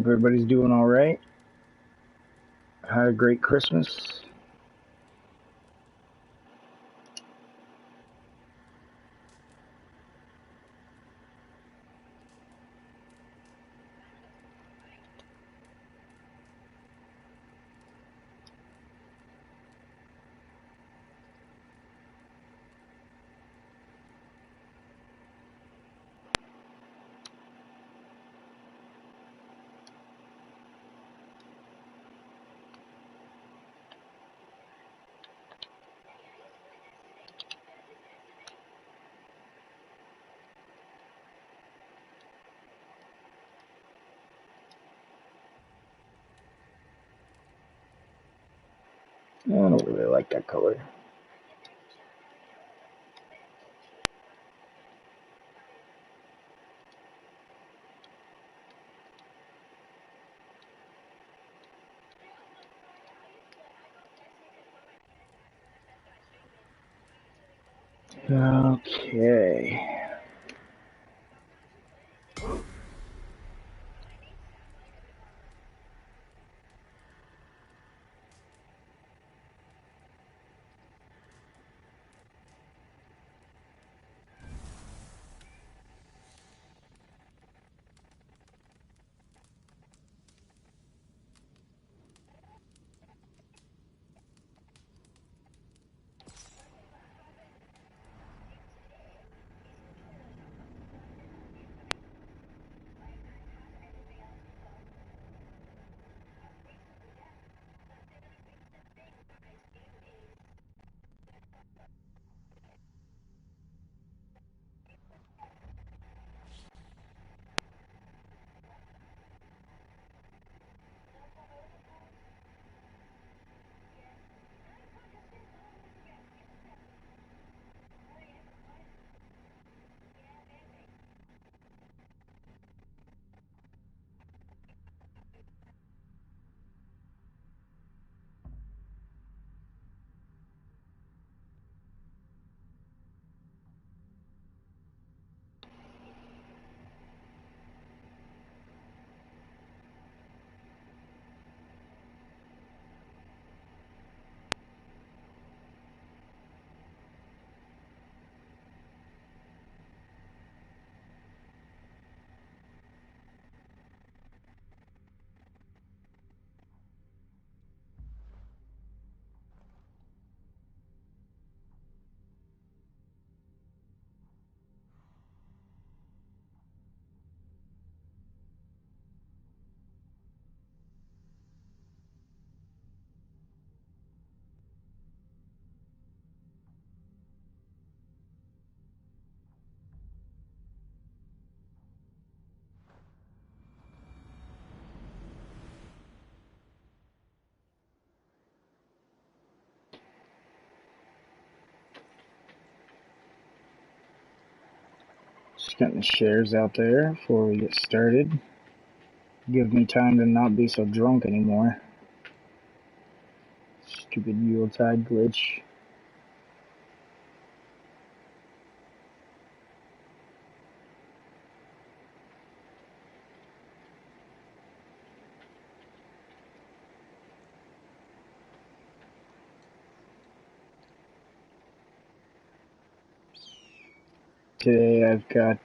Everybody's doing all right. Had a great Christmas. I don't really like that color. Okay. Just getting the shares out there before we get started. Give me time to not be so drunk anymore. Stupid Yuletide glitch. Today I've got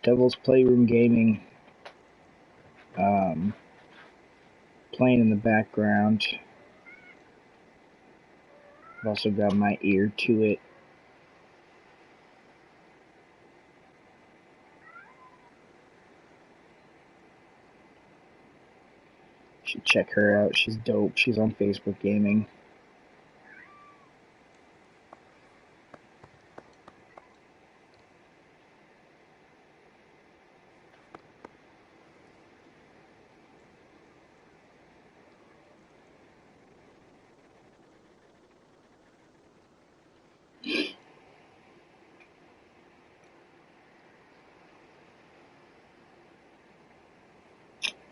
Devil's Playroom Gaming playing in the background. I've also got my ear to it. You should check her out. She's dope. She's on Facebook Gaming.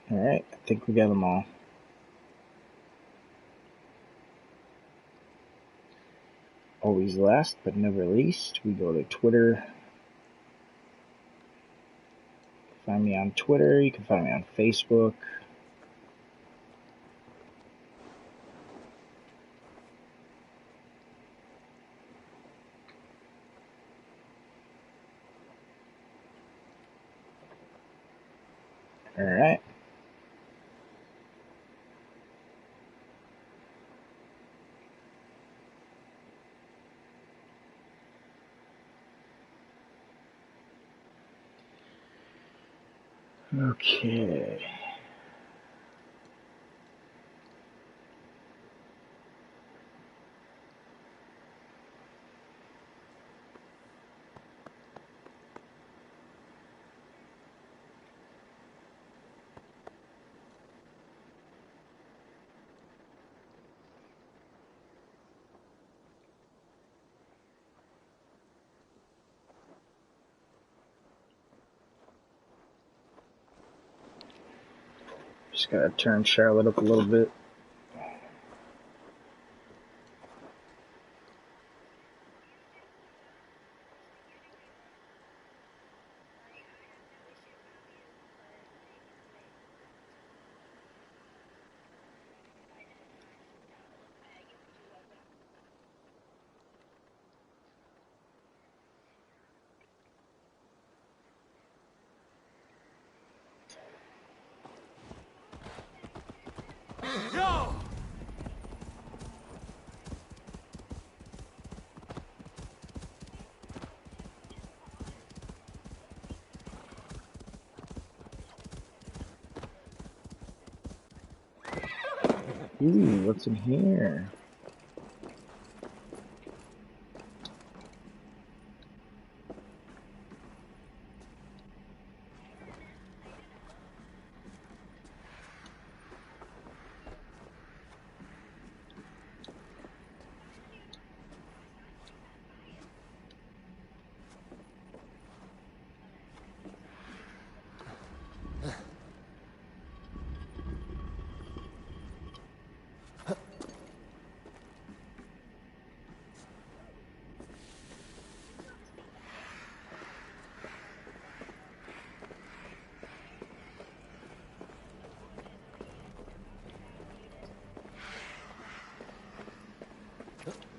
Alright, I think we got them all. Always last but never least, we go to Twitter. Find me on Twitter. You can find me on Facebook. All right. Okay. Just gotta turn Charlotte up a little bit. Yo! Ooh, what's in here?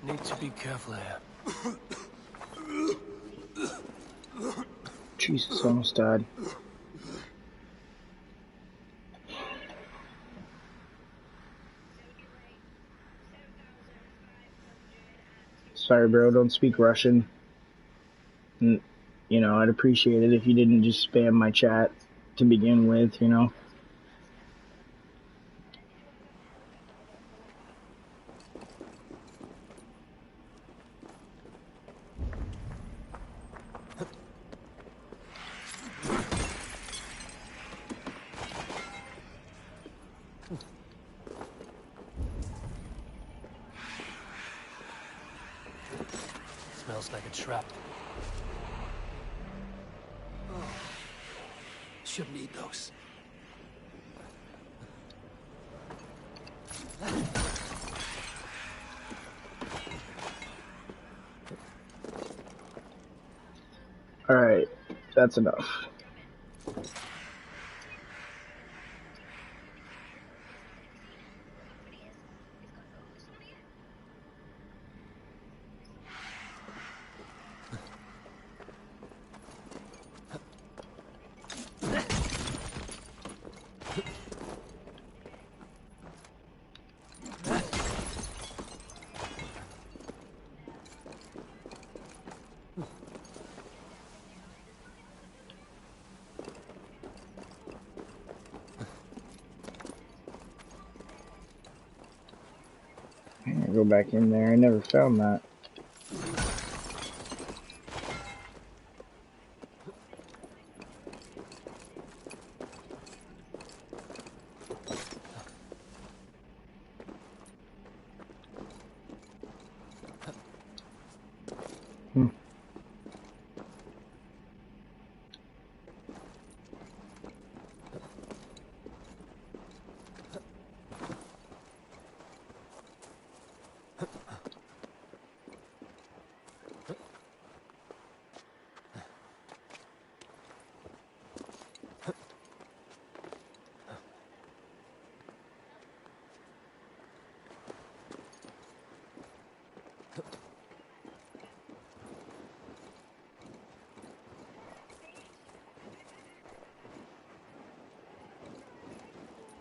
Need to be careful here. Jesus, almost died. Sorry, bro, don't speak Russian. You know, I'd appreciate it if you didn't just spam my chat to begin with, you know? Smells like a trap. Should need those. Alright, that's enough. I'm gonna go back in there. I never found that.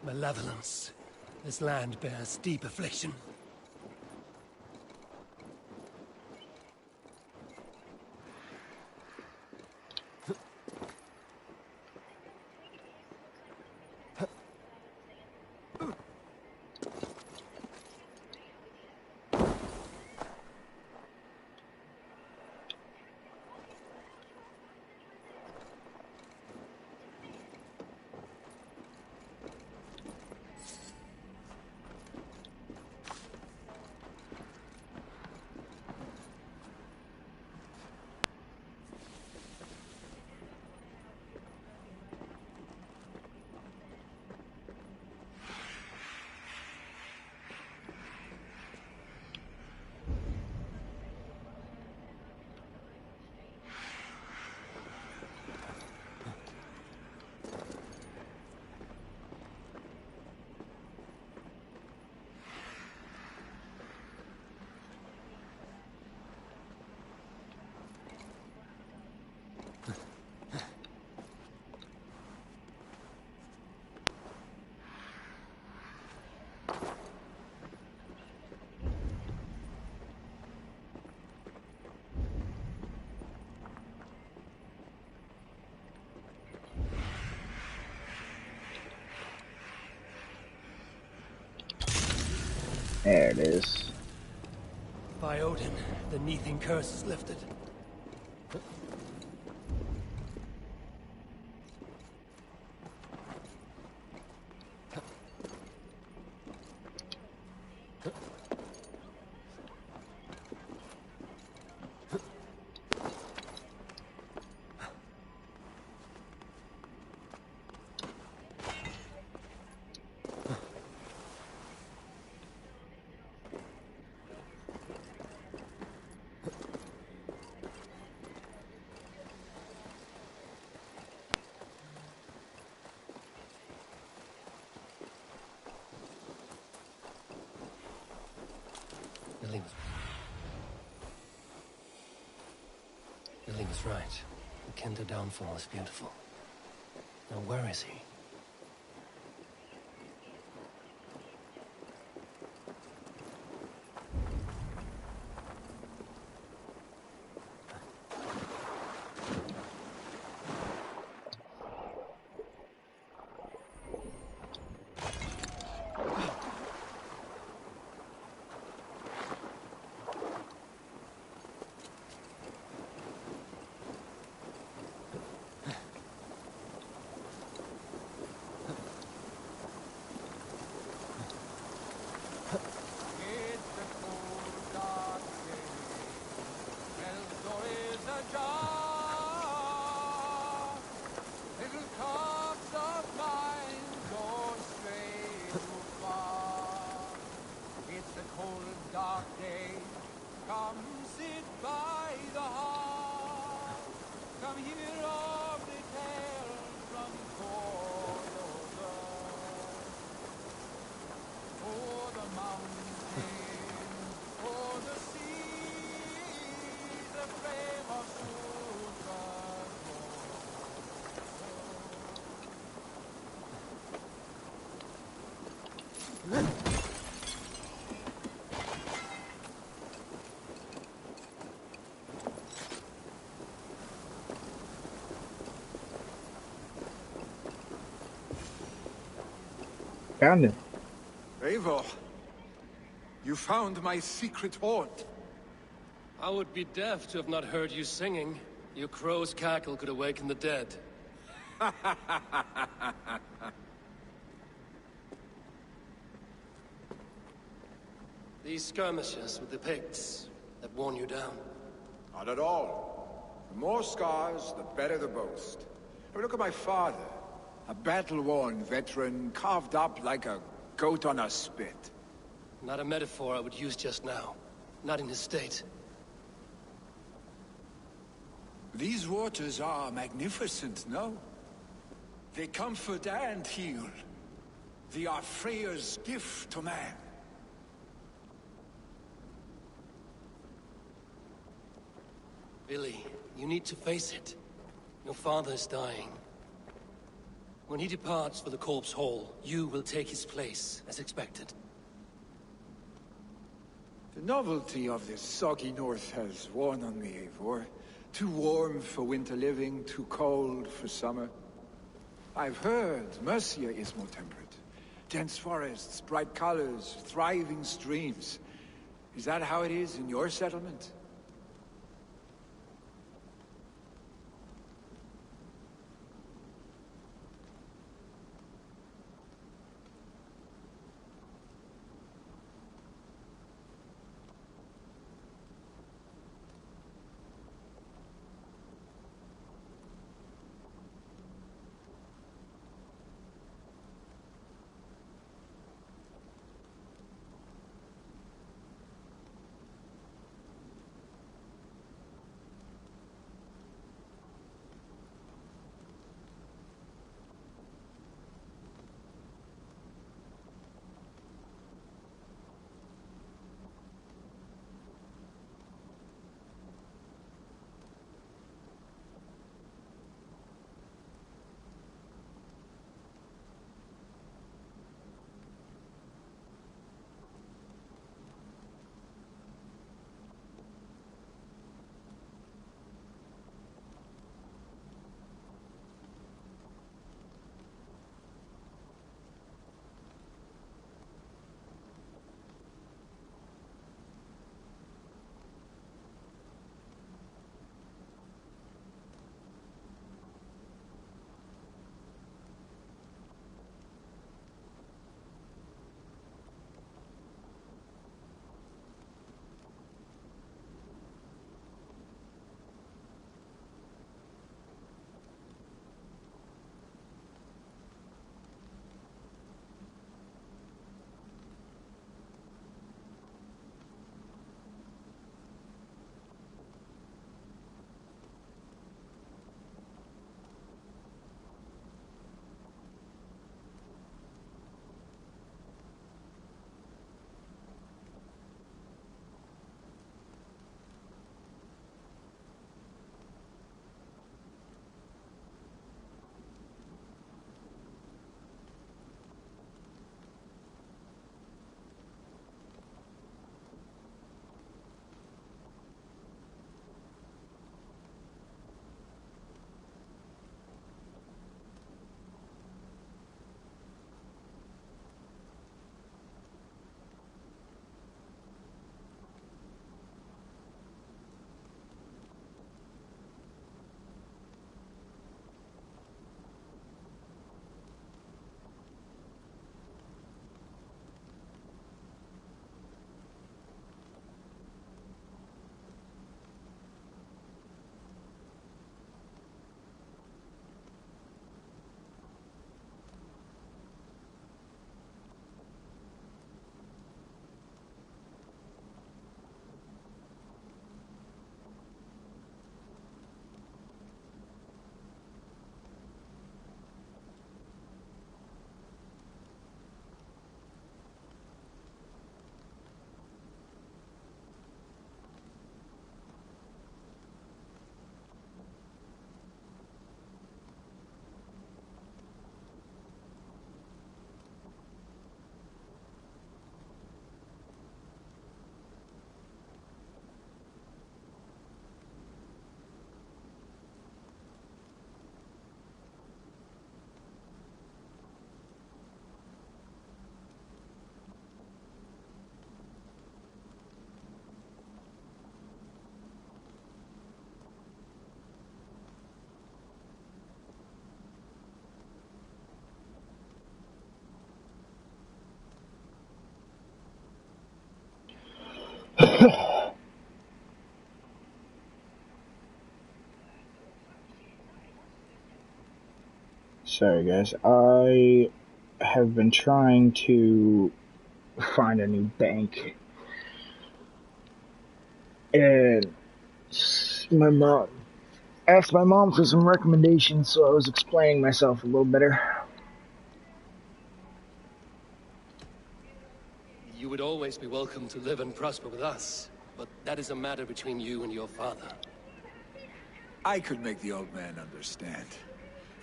Malevolence. This land bears deep affliction. There it is. By Odin, the Neething curse is lifted. Billy was right. The Kinder downfall is beautiful. Now where is he? Found him. Eivor, you found my secret haunt. I would be deaf to have not heard you singing. Your crow's cackle could awaken the dead. These skirmishes with the pigs that worn you down. Not at all. The more scars, the better the boast. Have a look at my father. A battle-worn veteran, carved up like a goat on a spit. Not a metaphor I would use just now. Not in his state. These waters are magnificent, no? They comfort and heal. They are Freya's gift to man. Billy, you need to face it. Your father is dying. When he departs for the Corpse Hall, you will take his place, as expected. The novelty of this soggy north has worn on me, Eivor. Too warm for winter living, too cold for summer. I've heard Mercia is more temperate. Dense forests, bright colors, thriving streams. Is that how it is in your settlement? Sorry, guys. I have been trying to find a new bank, and my mom asked my mom for some recommendations, so I was explaining myself a little better. You would always be welcome to live and prosper with us, but that is a matter between you and your father. I could make the old man understand.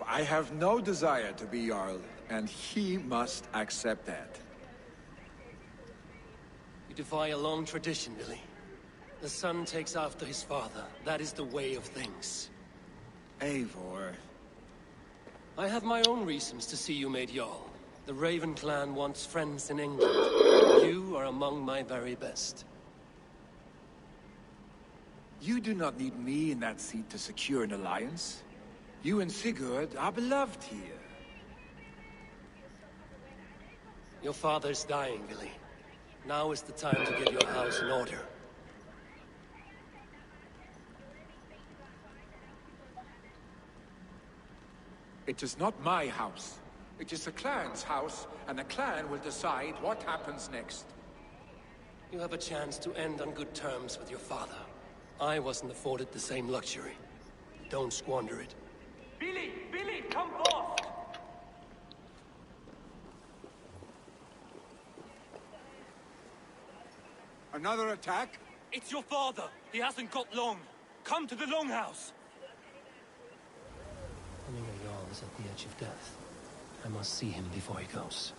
I have no desire to be Jarl, and he must accept that. You defy a long tradition, Billy. The son takes after his father. That is the way of things. Eivor. I have my own reasons to see you made Jarl. The Raven clan wants friends in England. You are among my very best. You do not need me in that seat to secure an alliance. You and Sigurd are beloved here. Your father's dying, Billy. Now is the time to get your house in order. It is not my house. It is the clan's house, and the clan will decide what happens next. You have a chance to end on good terms with your father. I wasn't afforded the same luxury. Don't squander it. Billy! Billy, come forth! Another attack? It's your father! He hasn't got long! Come to the Longhouse! Coming a Jarl is at the edge of death. I must see him before he goes.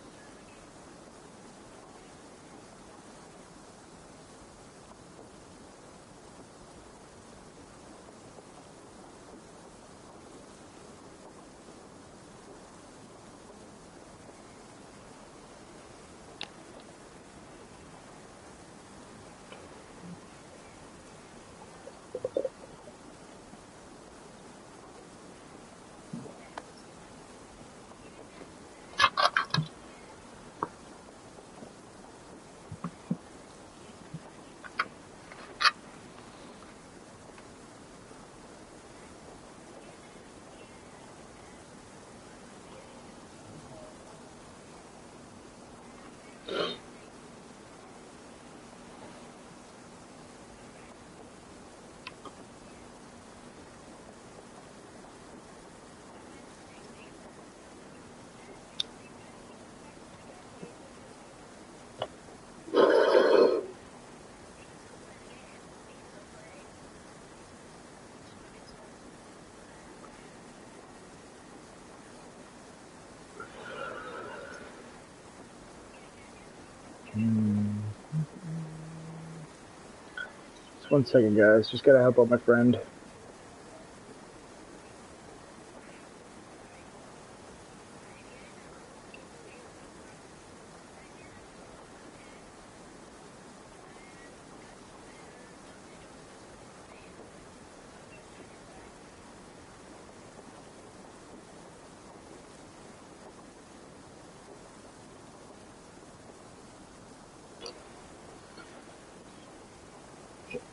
Just 1 second, guys. Just gotta help out my friend.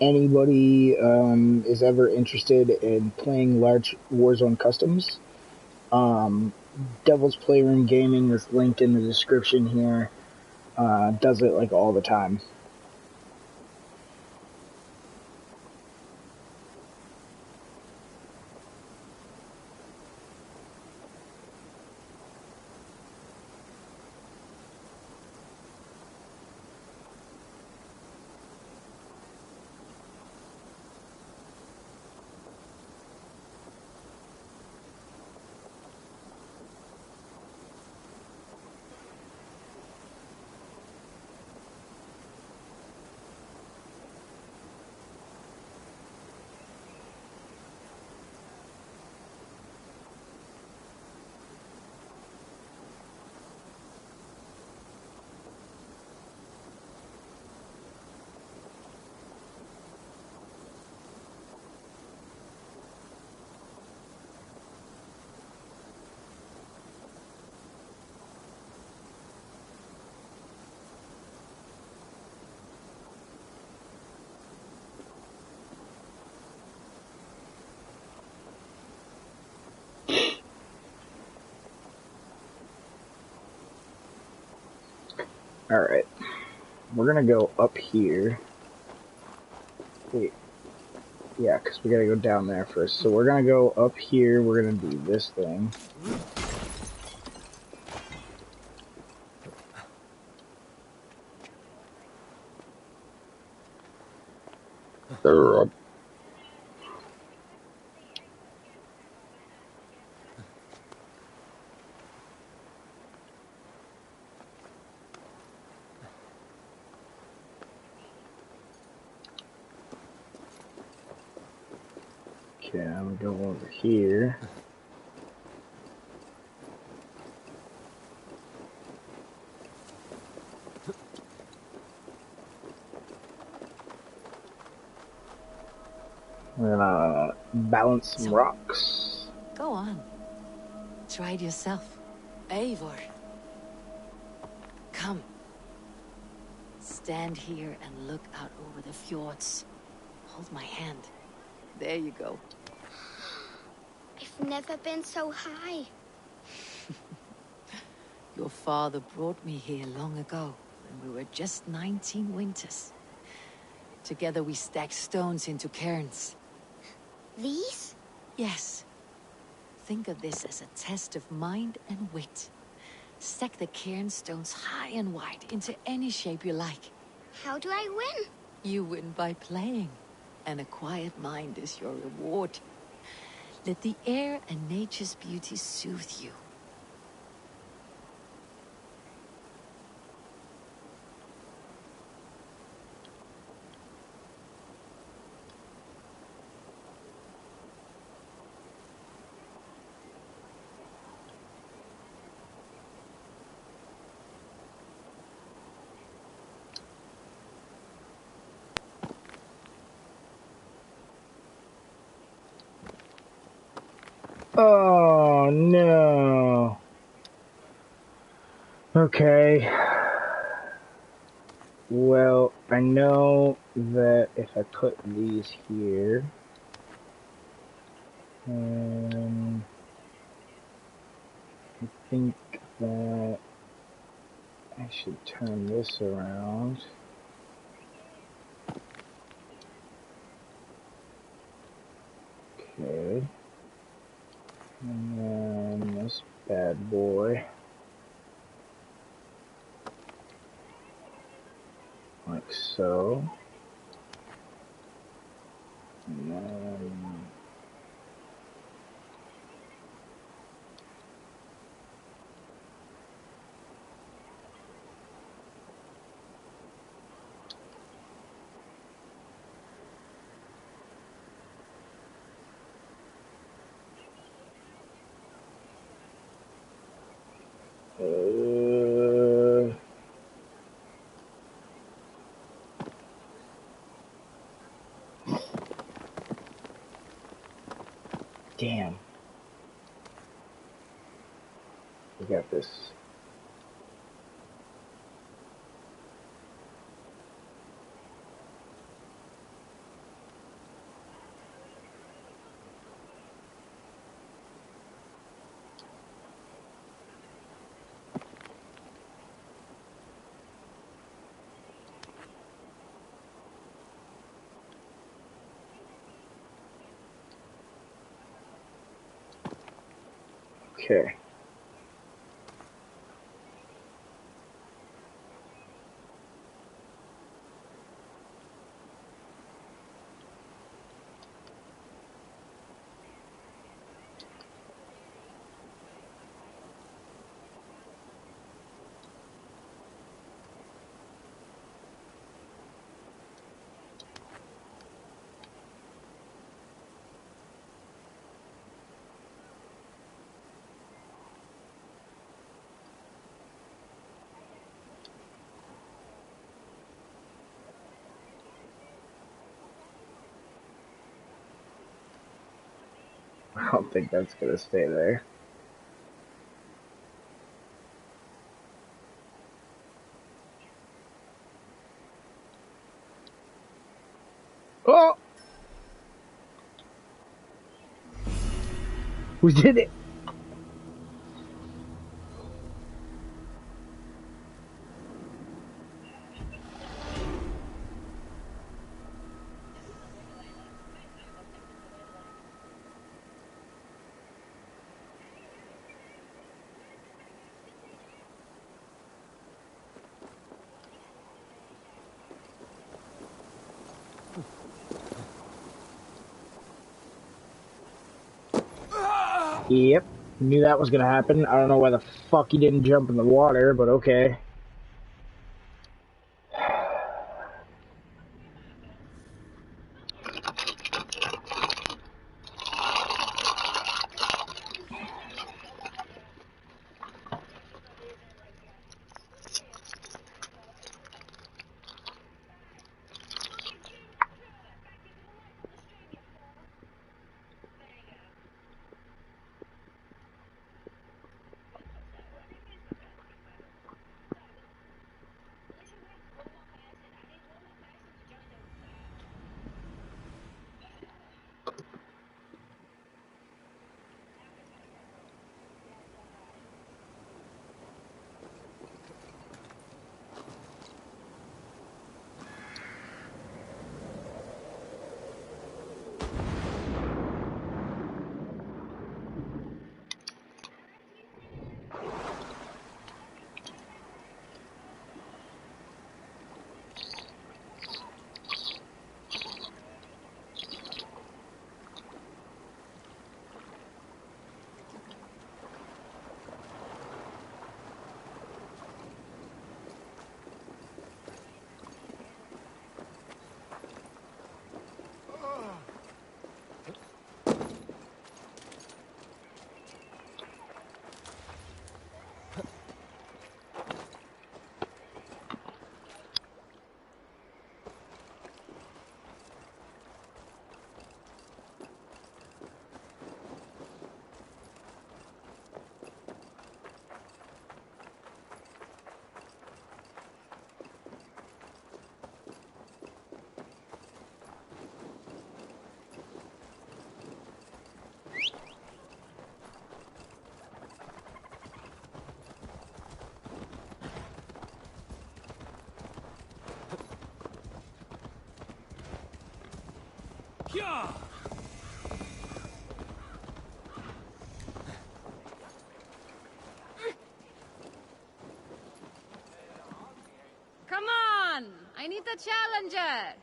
Anybody is ever interested in playing large Warzone customs, Devil's Playroom Gaming is linked in the description here. Does it like all the time. Alright. We're gonna go up here. Wait. Yeah, because we gotta go down there first. So we're gonna go up here. We're gonna do this thing. Okay, I'm gonna go over here. We're gonna balance some So, rocks. go on. Try it yourself. Eivor. Come. Stand here and look out over the fjords. Hold my hand. There you go. I've never been so high. Your father brought me here long ago, when we were just 19 winters. Together we stacked stones into cairns. These? Yes. Think of this as a test of mind and wit. Stack the cairn stones high and wide into any shape you like. How do I win? You win by playing, and a quiet mind is your reward. Let the air and nature's beauty soothe you. Oh no. Okay. Well, I know that if I put these here, I think that I should turn this around. Okay. And then this bad boy. Like so. And then... Damn. We got this. Okay. I don't think that's gonna stay there. Oh! We did it! Yep. Knew that was gonna happen. I don't know why the fuck he didn't jump in the water, but okay. Come on! I need the challenger!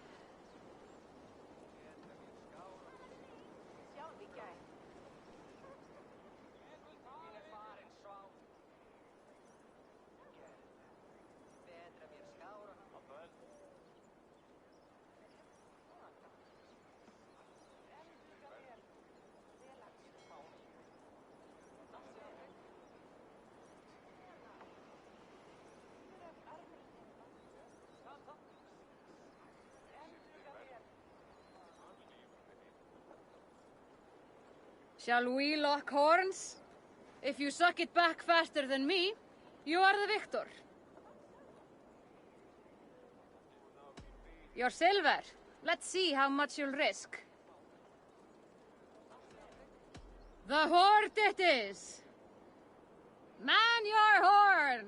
Shall we lock horns? If you suck it back faster than me, you are the victor. Your silver. Let's see how much you'll risk. The horde it is. Man your horn.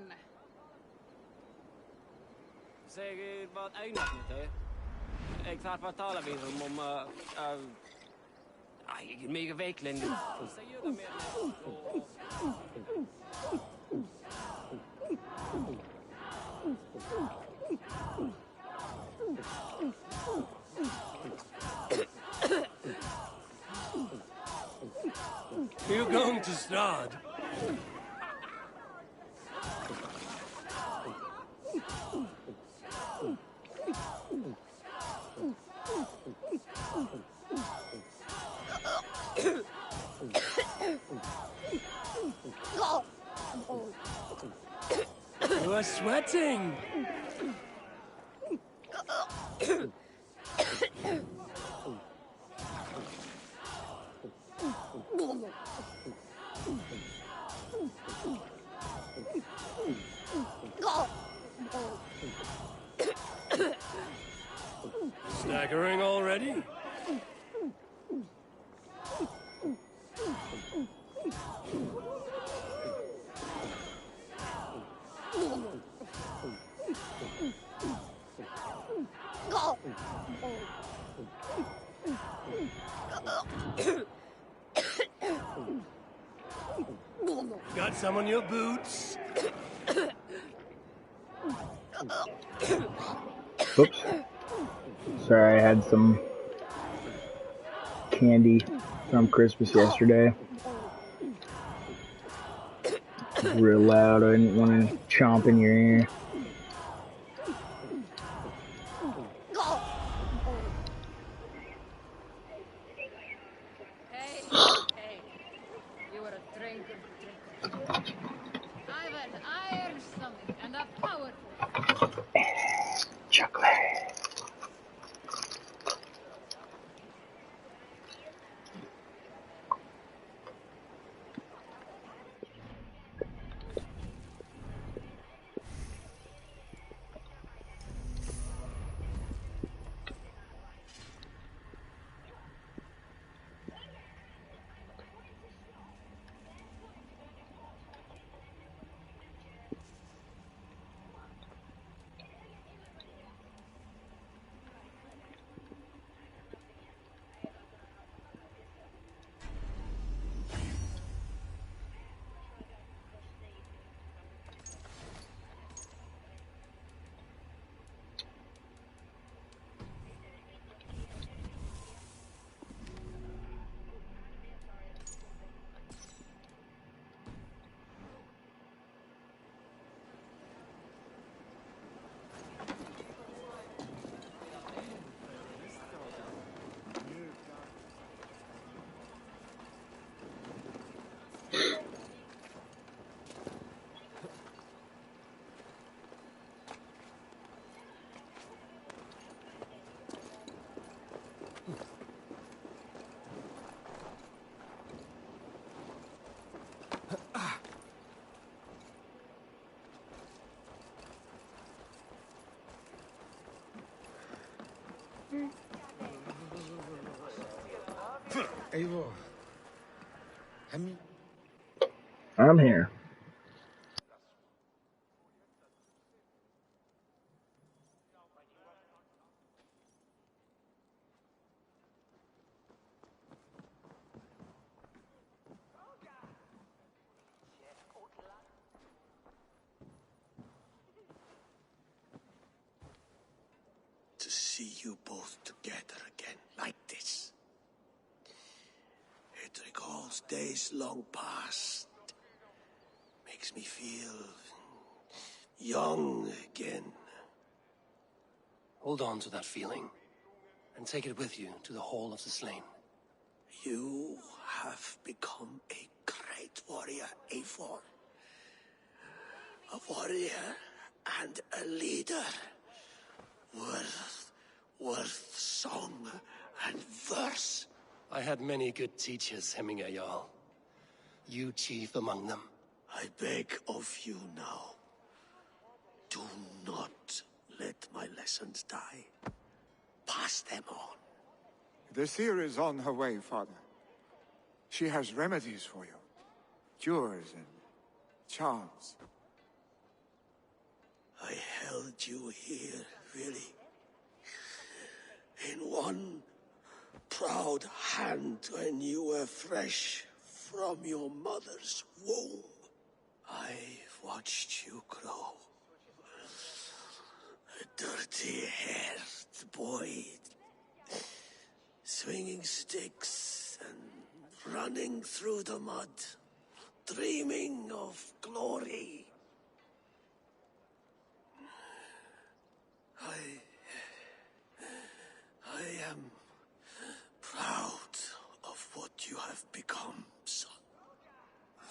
Zeg, wat eindigt niet, hè? Ik ga wat talen weer om ik heb mega weekling. Zeg je dat meer? You're going to start. You are sweating. Staggering already? Got some on your boots? Oops. Sorry, I had some candy from Christmas yesterday. It was real loud. I didn't want to chomp in your ear. Hey, you are a drinker. I've an iron stomach and a powerful. Chocolate. Eivor. Hemi. I'm here. see you both together again like this. It recalls days long past. Makes me feel young again. Hold on to that feeling, and take it with you to the Hall of the Slain. You have become a great warrior, Eivor. A warrior and a leader. Worth song and verse. I had many good teachers, Hemingway Jarl. You chief among them. I beg of you now. Do not let my lessons die. Pass them on. The seer is on her way, Father. She has remedies for you. Cures and charms. I held you here, really. In one proud hand when you were fresh from your mother's womb. I've watched you grow. A dirty-haired boy, swinging sticks and running through the mud, dreaming of glory. I am proud of what you have become, son.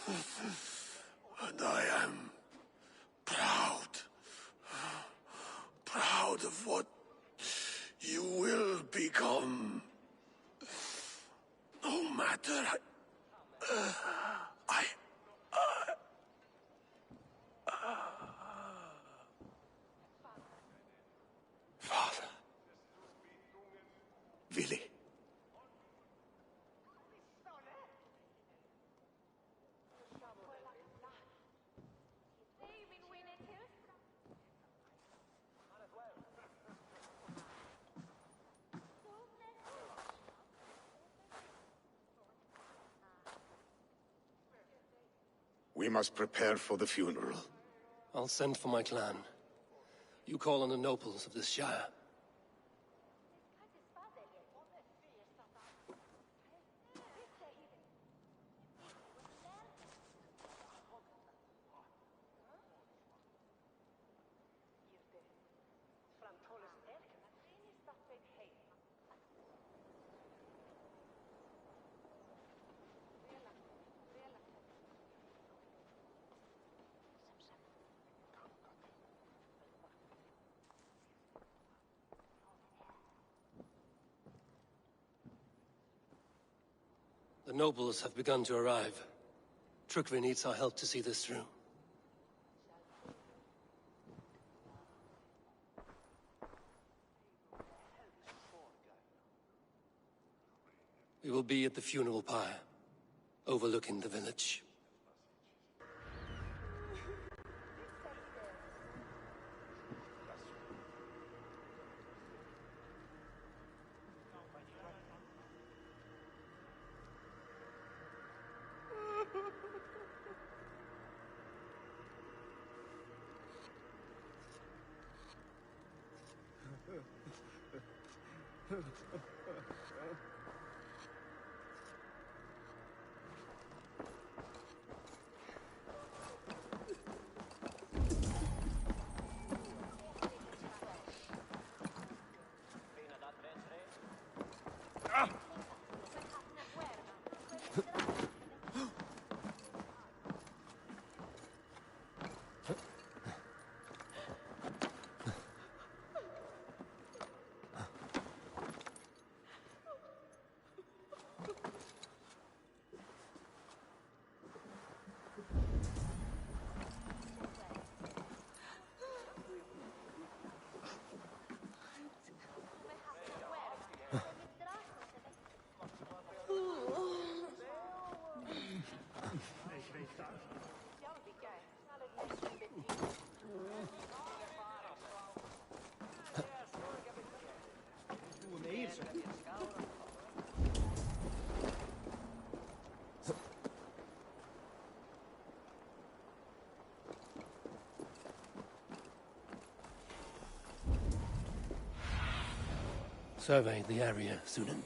And I am proud of what you will become. No matter Father. Willi. We must prepare for the funeral. I'll send for my clan. You call on the nobles of this shire. The nobles have begun to arrive. Trukvi needs our help to see this through. We will be at the funeral pyre, overlooking the village. Survey the area, Sunan.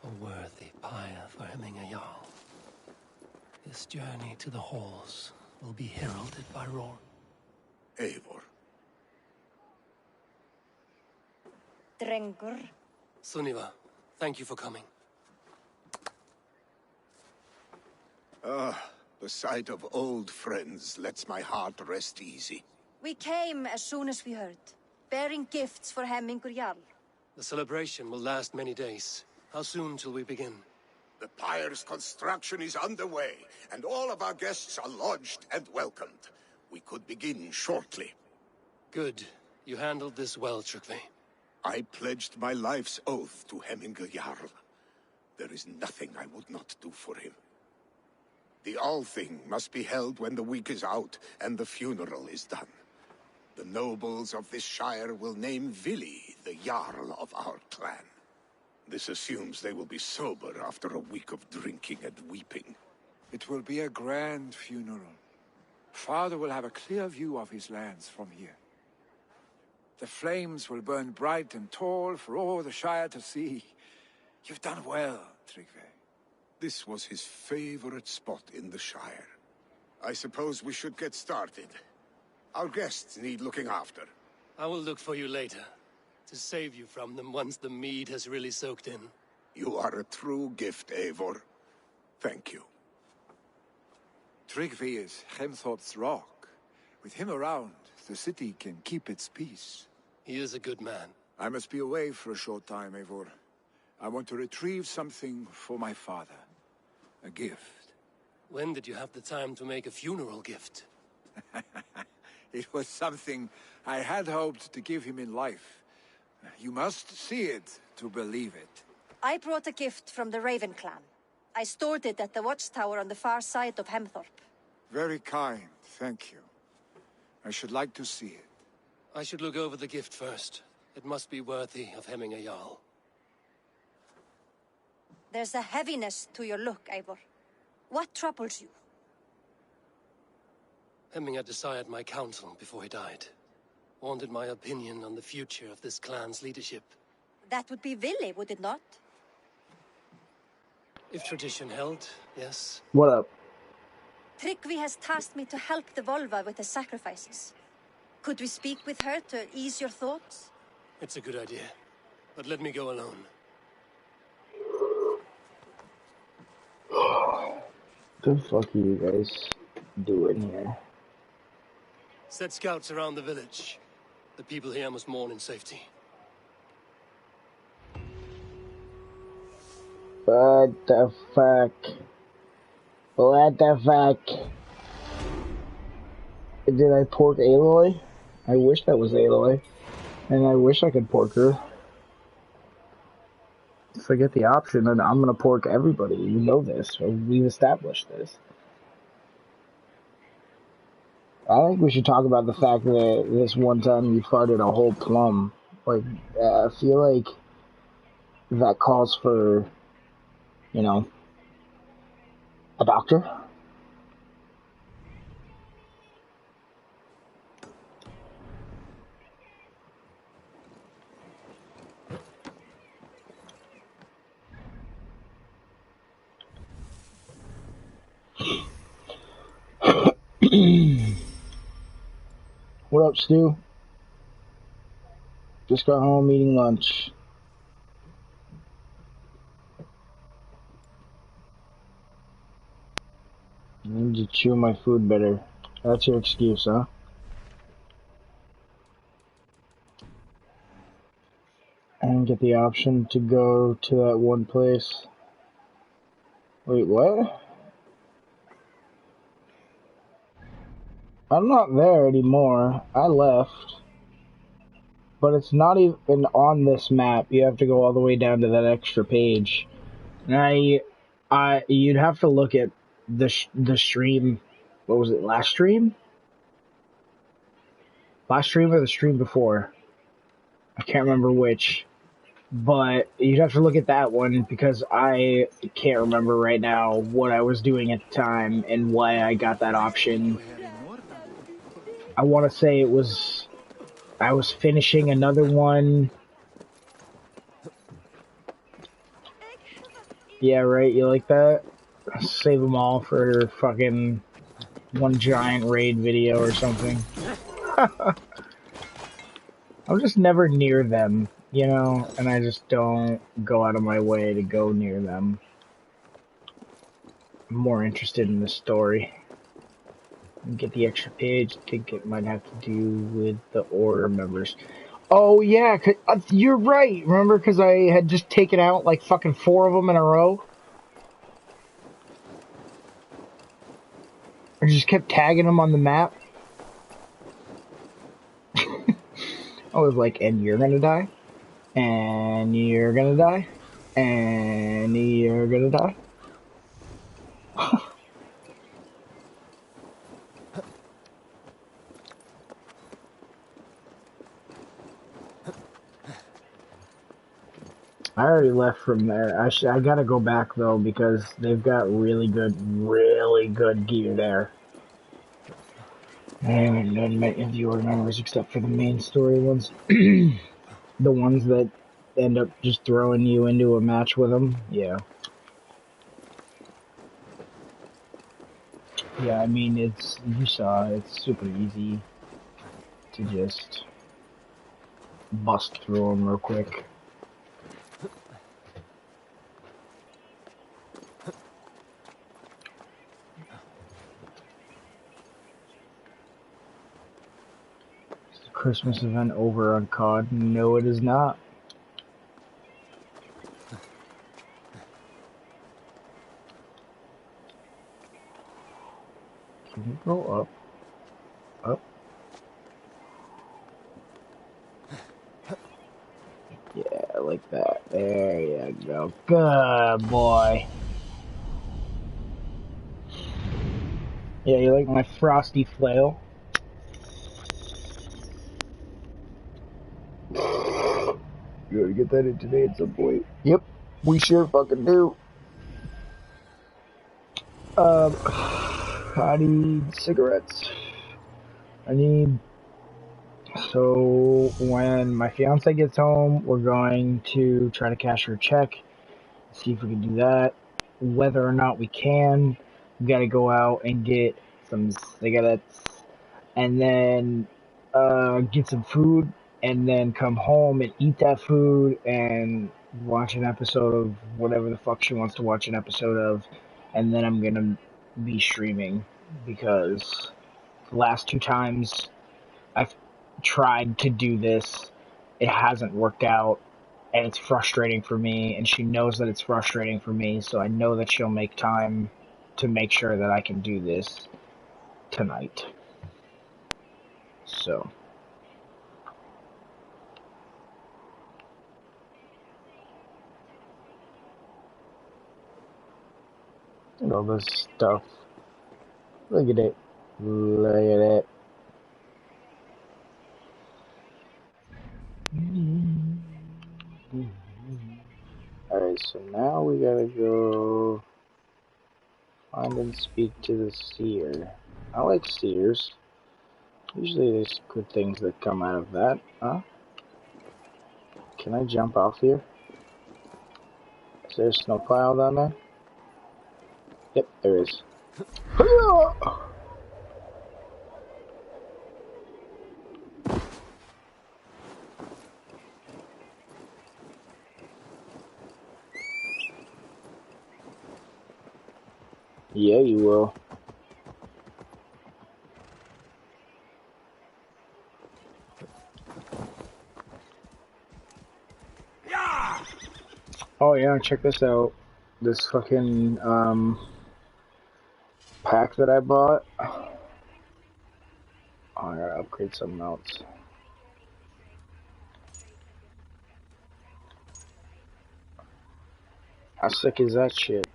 A worthy pyre for hemming a Jarl. This journey to the halls will be heralded by roar. Eivor. Drengur. Sunniva, thank you for coming. The sight of old friends lets my heart rest easy. We came as soon as we heard, bearing gifts for Hemmingur Jarl. The celebration will last many days. How soon till we begin? The pyre's construction is underway, and all of our guests are lodged and welcomed. We could begin shortly. Good. You handled this well, Tryggvi. I pledged my life's oath to Hemmingur Jarl. There is nothing I would not do for him. The Althing must be held when the week is out and the funeral is done. The nobles of this shire will name Vili the Jarl of our clan. This assumes they will be sober after a week of drinking and weeping. It will be a grand funeral. Father will have a clear view of his lands from here. The flames will burn bright and tall for all the Shire to see. You've done well, Tryggvi. This was his favorite spot in the Shire. I suppose we should get started. Our guests need looking after. I will look for you later, to save you from them once the mead has really soaked in. You are a true gift, Eivor. Thank you. Tryggvi is Hemthorp's rock. With him around, the city can keep its peace. He is a good man. I must be away for a short time, Eivor. I want to retrieve something for my father. A gift. When did you have the time to make a funeral gift? It was something I had hoped to give him in life. You must see it to believe it. I brought a gift from the Raven clan. I stored it at the watchtower on the far side of Hemthorp. Very kind, thank you. I should like to see it. I should look over the gift first. It must be worthy of hemming a Jarl. There's a heaviness to your look, Eivor. What troubles you? Hemming had desired my counsel before he died. Wanted my opinion on the future of this clan's leadership. That would be Vili, would it not? If tradition held, yes. What up? Tryggvi has tasked me to help the Volva with the sacrifices. Could we speak with her to ease your thoughts? It's a good idea. But let me go alone. The fuck are you guys doing here? Set scouts around the village. The people here must mourn in safety. What the fuck? What the fuck? Did I pork Aloy? I wish that was Aloy. And I wish I could pork her. If I get the option, then I'm gonna pork everybody. You know this. We've established this. I think we should talk about the fact that this one time you farted a whole plum. Like, I feel like that calls for, you know, a doctor. What up, Stu? Just got home eating lunch. I need to chew my food better. That's your excuse, huh? I didn't get the option to go to that one place. Wait, what? I'm not there anymore. I left. But it's not even on this map. You have to go all the way down to that extra page. And you'd have to look at the stream. What was it? Last stream? Last stream or the stream before? I can't remember which. But you'd have to look at that one because I can't remember right now what I was doing at the time and why I got that option. I want to say it was... I was finishing another one. Yeah, right, you like that? Save them all for fucking one giant raid video or something. I'm just never near them, you know, and I just don't go out of my way to go near them. I'm more interested in the story. Get the extra page. I think it might have to do with the order members. Oh, yeah, you're right. Remember, because I had just taken out, like, fucking 4 of them in a row? I just kept tagging them on the map. I was like, and you're gonna die? And you're gonna die? And you're gonna die? I already left from there. I gotta go back though because they've got really good gear there. I haven't done many viewer members except for the main story ones. The ones that end up just throwing you into a match with them. Yeah. Yeah, I mean, you saw, it's super easy to just bust through them real quick. Christmas event over on COD? No, it is not. Can you go up? Up? Yeah, like that. There you go. Good boy. Yeah, you like my frosty flail? You gotta get that in today at some point. Yep, we sure fucking do. I need cigarettes. So when my fiance gets home, we're going to try to cash her check. See if we can do that. Whether or not we can, we gotta go out and get some cigarettes. And then get some food, and then come home and eat that food and watch an episode of whatever the fuck she wants to watch an episode of, and then I'm gonna be streaming because the last 2 times I've tried to do this, it hasn't worked out, and it's frustrating for me, and she knows that it's frustrating for me, so I know that she'll make time to make sure that I can do this tonight. So. And all this stuff. Look at it. Look at it. Alright, so now we gotta go find and speak to the seer. I like seers. Usually there's good things that come out of that, huh? Can I jump off here? Is there a snow pile down there? Yep, there is. Yeah, you will. Oh yeah, check this out. This fucking pack that I bought. Oh, I gotta upgrade something else. How sick is that shit?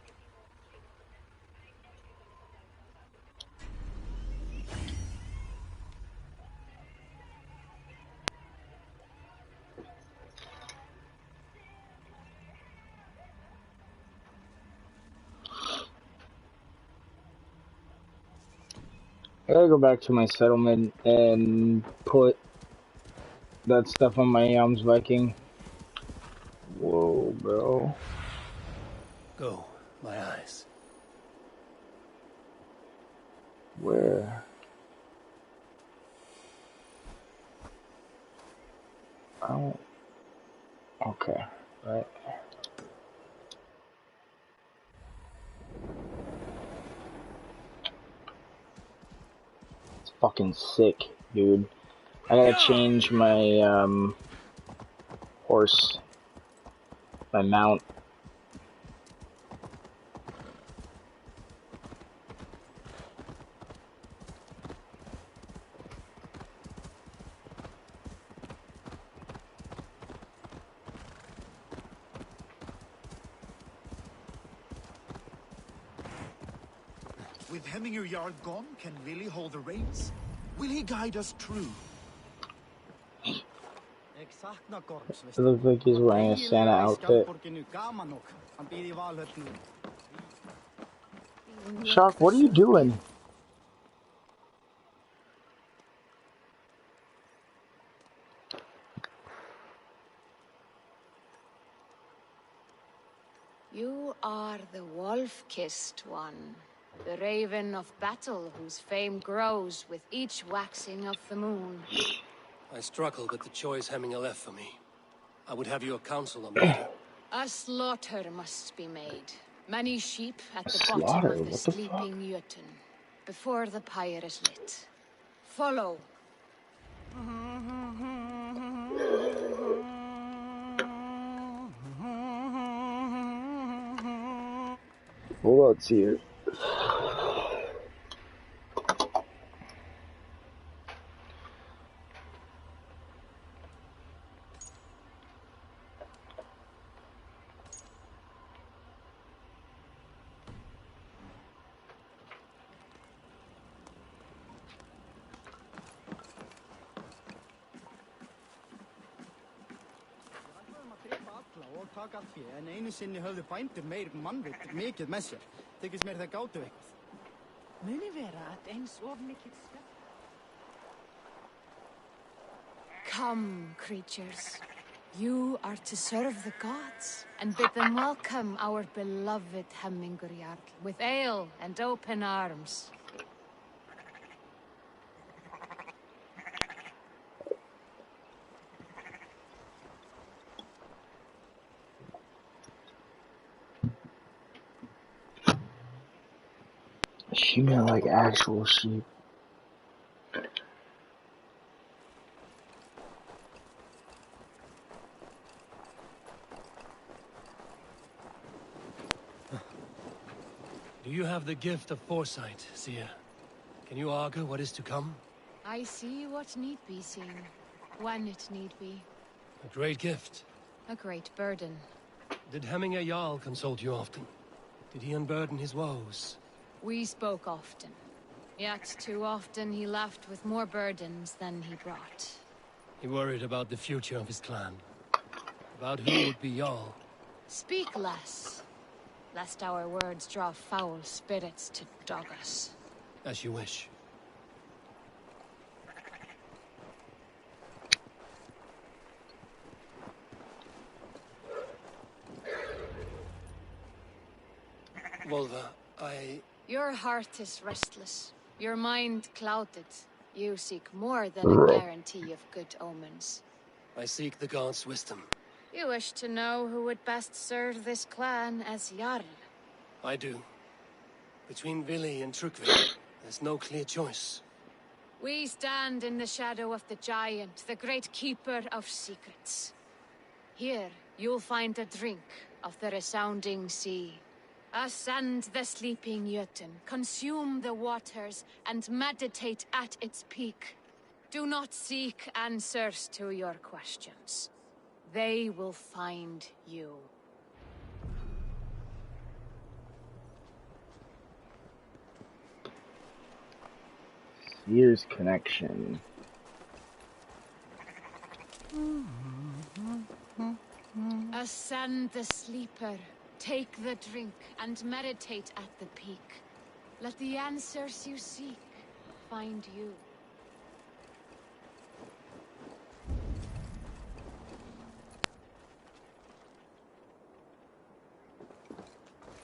I gotta go back to my settlement and put that stuff on my Yams Viking. Whoa, bro. Go, my eyes. Where? I don't... Okay, right. It's fucking sick, dude. I gotta change my, horse. My mount. With Hemminger Jarl gone, can Willie hold the reins? Will he guide us true? It looks like he's wearing a Santa outfit. Shark, what are you doing? You are the wolf-kissed one, the raven of battle whose fame grows with each waxing of the moon. I struggle with the choice Hemminger left for me. I would have your counsel on the matter. A slaughter must be made. Many sheep at the Slaughter? bottom of the What the sleeping Jötun, before the pyre is lit. Follow. Well, let's see it. Taka allt fé, en einu sinni höfðu bændur meir mannvit mikið með sér. Þykist mér það gátu eitthvað. Muni vera að eins of mikið Come, creatures. You are to serve the gods and bid them welcome our beloved Hemminger Jarl with ale and open arms. She meant like actual sheep. Do you have the gift of foresight, Seer? Can you augur what is to come? I see what need be seen, when it need be. A great gift. A great burden. Did Hemminger Jarl consult you often? Did he unburden his woes? We spoke often. Yet too often he left with more burdens than he brought. He worried about the future of his clan. About who would be Jarl. Speak less, lest our words draw foul spirits to dog us. As you wish. Volva, Your heart is restless. Your mind clouded. You seek more than a guarantee of good omens. I seek the gods' wisdom. You wish to know who would best serve this clan as Jarl. I do. Between Vili and Trukvi, there's no clear choice. We stand in the shadow of the giant, the great keeper of secrets. Here, you'll find a drink of the resounding sea. Ascend the sleeping Jötun, consume the waters, and meditate at its peak. Do not seek answers to your questions. They will find you. Seer's connection. Ascend the sleeper. Take the drink and meditate at the peak. Let the answers you seek find you.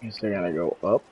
Guess they're gonna go up.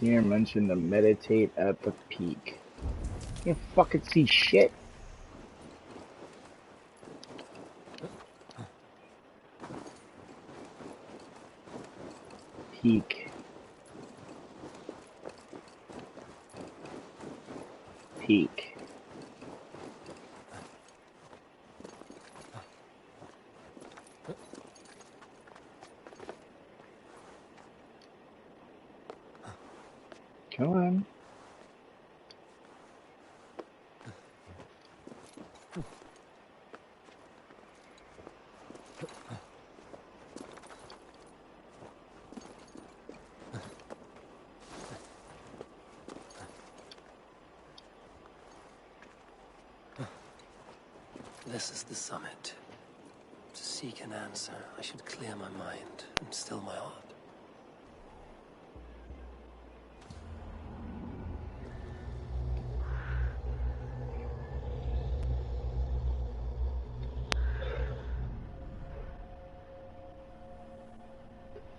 Seer mentioned to meditate at the peak. You can't fucking see shit. Peak. Peak. Come on. This is the summit. To seek an answer, I should clear my mind and still my heart.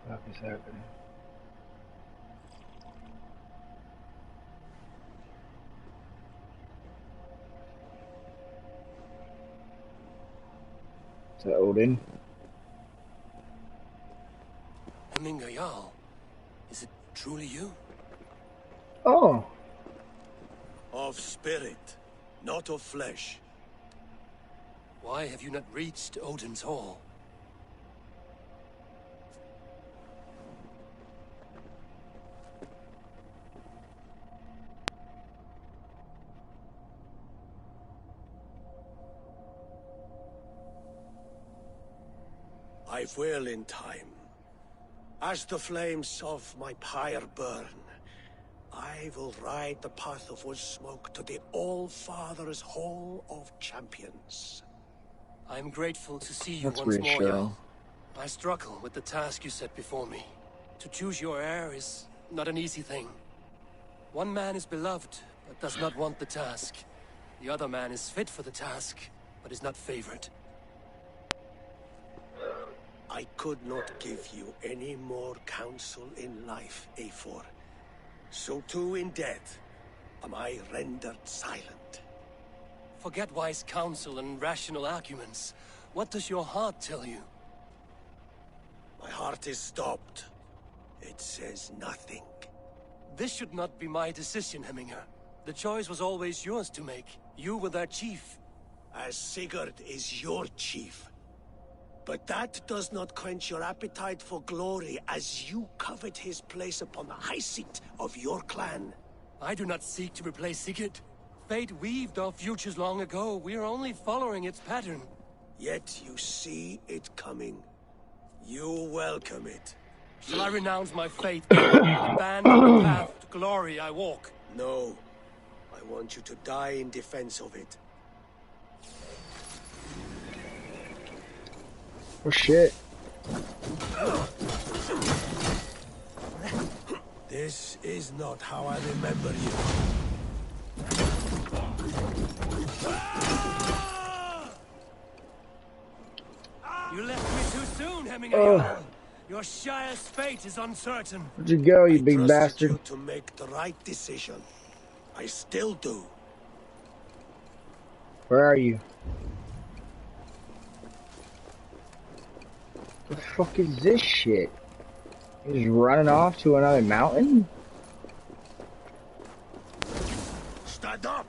What is happening? Is that Odin? Hemminger Jarl, is it truly you? Oh! Of spirit, not of flesh. Why have you not reached Odin's Hall? I will in time. As the flames of my pyre burn, I will ride the path of wood smoke to the All-Father's Hall of Champions. I am grateful to see you That's once more, reassuring. Jarl. I struggle with the task you set before me. To choose your heir is not an easy thing. One man is beloved, but does not want the task. The other man is fit for the task, but is not favored. I could not give you any more counsel in life, Eivor. So too in death am I rendered silent. Forget wise counsel and rational arguments. What does your heart tell you? My heart is stopped. It says nothing. This should not be my decision, Hemminger. The choice was always yours to make. You were their chief. As Sigurd is your chief. But that does not quench your appetite for glory as you covet his place upon the high seat of your clan. I do not seek to replace Sigurd. Fate weaved our futures long ago. We are only following its pattern. Yet you see it coming. You welcome it. Shall I renounce my faith, abandon the path to glory I walk? No. I want you to die in defense of it. Oh shit. This is not how I remember you. You left me too soon, Hemminger. Your Shire's fate is uncertain. Where'd you go, you big bastard? You to make the right decision. I still do. Where are you? The fuck is this shit? He's running off to another mountain? Stand up!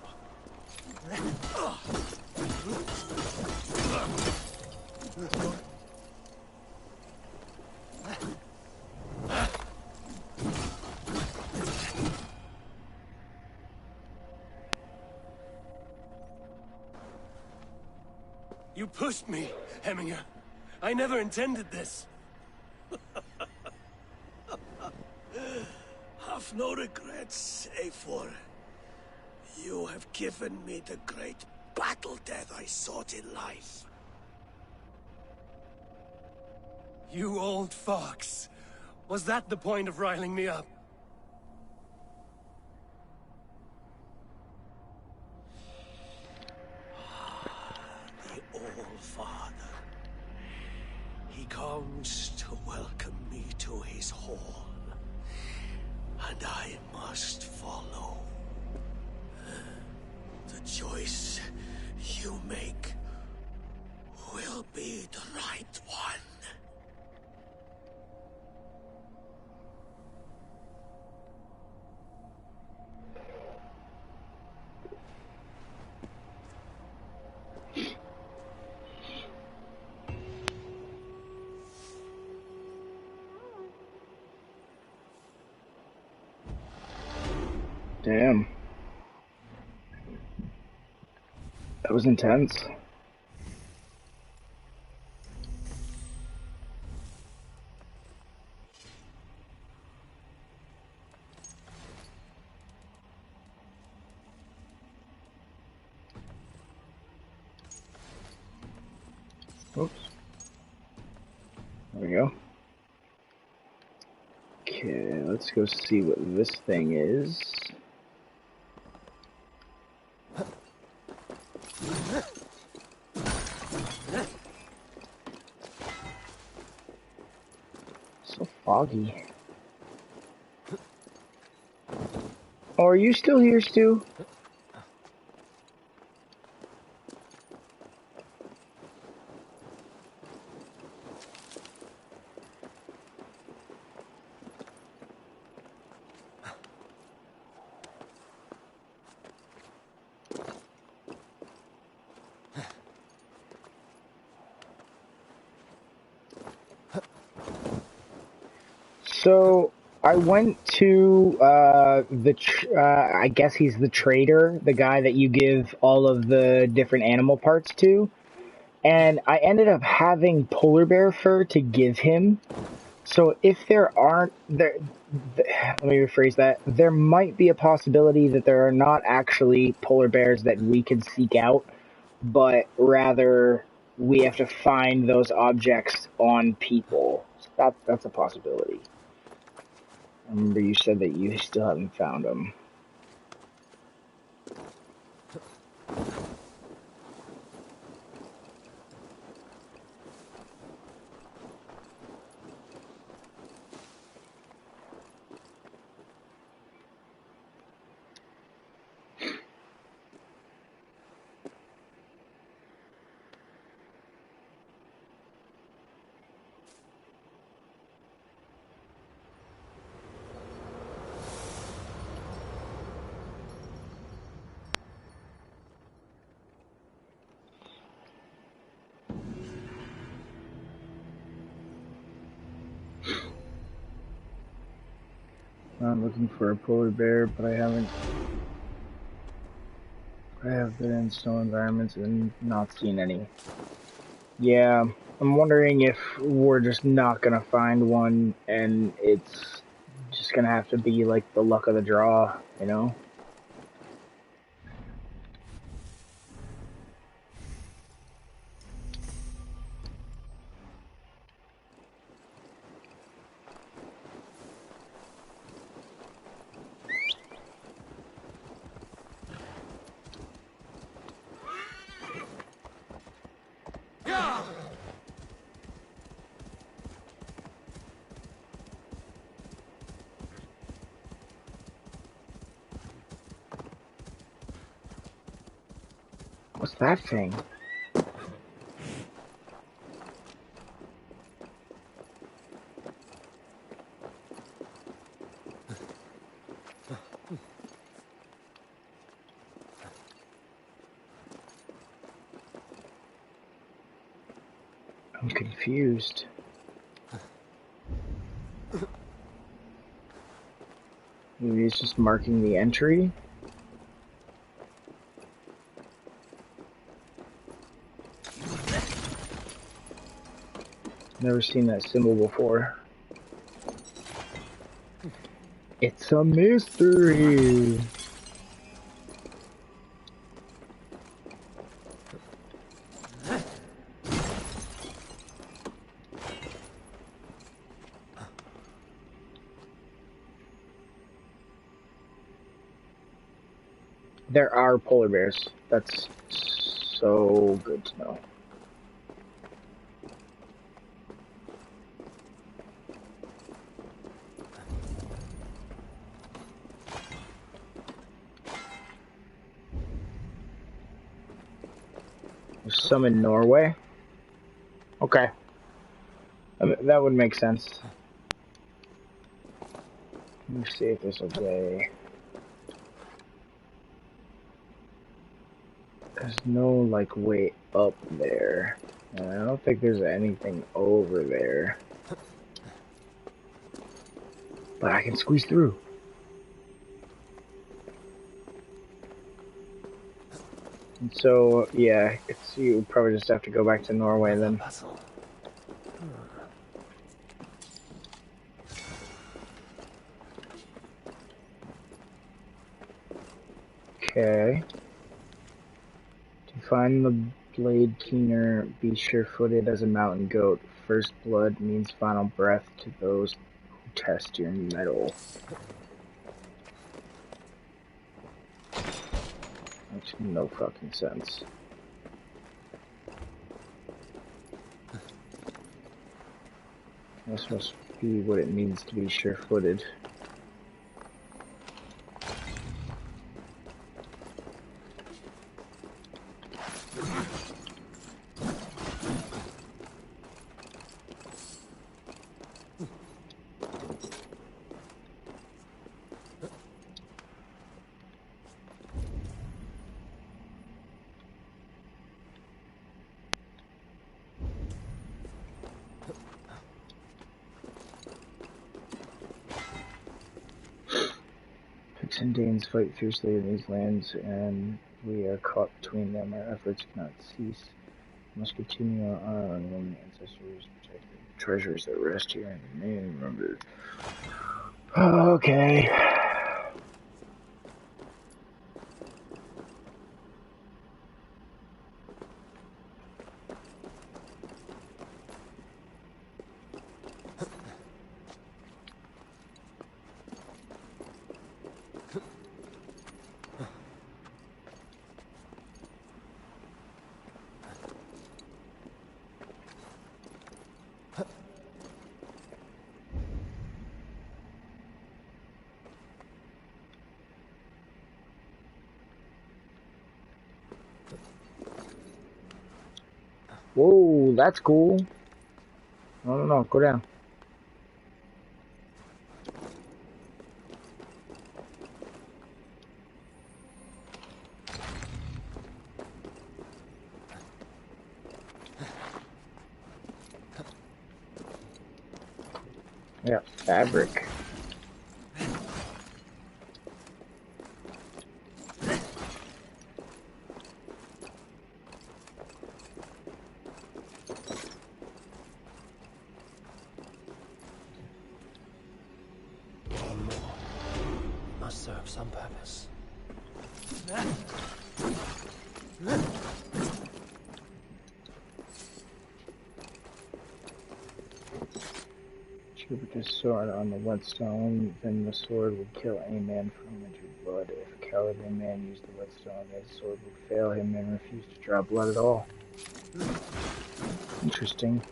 You pushed me, Hemminger. I never intended this. Have no regrets, Eivor. You have given me the great battle death I sought in life. You old fox. Was that the point of riling me up? The All-Father. He comes to welcome me to his hall. And I must follow. The choice you make will be the right one. Damn. That was intense. Oops. There we go. Okay, let's go see what this thing is. So foggy. Oh, are you still here, Stu? So I went to I guess he's the trader, the guy that you give all of the different animal parts to, and I ended up having polar bear fur to give him. So if there aren't let me rephrase that. There might be a possibility that there are not actually polar bears that we can seek out, but rather we have to find those objects on people. So that's a possibility. I remember you said that you still haven't found them. I'm looking for a polar bear, but I haven't. I have been in snow environments and not seen any. Yeah, I'm wondering if we're just not gonna find one, and it's just gonna have to be like the luck of the draw, you know? What's that thing? I'm confused. Maybe it's just marking the entry? Never seen that symbol before. It's a mystery! There are polar bears. That's so good to know. There's some in Norway. Okay. That would make sense. Let me see if there's a way. There's no, like, way up there. And I don't think there's anything over there. But I can squeeze through. And so, yeah, you probably just have to go back to Norway then. Okay. To find the blade keener, be sure-footed as a mountain goat. First blood means final breath to those who test your mettle. Makes no fucking sense. This must be what it means to be sure-footed. Picts and Danes fight fiercely in these lands, and we are caught between them. Our efforts cannot cease. We must continue on when the ancestors protect the treasures that rest here in the name of it. Okay. Whoa, that's cool. No, go down. Yeah, fabric. Must serve some purpose. Should put this sword on the whetstone, then the sword would kill any man from who drew blood. If a cowardly man used the whetstone, his sword would fail him and refuse to draw blood at all. Interesting.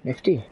Nifty.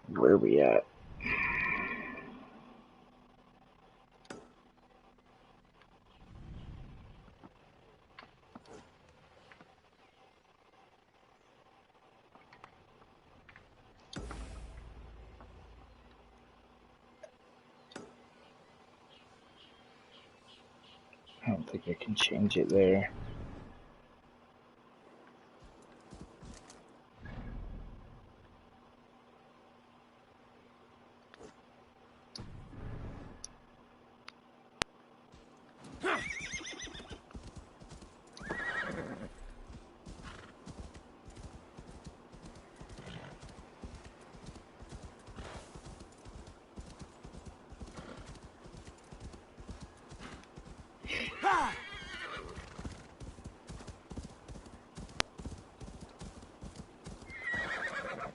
Where are we at? I don't think I can change it there.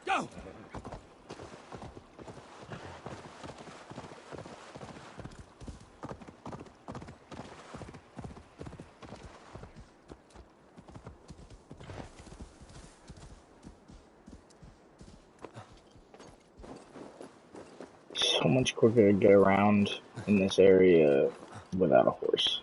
Go! So much quicker to get around in this area without a horse.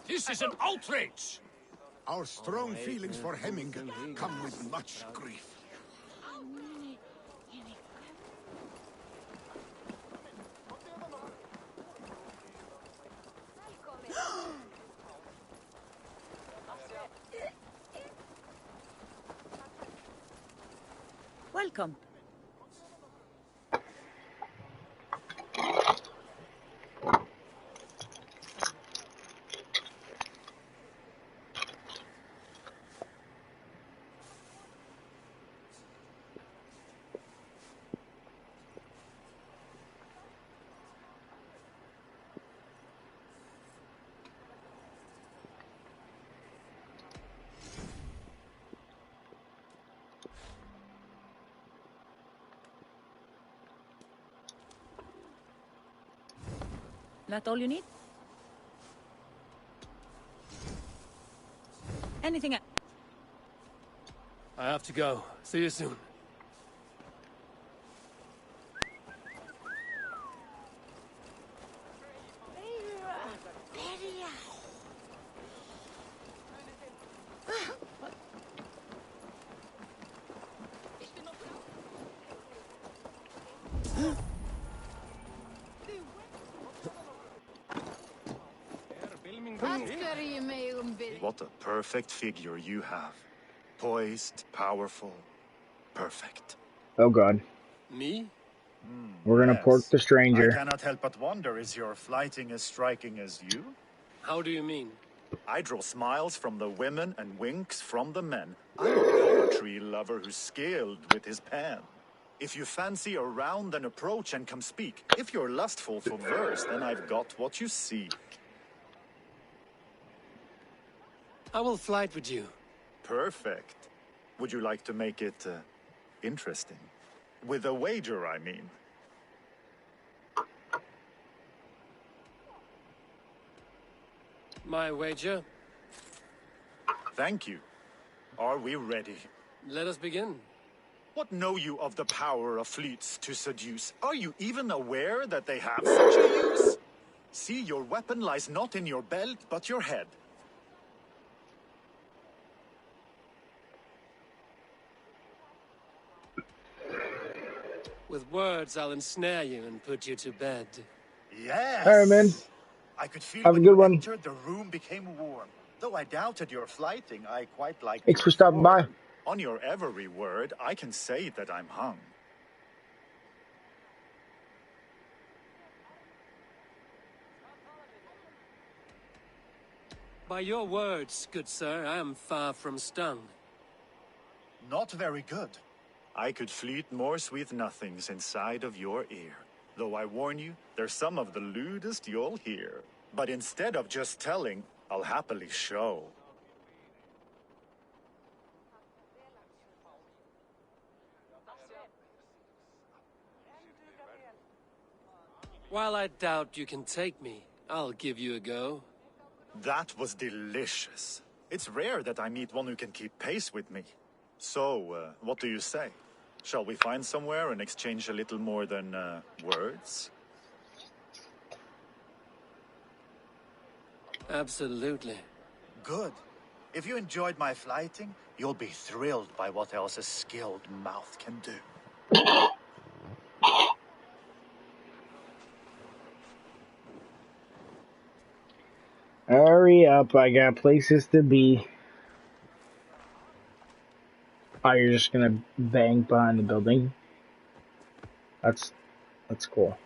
This is an outrage! Our strong feelings for Hemming come with much grief. welcome. That all you need? Anything else? I have to go. See you soon. What a perfect figure you have. Poised, powerful, perfect. Oh god. Me? We're gonna pork the I stranger. cannot help but wonder, is your flighting as striking as you? How do you mean? I draw smiles from the women and winks from the men. I'm a poetry lover who's skilled with his pen. If you fancy a round, then approach and come speak. If you're lustful for verse, then I've got what you seek. I will flight with you. Perfect. Would you like to make it interesting? With a wager, I mean. My wager? Thank you. Are we ready? Let us begin. What know you of the power of fleets to seduce? Are you even aware that they have such a use? See, your weapon lies not in your belt, but your head. With words, I'll ensnare you and put you to bed. Yes! Alright, man. I could feel Have a when good you one. entered, the room became warm. Though I doubted your flighting, I quite liked Thanks your for stopping by. form. On your every word, I can say that I'm hung. By your words, good sir, I am far from stung. Not very good. I could fleet more sweet nothings inside of your ear. Though I warn you, they're some of the lewdest you'll hear. But instead of just telling, I'll happily show. While I doubt you can take me, I'll give you a go. That was delicious. It's rare that I meet one who can keep pace with me. So, what do you say? Shall we find somewhere and exchange a little more than, words? Absolutely. Good. If you enjoyed my flighting, you'll be thrilled by what else a skilled mouth can do. Hurry up, I got places to be. Oh, you're just gonna bang behind the building? That's cool.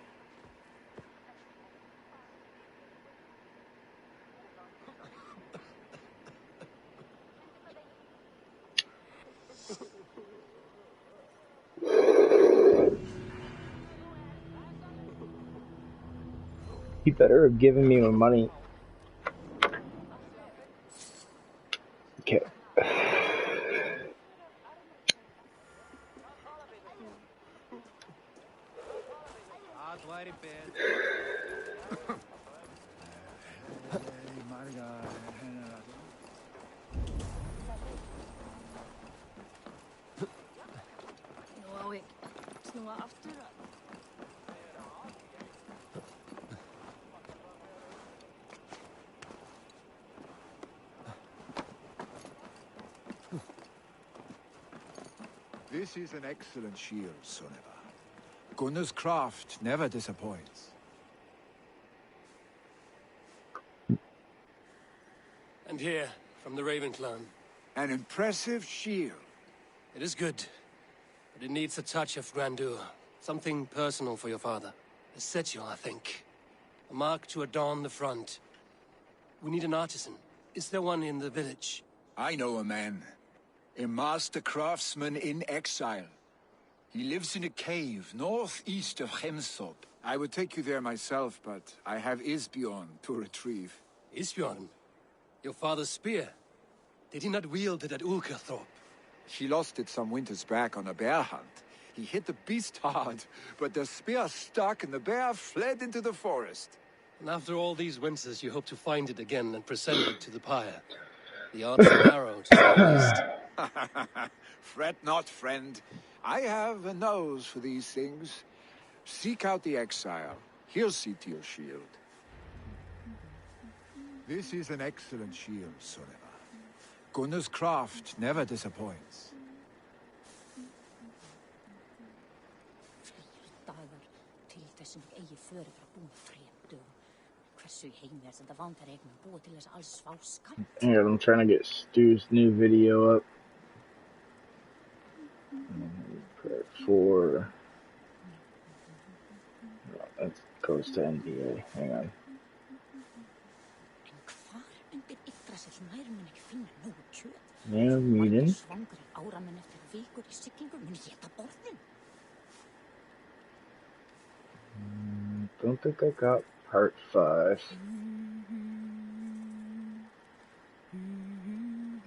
You better have given me my money. Okay. This is an excellent shield, Soneva. Gunnar's craft never disappoints. And here, from the Raven clan. An impressive shield. It is good. but it needs a touch of grandeur. Something personal for your father. A sigil, I think. A mark to adorn the front. We need an artisan. Is there one in the village? I know a man. A master craftsman in exile. He lives in a cave northeast of Hemthorpe. I would take you there myself, but I have Isbjorn to retrieve. Isbjorn? Your father's spear? Did he not wield it at Ulkerthorpe? He lost it some winters back on a bear hunt. He hit the beast hard, but the spear stuck and the bear fled into the forest. And after all these winters, you hope to find it again and present it to the pyre. The odds are narrow, to say the least. Fret not, friend. I have a nose for these things. Seek out the exile. He'll see to your shield. This is an excellent shield, Soneva. Gunnar's craft never disappoints. Yeah, I'm trying to get Stu's new video up. For that goes to NDA. Hang on. Yeah, meeting. Don't think I got part 5.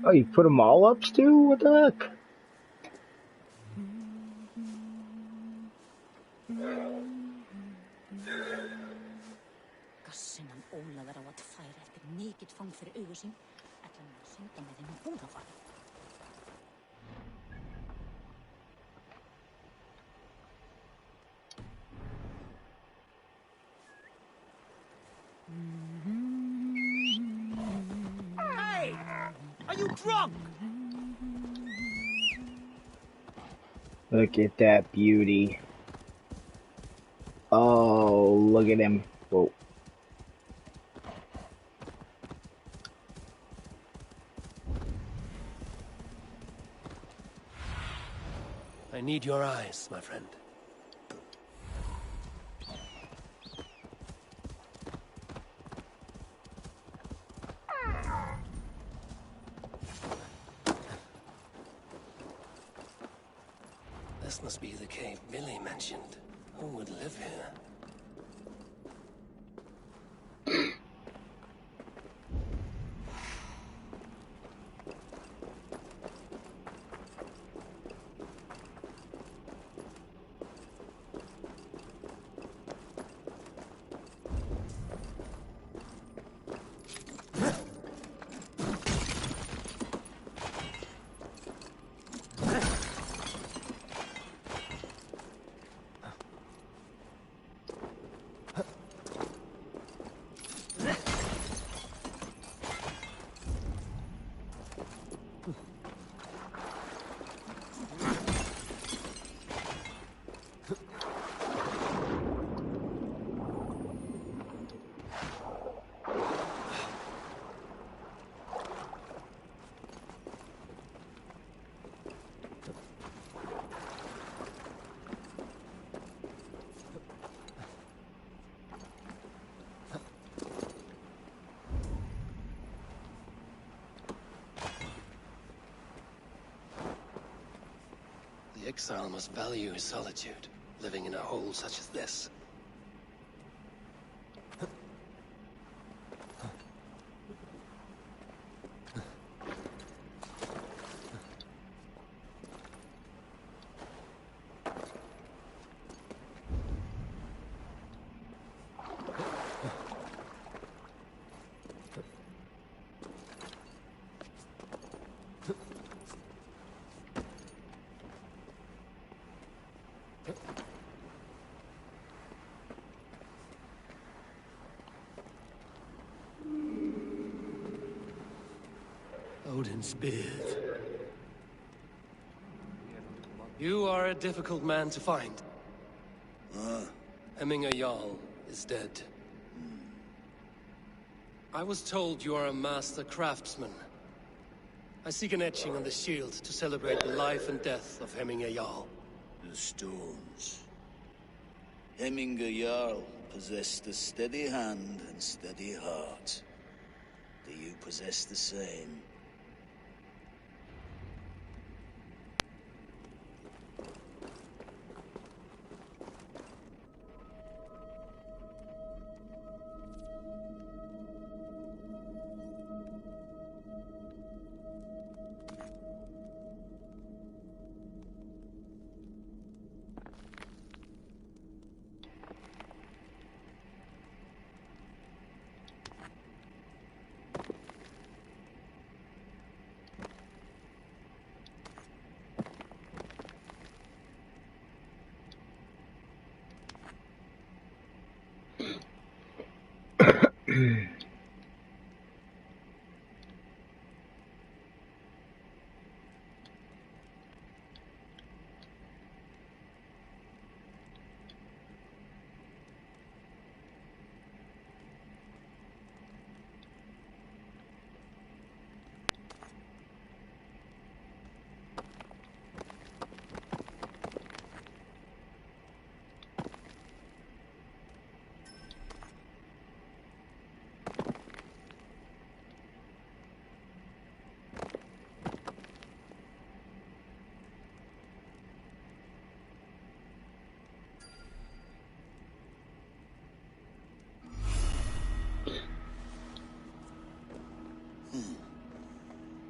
Oh, you put them all up, Stu? What the heck? Hey! Are you drunk? Look at that beauty. Oh, look at him. Whoa. I need your eyes, my friend. This must be the cave Billy mentioned. Who would live here? The exile must value his solitude, living in a hole such as this. Odin's beard. You are a difficult man to find. Hemminger Jarl is dead. I was told you are a master craftsman. I seek an etching on the shield to celebrate the life and death of Hemminger Jarl. The stones. Hemminger Jarl possessed a steady hand and steady heart. Do you possess the same?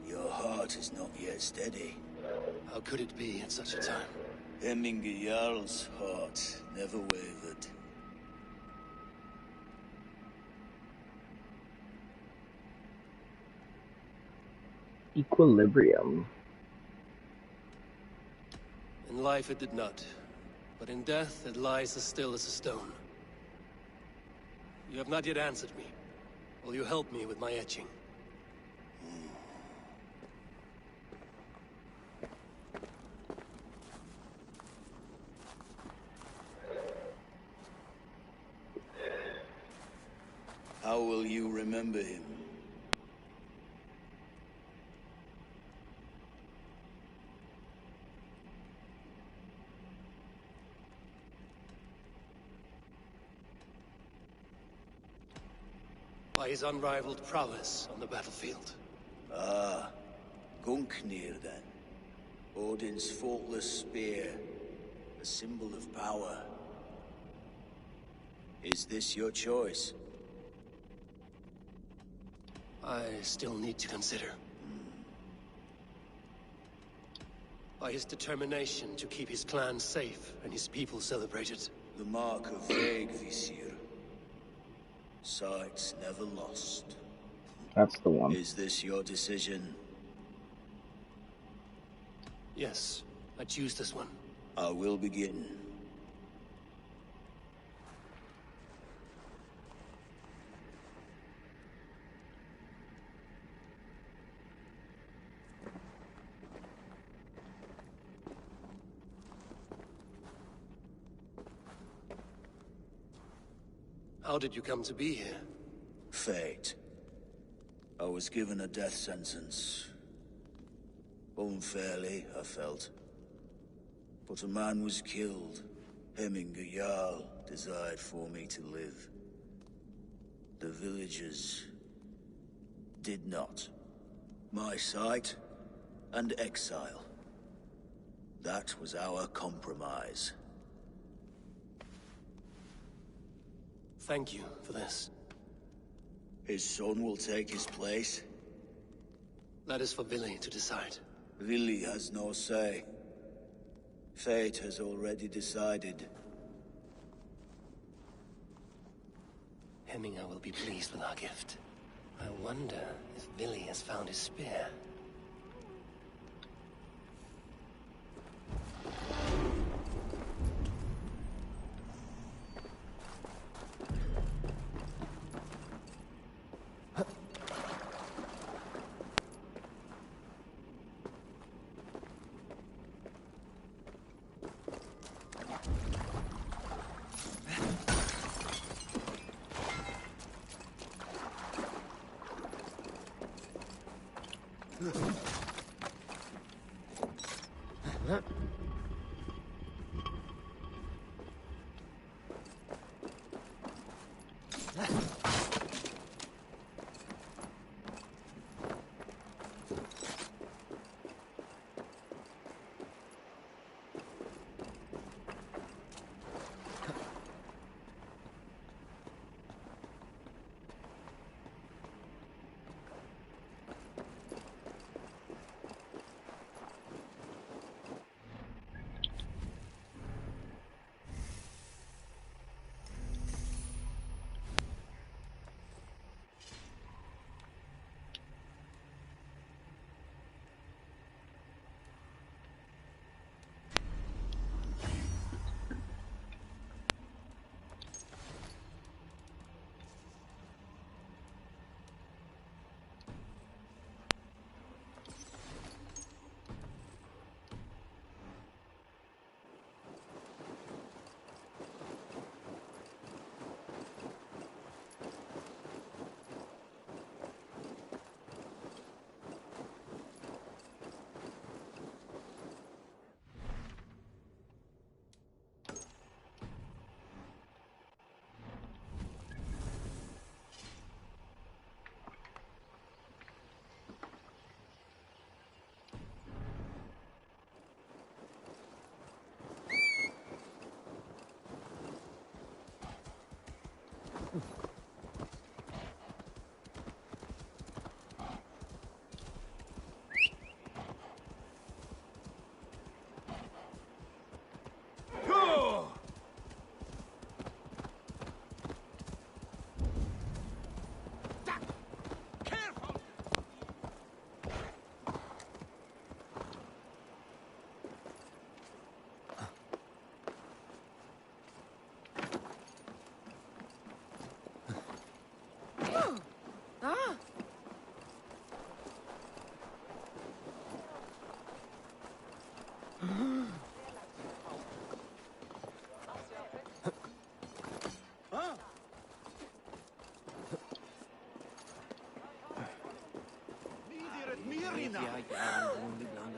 Your heart is not yet steady. How could it be at such a time? Hemminger Jarl's heart never wavered. Equilibrium. In life it did not, but in death it lies as still as a stone. You have not yet answered me. Will you help me with my etching? How will you remember him? By his unrivaled prowess on the battlefield. Ah, Gungnir then. Odin's faultless spear, a symbol of power. Is this your choice? I still need to consider. By his determination to keep his clan safe and his people celebrated. The mark of Vegvisir. Sights never lost. That's the one. Is this your decision? Yes, I choose this one. I will begin. How did you come to be here? Fate. I was given a death sentence. Unfairly, I felt. But a man was killed. Hemminger Jarl desired for me to live. The villagers did not. My sight and exile. That was our compromise. Thank you for this. His son will take his place. That is for Billy to decide. Billy has no say. Fate has already decided. Hemminger will be pleased with our gift. I wonder if Billy has found his spear.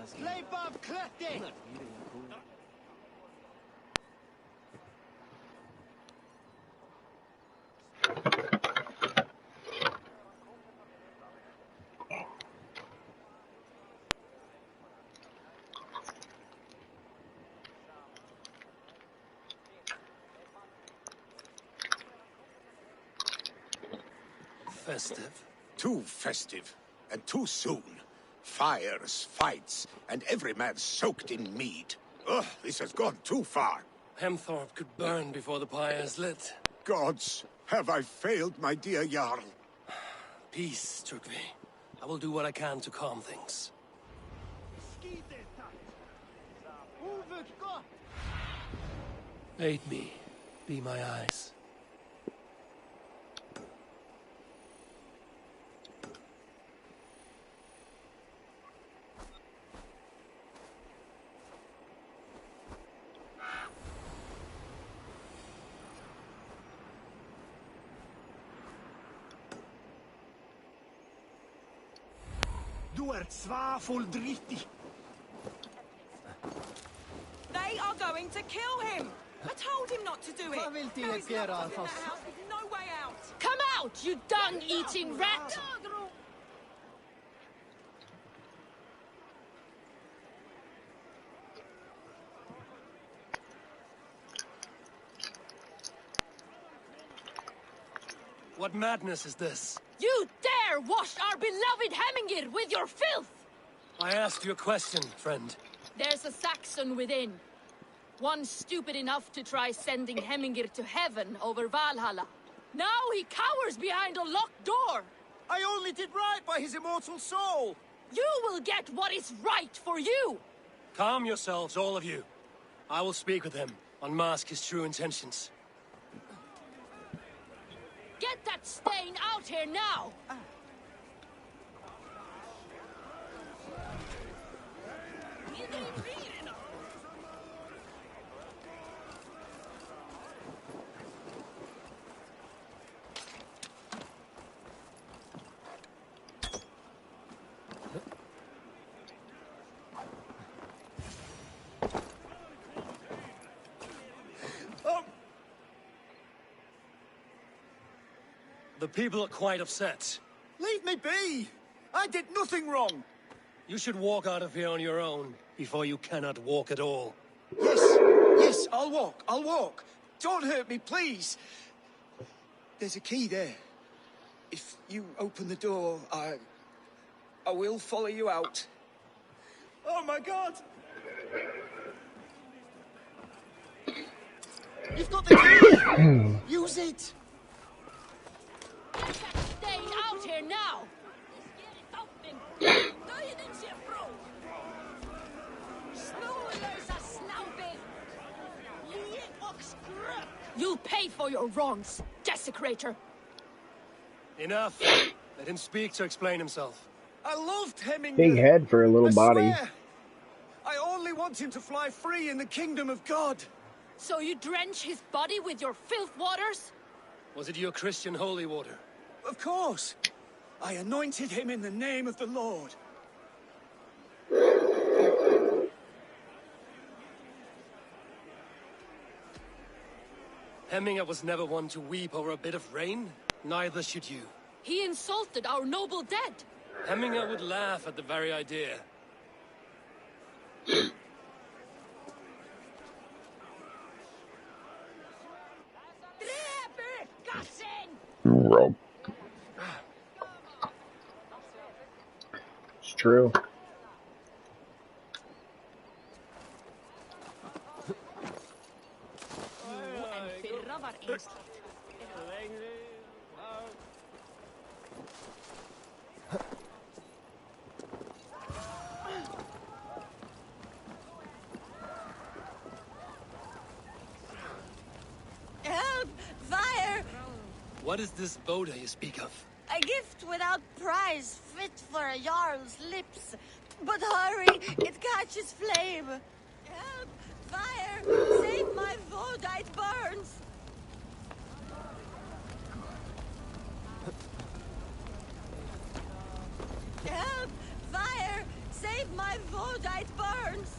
Sleep up, Clutty! Festive. Too festive, and too soon. Fires, fights, and every man soaked in mead. Ugh, this has gone too far. Hemthorpe could burn before the pyre is lit. Gods, have I failed my dear Jarl? Peace, Turkvi. I will do what I can to calm things. Aid me. Be my eyes. Du svafuldrittig! They are going to kill him! I told him not to do it! Vad vill Now de he's göra, locked up in that fast? house with no way out! Come out, you dung-eating rat! What madness is this? You dare wash our beloved Hemingir with your filth! I asked you a question, friend. There's a Saxon within. One stupid enough to try sending Hemingir to heaven over Valhalla. Now he cowers behind a locked door! I only did right by his immortal soul! You will get what is right for you! Calm yourselves, all of you. I will speak with him, unmask his true intentions. Get that stain out here now! The people are quite upset. Leave me be! I did nothing wrong! You should walk out of here on your own, before you cannot walk at all. Yes, I'll walk. Don't hurt me, please. There's a key there. If you open the door, I will follow you out. Oh my God! You've got the key! Use it! Stay out here now! You'll pay for your wrongs, desecrator! Enough. Let him speak to explain himself. I loved Hemingway. Big head for a little I body. swear. I only want him to fly free in the kingdom of God. So you drench his body with your filth waters? Was it your Christian holy water? Of course. I anointed him in the name of the Lord. Hemminger was never one to weep over a bit of rain. Neither should you. He insulted our noble dead. Hemminger would laugh at the very idea. Rope. It's true. Help! Fire! What is this Boda you speak of? A gift without price, fit for a Jarl's lips. But hurry, it catches flame. Help! Fire! Save my Voda, it burns! Help! Fire! Save my Voda, it burns!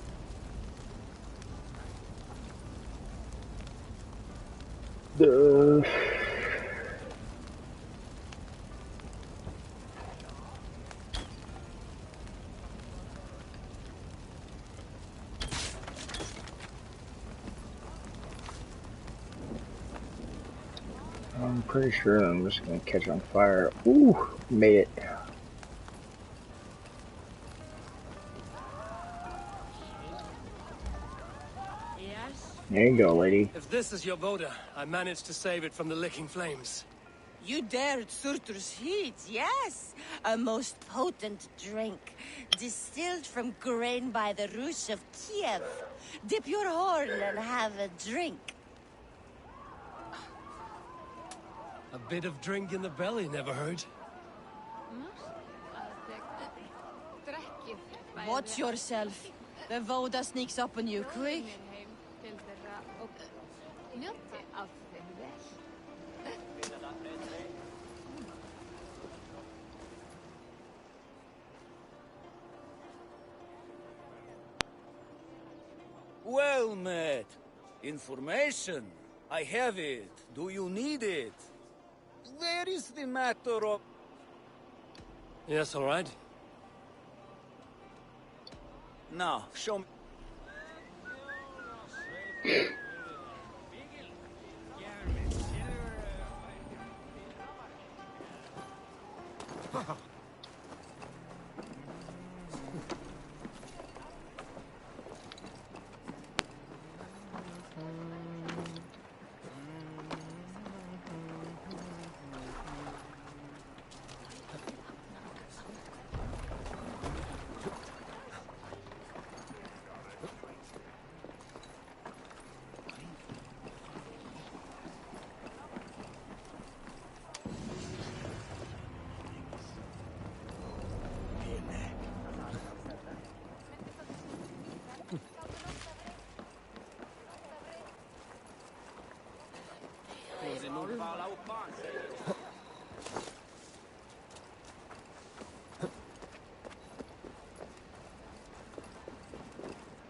I'm pretty sure I'm just gonna catch on fire. Ooh, made it. Yes? There you go, lady. If this is your Boda, I managed to save it from the licking flames. You dared Surtur's heat, yes. A most potent drink, distilled from grain by the Rus of Kiev. Dip your horn and have a drink. A bit of drink in the belly never hurt. Watch yourself. The Voda sneaks up on you quick. Well met. Information. I have it. Do you need it? There is the matter of... Yes, all right. Now, show me...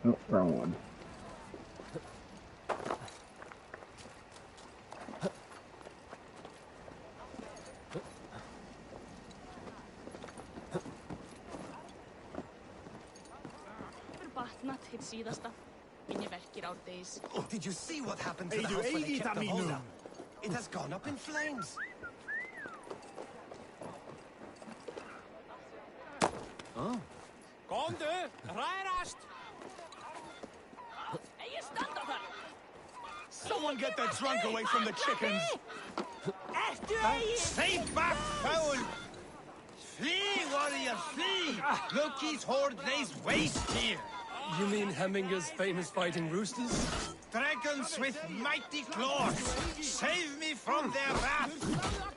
Oh, wrong one. síðasta. Minni verkir árdegis. Oh, did you see what happened to the house when they kept the hose up? It has gone up in flames. Oh. Komdu, hrærast! Ég standa þar! Someone get that drunk away from the chickens! Stay back, foul! Flee, warrior, flee! Loki's horde lays waste here! You mean Hemminger's famous fighting roosters? Dragons with mighty claws! Save me from their wrath!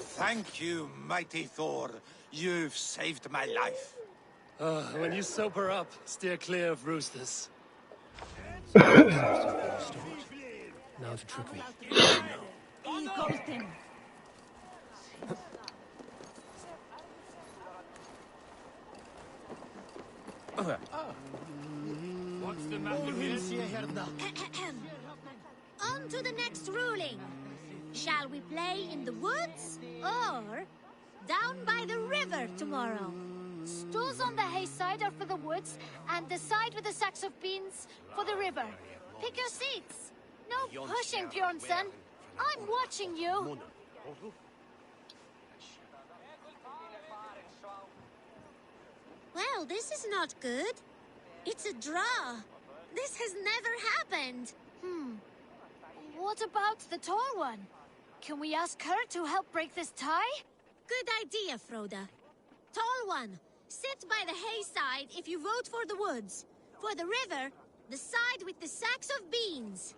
Thank you, mighty Thor. You've saved my life. When you sober up, steer clear of roosters. Now to trick me. What's the matter here? On to the next ruling. Shall we play in the woods or down by the river tomorrow? Stools on the hay side are for the woods, and the side with the sacks of beans for the river. Pick your seats. No pushing, Bjornsson. I'm watching you. Well, this is not good. It's a draw. This has never happened. What about the tall one? Can we ask her to help break this tie? Good idea, Froda. Tall one, sit by the hay side if you vote for the woods. For the river, the side with the sacks of beans.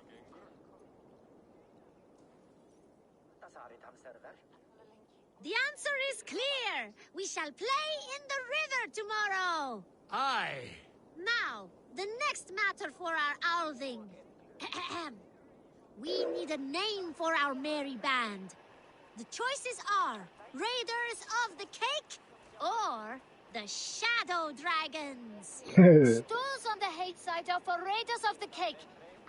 The answer is clear. We shall play in the river tomorrow. Aye. Now, the next matter for our Althing. We need a name for our merry band. The choices are Raiders of the Cake or the Shadow Dragons. Stools on the hay side are for Raiders of the Cake,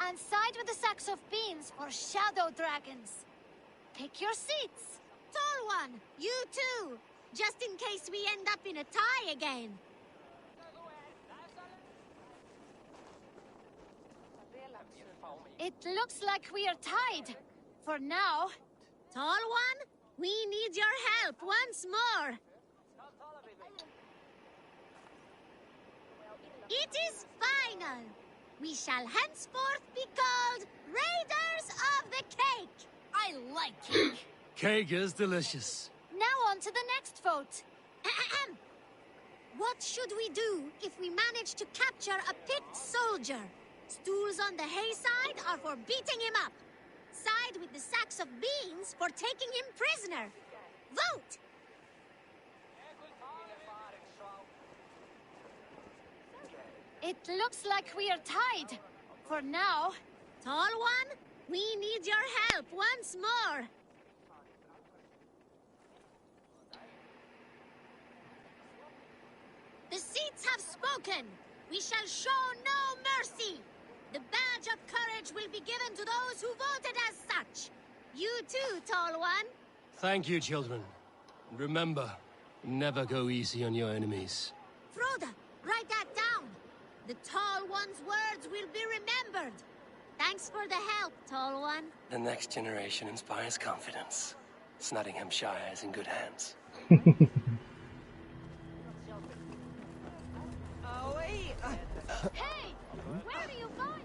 and side with the sacks of beans for Shadow Dragons. Pick your seats. Tall one, you too, just in case we end up in a tie again. It looks like we are tied. For now. Tall one, we need your help once more. It is final. We shall henceforth be called Raiders of the Cake. I like cake. Cake is delicious. Now on to the next vote. What should we do if we manage to capture a picked soldier? Stools on the hay side are for beating him up. Side with the sacks of beans for taking him prisoner. Vote! It looks like we are tied. For now. Tall one, we need your help once more. The seats have spoken. We shall show no mercy. The badge of courage will be given to those who voted as such. You too, Tall One. Thank you, children. Remember, never go easy on your enemies. Froda, write that down. The Tall One's words will be remembered. Thanks for the help, Tall One. The next generation inspires confidence. Nottinghamshire is in good hands. Hey! Where are you going?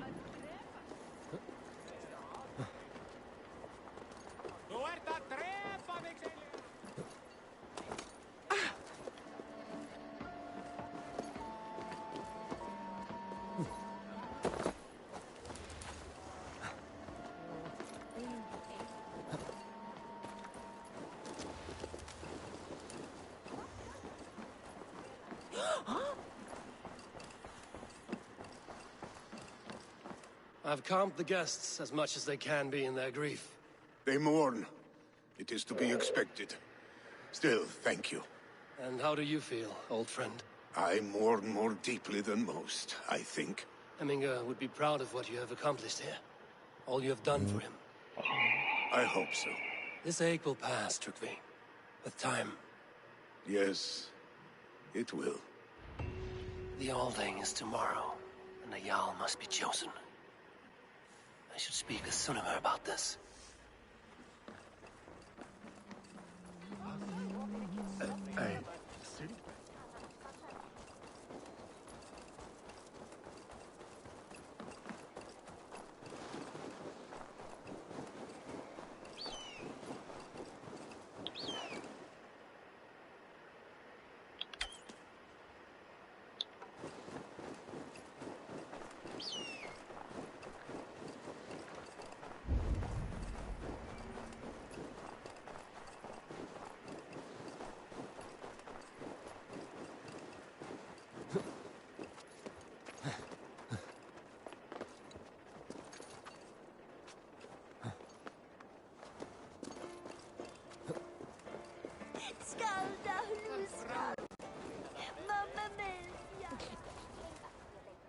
I've calmed the guests as much as they can be in their grief. They mourn. It is to be expected. Still, thank you. And how do you feel, old friend? I mourn more deeply than most, I think. Hemminger would be proud of what you have accomplished here. All you have done for him. I hope so. This ache will pass, Trygve. With time. Yes, it will. The Alding is tomorrow, and a Jarl must be chosen. I should speak with Sunniva about this.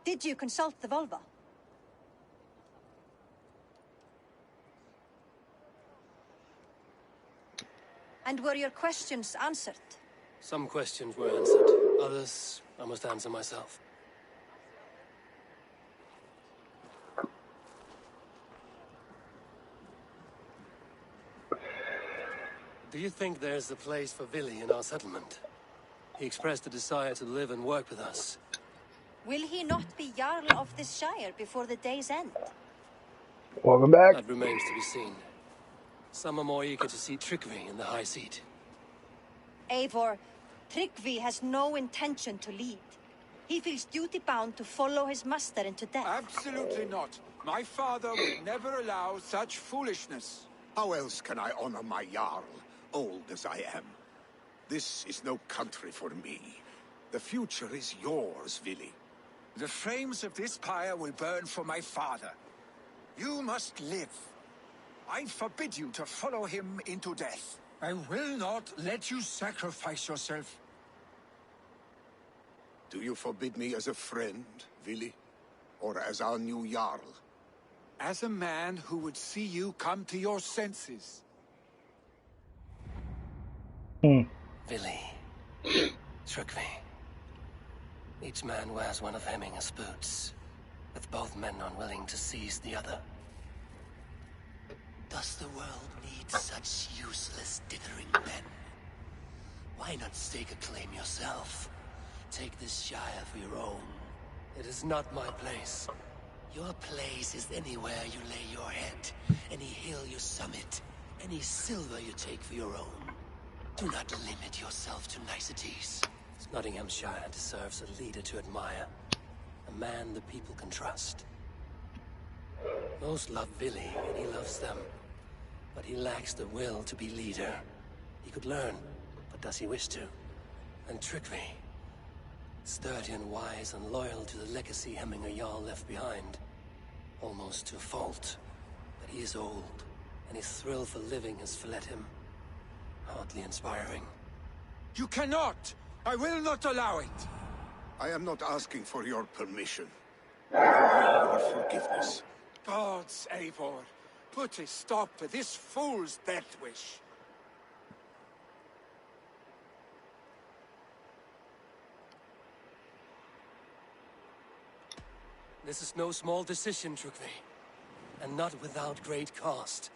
Did you consult the Volva? And were your questions answered? Some questions were answered. Others, I must answer myself. Do you think there's a place for Vili in our settlement? He expressed a desire to live and work with us. Will he not be Jarl of this shire before the day's end? Welcome back. That remains to be seen. Some are more eager to see Trygve in the high seat. Eivor, Trygve has no intention to lead. He feels duty-bound to follow his master into death. Absolutely not. My father would never allow such foolishness. How else can I honor my Jarl, old as I am? This is no country for me. The future is yours, Vili. The flames of this pyre will burn for my father. You must live. I forbid you to follow him into death. I will not let you sacrifice yourself. Do you forbid me as a friend, Vili? Or as our new Jarl? As a man who would see you come to your senses. Vili. Trygve. Each man wears one of Hemminger's boots, with both men unwilling to seize the other. Does the world need such useless, dithering men? Why not stake a claim yourself? Take this shire for your own. It is not my place. Your place is anywhere you lay your head, any hill you summit, any silver you take for your own. Do not limit yourself to niceties. Nottinghamshire deserves a leader to admire, a man the people can trust. Most love Vili, and he loves them. But he lacks the will to be leader. He could learn, but does he wish to? And Trygve, sturdy and wise and loyal to the legacy Hemminger Jarl left behind. Almost to a fault. But he is old, and his thrill for living has fled him. Hardly inspiring. You cannot! I will not allow it! I am not asking for your permission. Only your forgiveness. Gods, Eivor, put a stop to this fool's death wish. This is no small decision, Trygve. And not without great cost.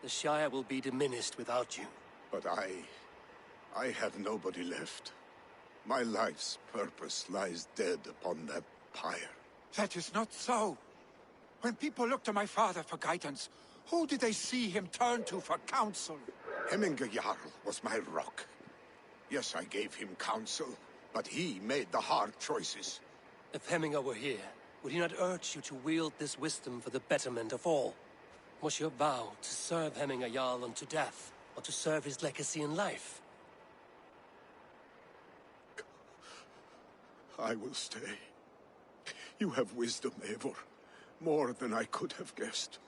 The Shire will be diminished without you. But I have nobody left. My life's purpose lies dead upon that pyre. That is not so. When people look to my father for guidance, who did they see him turn to for counsel? Hemminger Jarl was my rock. Yes, I gave him counsel, but he made the hard choices. If Hemminger were here, would he not urge you to wield this wisdom for the betterment of all? Was your vow to serve Hemminger Jarl unto death, or to serve his legacy in life? I will stay. You have wisdom, Eivor. More than I could have guessed.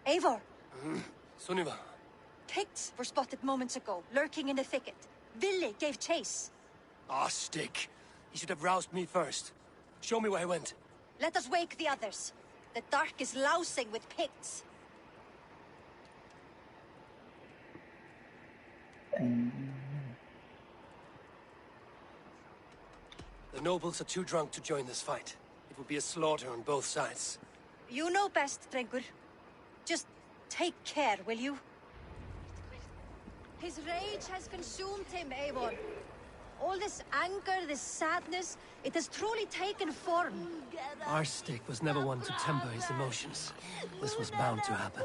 Eivor! Sunniva. Picts were spotted moments ago, lurking in the thicket. Ville gave chase. Ah, stick. He should have roused me first. Show me where he went. Let us wake the others. The dark is lousing with Picts. The nobles are too drunk to join this fight. It would be a slaughter on both sides. You know best, Drengur. Just take care, will you? His rage has consumed him, Eivor. All this anger, this sadness, it has truly taken form. Our stick was never one to temper his emotions. This was bound to happen.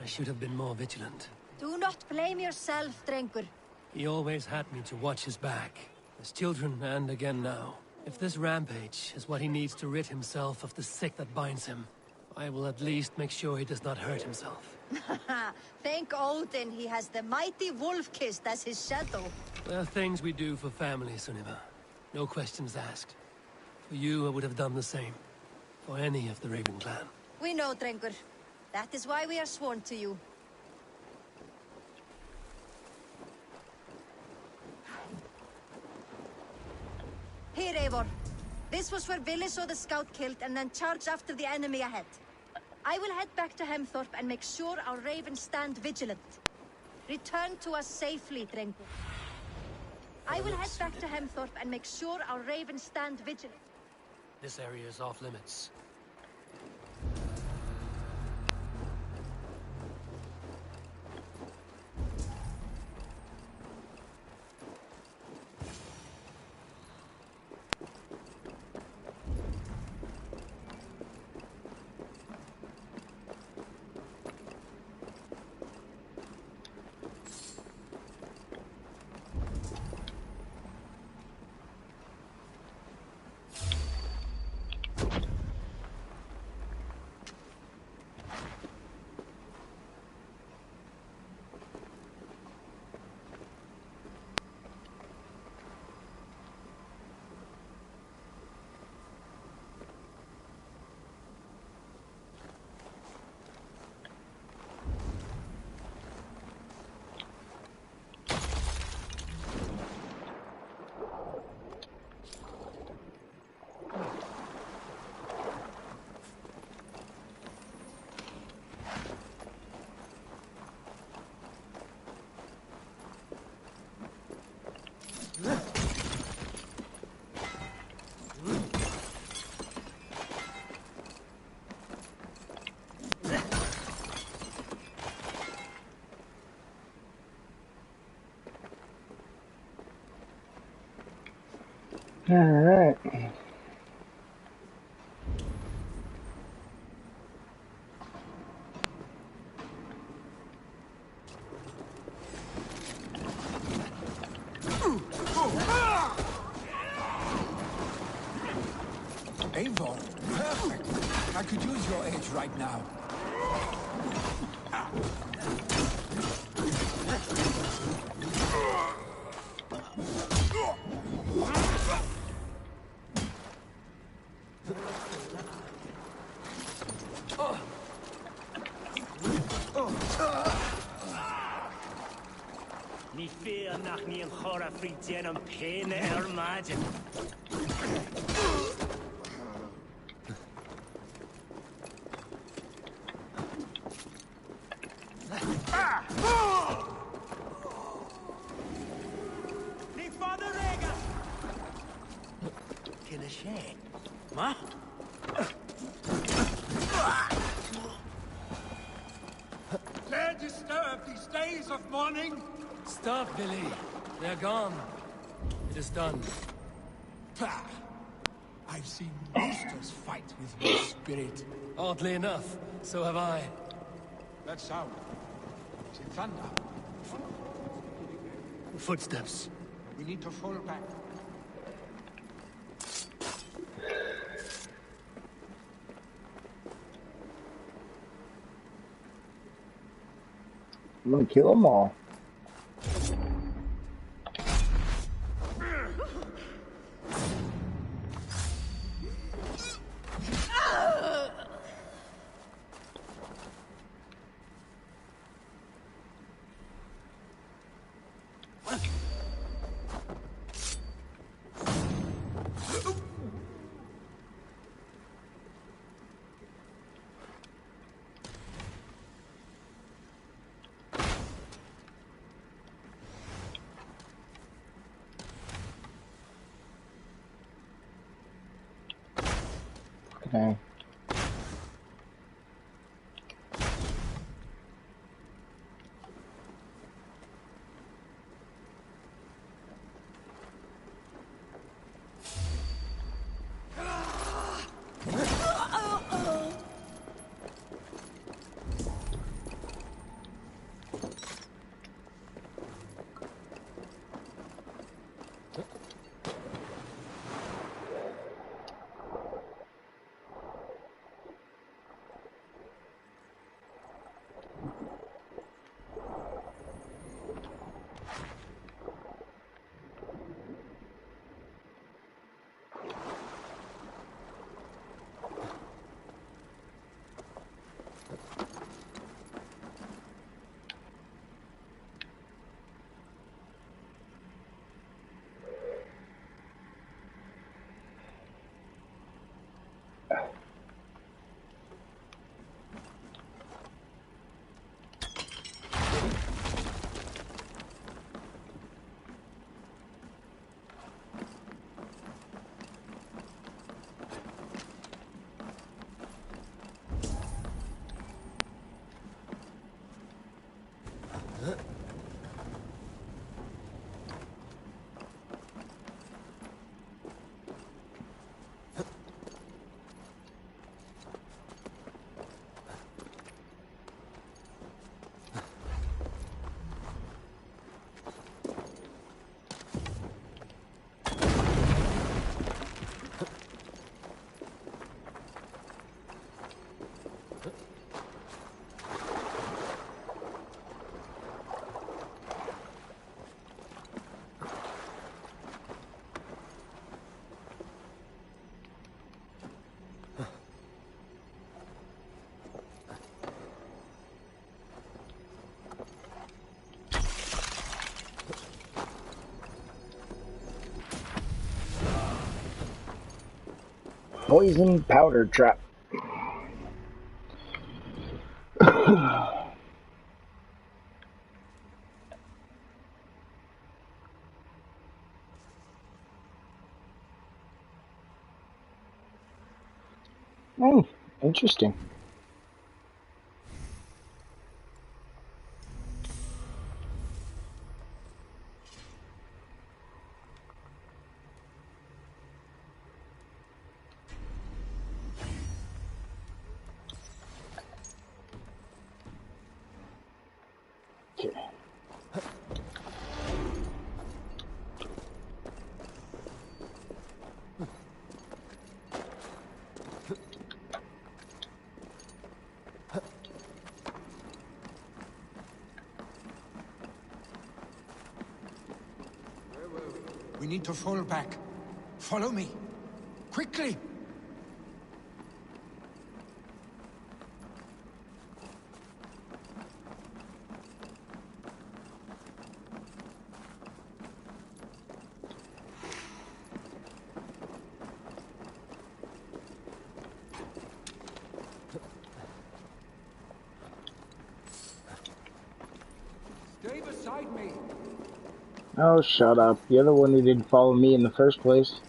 I should have been more vigilant. Do not blame yourself, Drengur. He always had me to watch his back. As children, and again now. If this rampage is what he needs to rid himself of the sick that binds him, I will at least make sure he does not hurt himself. Thank Odin he has the mighty Wolf-Kissed as his shadow. There are things we do for family, Sunniva. No questions asked. For you, I would have done the same. For any of the Raven clan. We know, Drengur. That is why we are sworn to you. Here, Eivor. This was where Ville saw the scout killed and then charged after the enemy ahead. I will head back to Hemthorpe and make sure our ravens stand vigilant. Return to us safely, Drengur. I will head back to Hemthorpe and make sure our ravens stand vigilant. This area is off limits. All right. Eivor, perfect. I could use your aid right now. Ní fear nach ní an chora frí déanam péine mágin. Ní fada réga! Cinna sé. Ma? Dare disturb these days of mourning? Stop, Billy. They're gone. It is done. Pah! I've seen monsters fight with my spirit. Oddly enough, so have I. That sound. Is it thunder? Footsteps. We need to fall back. I'm gonna kill them all. Okay. Poison powder trap. Oh, interesting. Okay. We need to fall back. Follow me. Quickly! Stay beside me. Oh, shut up. You're the one who didn't follow me in the first place.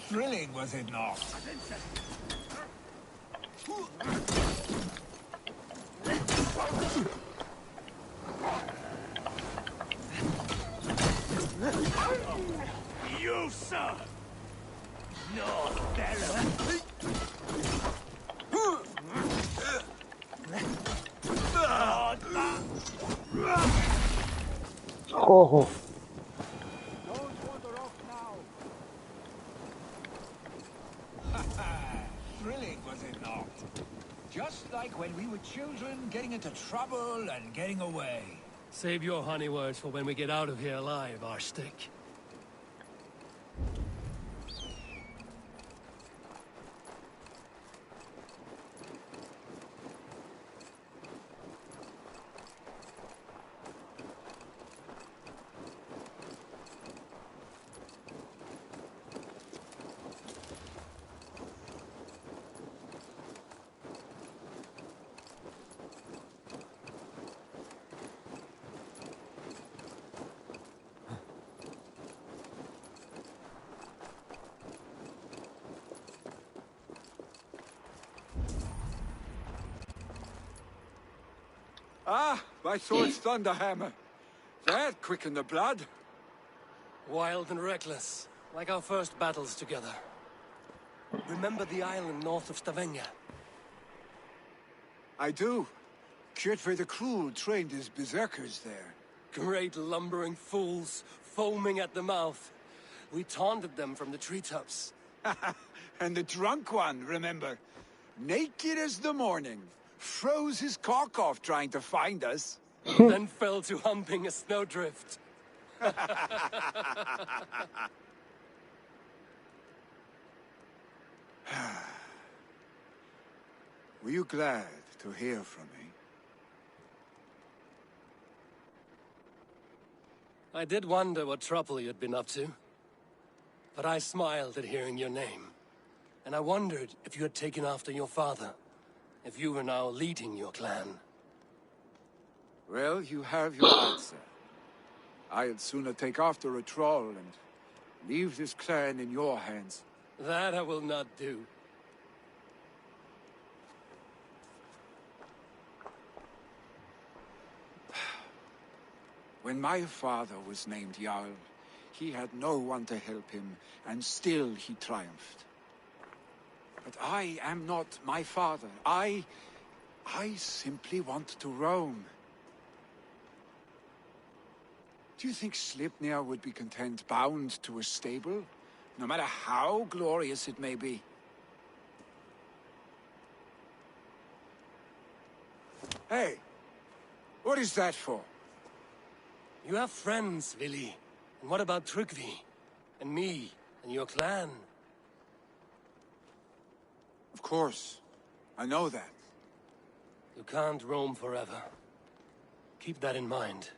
Thrilling, was it not? You, sir! No better! Oh. Thrilling, was it not? Just like when we were children, getting into trouble and getting away. Save your honey words for when we get out of here alive, Arstick. Ah, my sword's thunderhammer. That quickened the blood. Wild and reckless, like our first battles together. Remember the island north of Stavanger? I do. Kjotve the Cruel trained his berserkers there. Great lumbering fools, foaming at the mouth. We taunted them from the treetops. And the drunk one, remember? Naked as the morning. Froze his cock off trying to find us. Then fell to humping a snowdrift. Were you glad to hear from me? I did wonder what trouble you'd been up to. But I smiled at hearing your name. And I wondered if you had taken after your father. If you were now leading your clan. Well, you have your answer. I'd sooner take after a troll and leave this clan in your hands. That I will not do. When my father was named Jarl, he had no one to help him, and still he triumphed. But I am not my father. I simply want to roam. Do you think Sleipnir would be content bound to a stable, no matter how glorious it may be? Hey, what is that for? You have friends, Vili. And what about Tryggvi? And me? And your clan? Of course. I know that. You can't roam forever. Keep that in mind.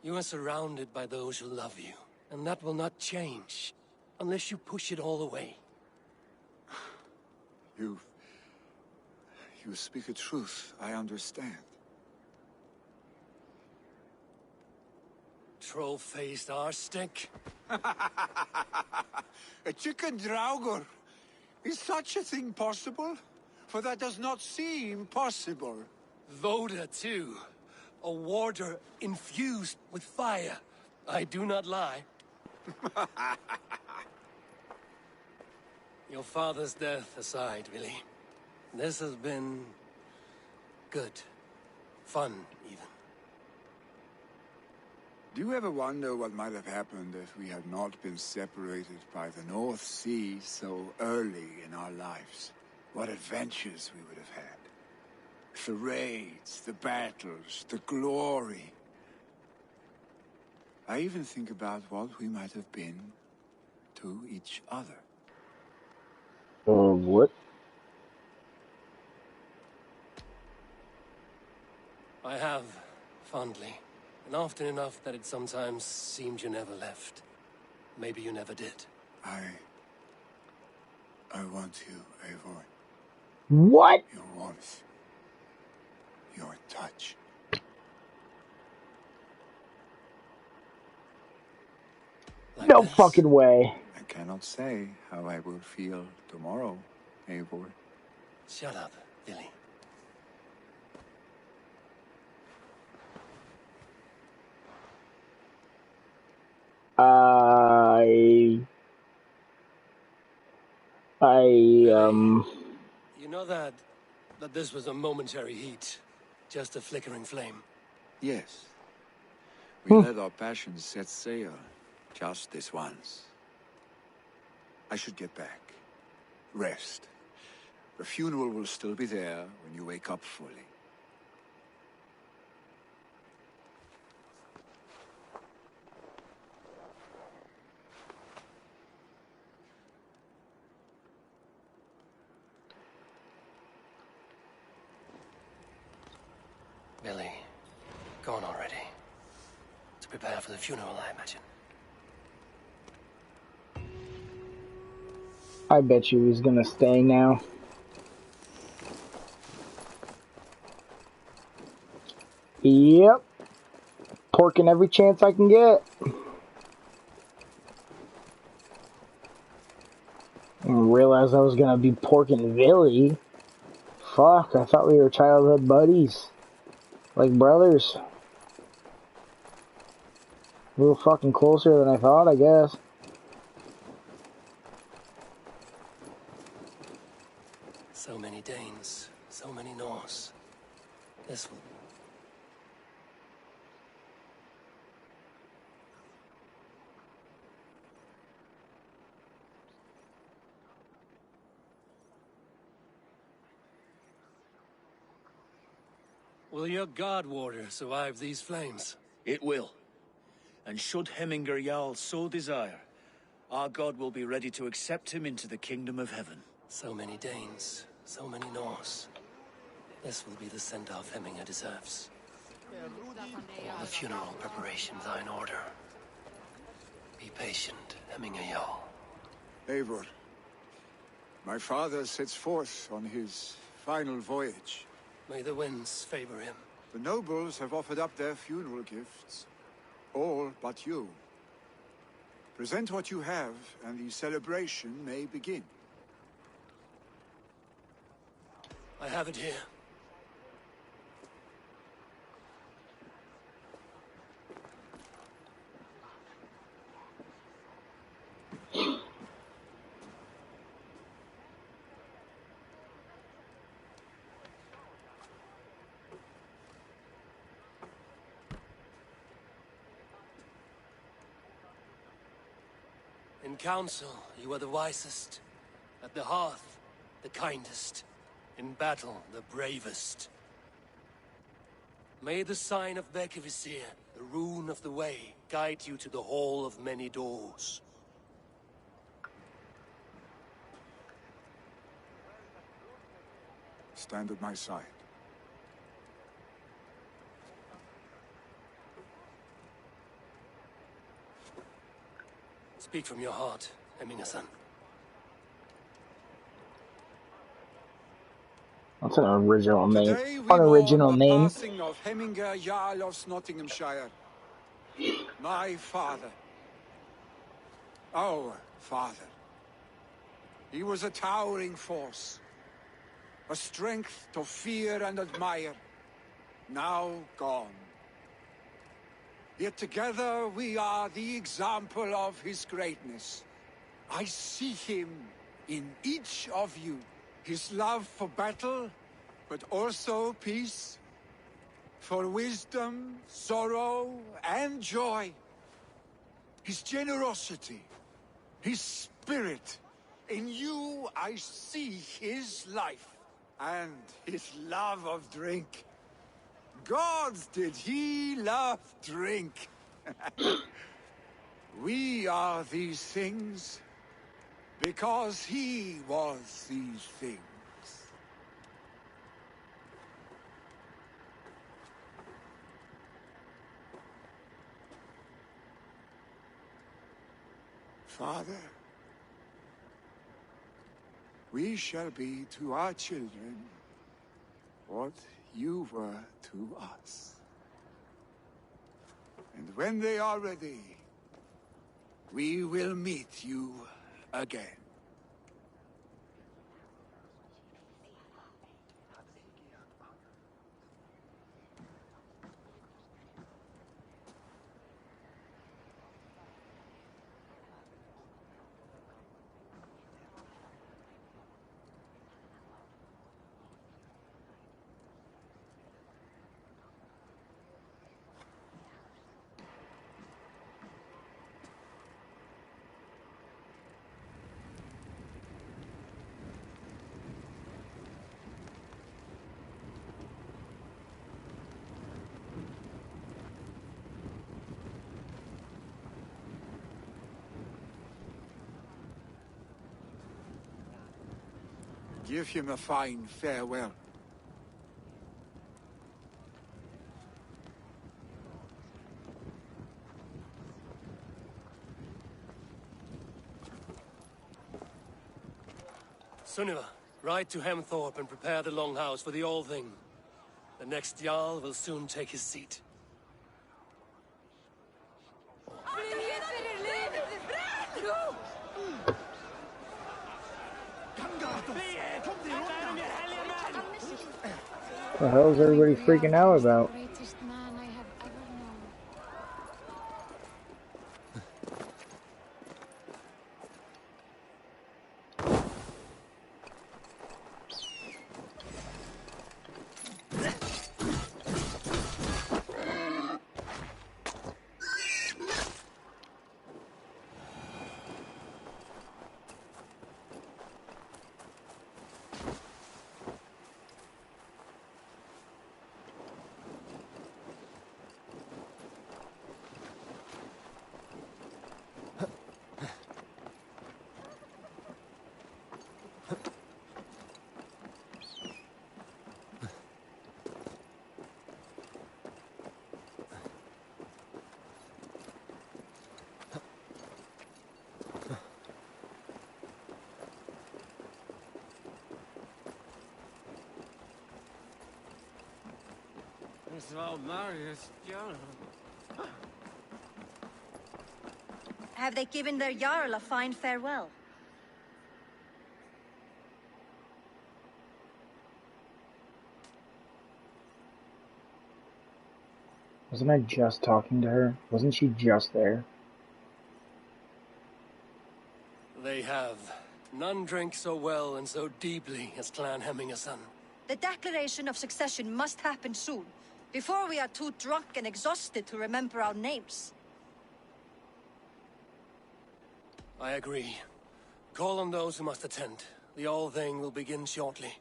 You are surrounded by those who love you. And that will not change. Unless you push it all away. You speak a truth, I understand. Troll-faced arstick. A chicken draugr. Is such a thing possible? For that does not seem possible. Voda, too. A warder infused with fire. I do not lie. Your father's death aside, Vili. This has been... good. Fun, even. Do you ever wonder what might have happened if we had not been separated by the North Sea so early in our lives? What adventures we would have had. The raids, the battles, the glory. I even think about what we might have been to each other. What? I have, fondly. And often enough that it sometimes seemed you never left. Maybe you never did. I want you, Eivor. What? Your warmth. Your touch. No fucking way. I cannot cannot say how I will feel tomorrow, Eivor. Shut up, Billy. You know that this was a momentary heat, just a flickering flame. Yes. We let our passions set sail, just this once. I should get back. Rest. The funeral will still be there when you wake up fully. Billy, gone already. To prepare for the funeral, I imagine. I bet you he's gonna stay now. Yep. Porking every chance I can get. I didn't realize I was gonna be porking Billy. Fuck, I thought we were childhood buddies. Like brothers. A little fucking closer than I thought, I guess. So many Danes, so many Norse. This will... Will your god warrior survive these flames? It will. And should Hemminger Jarl so desire, our god will be ready to accept him into the kingdom of heaven. So many Danes, so many Norse. This will be the send-off Hemminger deserves. All the funeral preparations are in order. Be patient, Hemminger Jarl. Eivor, my father sets forth on his final voyage. May the winds favor him. The nobles have offered up their funeral gifts. All but you. Present what you have, and the celebration may begin. I have it here. In council, you are the wisest. At the hearth, the kindest. In battle, the bravest. May the sign of Bekivisir, the rune of the way, guide you to the hall of many doors. Stand at my side. Speak from your heart, Hemminger-san. That's an original name. Today we Unoriginal mourn the name. passing of Hemminger Jarl of Nottinghamshire. My father. Our father. He was a towering force. A strength to fear and admire. Now gone. Yet together we are the example of his greatness. I see him in each of you. His love for battle, but also peace. For wisdom, sorrow, and joy. His generosity, his spirit. In you I see his life, and his love of drink. Gods, did he love drink! We are these things because he was these things. Father, we shall be to our children what you were to us. And when they are ready, we will meet you again. Give him a fine farewell. Sunniva, ride to Hemthorpe and prepare the Longhouse for the All-Thing. The next Jarl will soon take his seat. What the hell is everybody freaking out about? Greatest man I have ever known. Have they given their Jarl a fine farewell? Wasn't I just talking to her? Wasn't she just there? They have. None drink so well and so deeply as Clan Hemmingason. The declaration of succession must happen soon, before we are too drunk and exhausted to remember our names. I agree. Call on those who must attend. The All-Thing will begin shortly.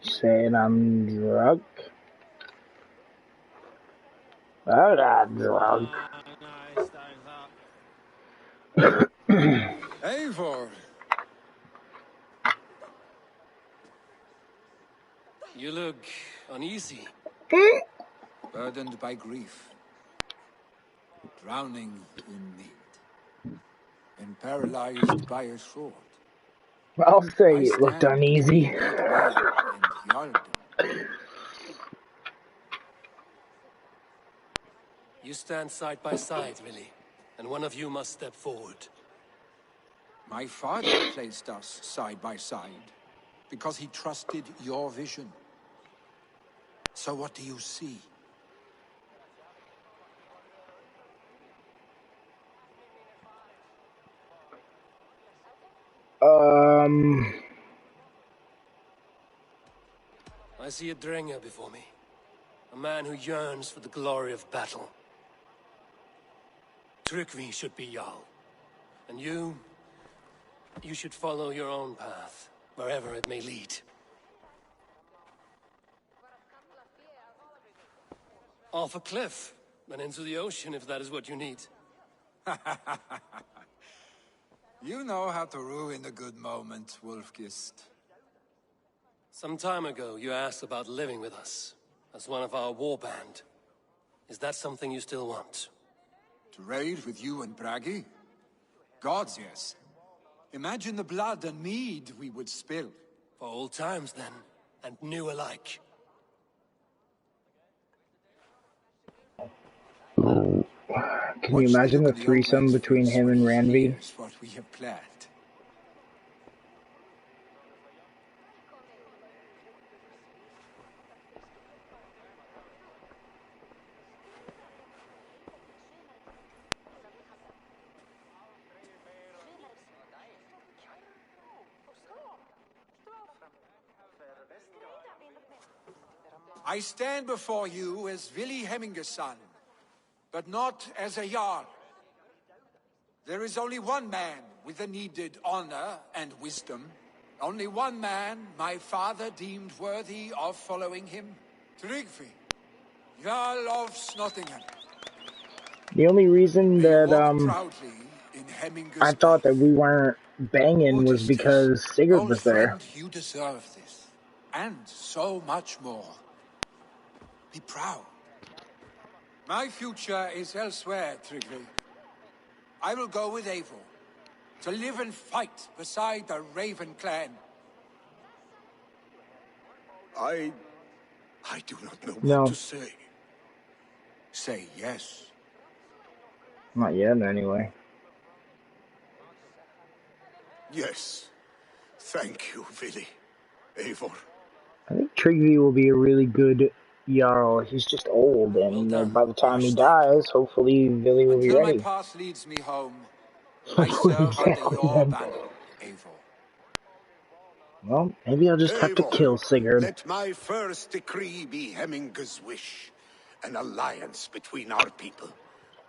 Saying I'm drunk? I'm not drunk. Eivor! You look uneasy. Burdened by grief. Drowning in need. And paralyzed by a sword. I'll say I it looked stand uneasy. between that man and Jarldom. You stand side by side, Millie, and one of you must step forward. My father placed us side by side because he trusted your vision. So what do you see? I see a Drenger before me. A man who yearns for the glory of battle. Tryggvi should be Jarl. And you should follow your own path, wherever it may lead. Off a cliff, and into the ocean if that is what you need. You know how to ruin a good moment, Wolfgist. Some time ago, you asked about living with us, as one of our war band. Is that something you still want? To raid with you and Bragi? Gods, yes. Imagine the blood and mead we would spill. For old times, then, and new alike. Can you imagine the threesome between him and Ranvi? Here's what we have planned. I stand before you as Vili Hemminger's son, but not as a Jarl. There is only one man with the needed honor and wisdom. Only one man my father deemed worthy of following him. Tryggvi, Jarl of Snottingham. The only reason that I thought that we weren't banging was because Sigurd was there. Friend, you deserve this, and so much more. Be proud. My future is elsewhere, Tryggvi. I will go with Eivor, to live and fight beside the Raven clan. I do not know No. what to say. Say yes. Not yet, anyway. Yes. Thank you, Vili. Eivor. I think Tryggvi will be a really good Jarl. He's just old, and by the time he dies, hopefully Vili will be Until my ready. path leads me home, I serve under your banner, Eivor. Well, maybe I'll just have to Eivor, kill Sigurd. let my first decree be Hemminger's wish. An alliance between our people.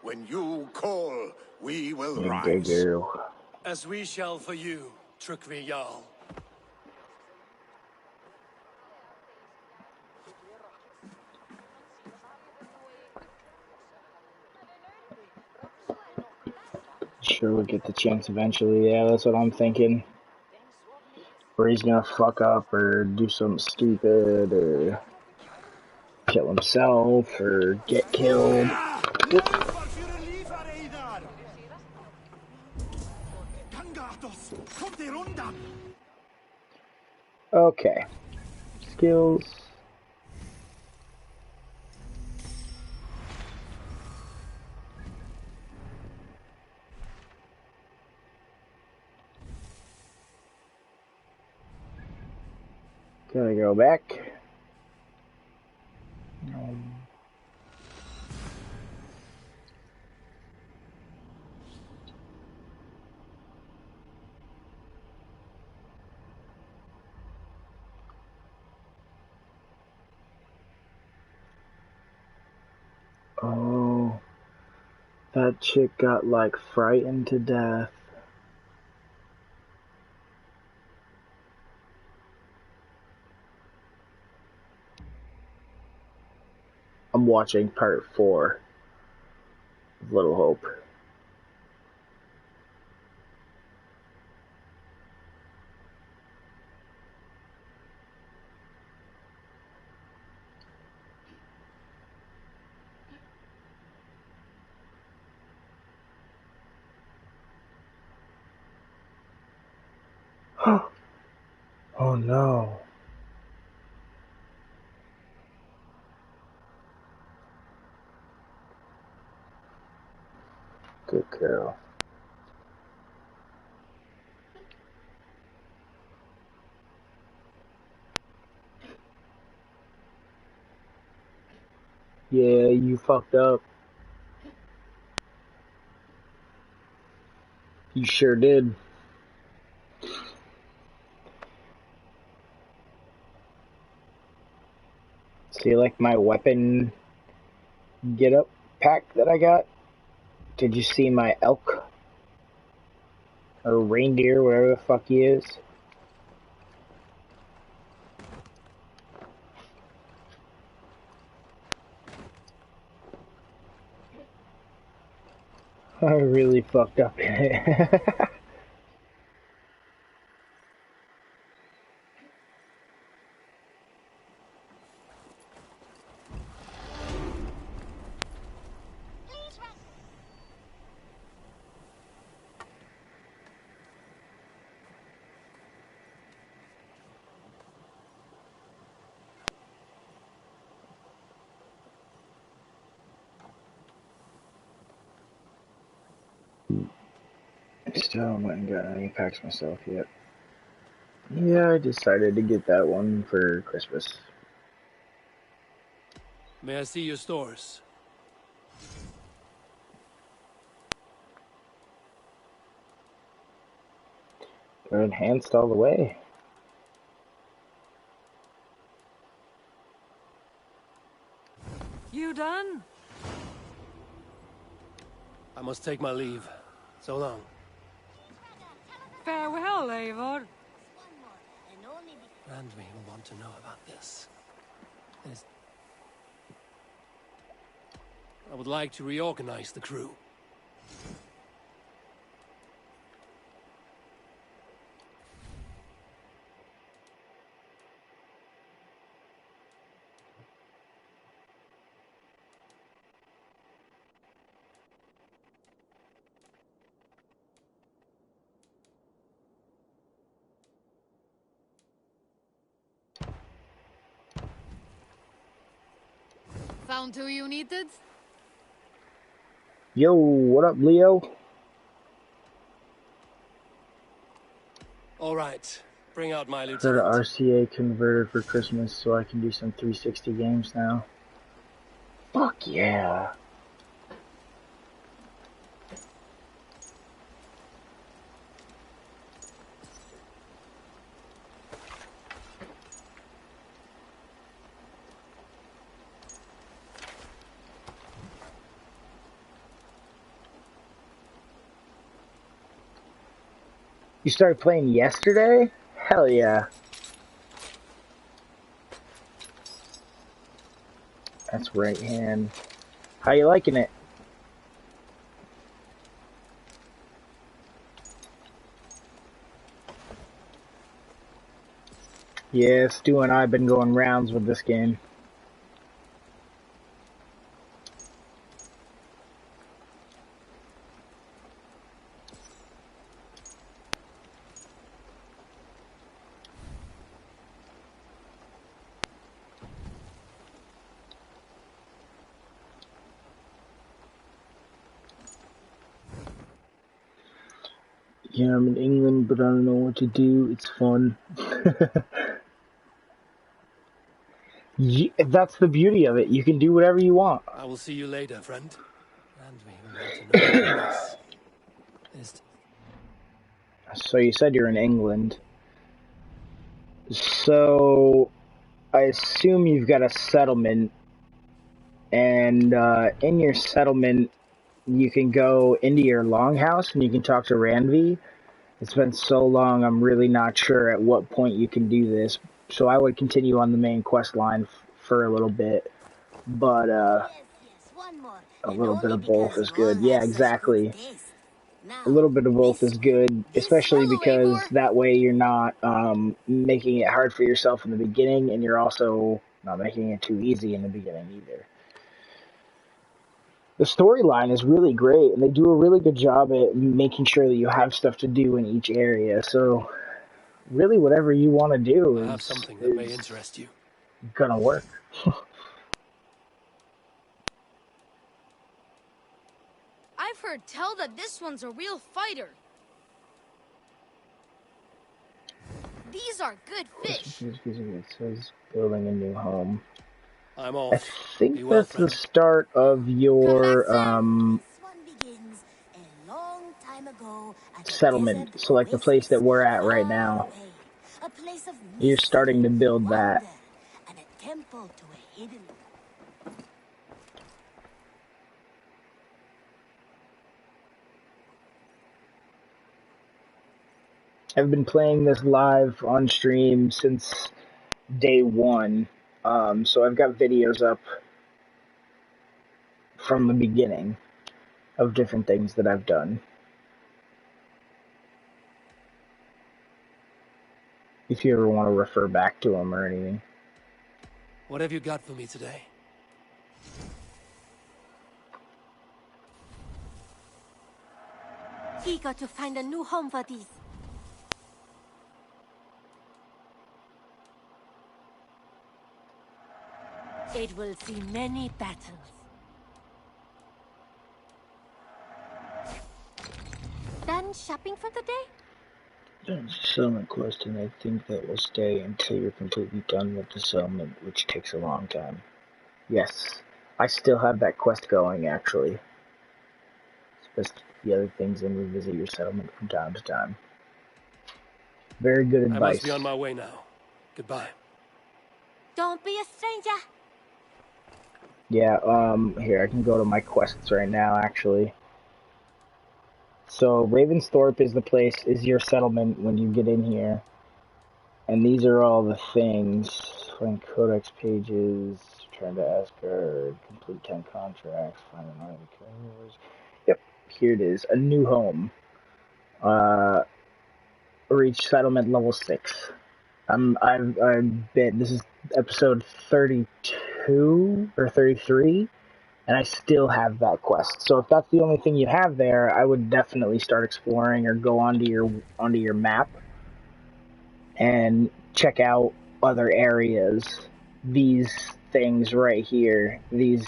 When you call, we will rise. As we shall for you, Tryggvi Jarl. Sure, we'll get the chance eventually. Yeah, that's what I'm thinking. Or he's gonna fuck up, or do something stupid, or kill himself, or get killed. Okay. Skills. Gotta go back. Oh, that chick got like frightened to death. I'm watching part 4 of Little Hope. Oh no. Good girl. Yeah, you fucked up. You sure did. See, like my weapon get up pack that I got? Did you see my elk? Or reindeer, whatever the fuck he is? I really fucked up in it. Still haven't gotten any packs myself yet. Yeah, I decided to get that one for Christmas. May I see your stores? They're enhanced all the way. You done? I must take my leave. So long. Farewell, Eivor. Randvi will want to know about this. I would like to reorganize the crew. Found who you needed? Yo, what up, Leo? All right. Bring out my Got an lieutenant. RCA converter for Christmas so I can do some 360 games now. Fuck yeah. You started playing yesterday? Hell yeah. That's right hand. How you liking it? Yeah, Stu and I have been going rounds with this game. Yeah, I'm in England, but I don't know what to do. It's fun. That's the beauty of it. You can do whatever you want. I will see you later, friend. Randvi will want to know about this. So you said you're in England. So I assume you've got a settlement, and in your settlement you can go into your longhouse and you can talk to Randvi. It's been so long, I'm really not sure at what point you can do this. So I would continue on the main quest line for a little bit, but a little bit of both is good. Yeah, exactly. A little bit of both is good, especially because that way you're not making it hard for yourself in the beginning, and you're also not making it too easy in the beginning either. The storyline is really great, and they do a really good job at making sure that you have stuff to do in each area. So, really, whatever you want to do I have something that may interest you. Gonna work. I've heard tell that this one's a real fighter. These are good fish. It says building a new home. I'm off. I think that's the start of your settlement. So like the place that we're at right now. You're starting to build that. I've been playing this live on stream since day one. So I've got videos up from the beginning of different things that I've done. If you ever want to refer back to them or anything. What have you got for me today? Eager to find a new home for these. It will see many battles. Then done shopping for the day? There's a settlement quest, and I think that will stay until you're completely done with the settlement, which takes a long time. Yes, I still have that quest going, actually. It's just the other things and revisit your settlement from time to time. Very good advice. I must be on my way now. Goodbye. Don't be a stranger. Yeah, here, I can go to my quests right now, actually. So, Ravensthorpe is is your settlement when you get in here. And these are all the things. Find codex pages, return to Asgard, complete 10 contracts, find an army carriers. Yep, here it is. A new home. Reach settlement level 6. I've been, this is episode 32 or 33, and I still have that quest. So if that's the only thing you have there, I would definitely start exploring or go onto your map and check out other areas. These things right here, these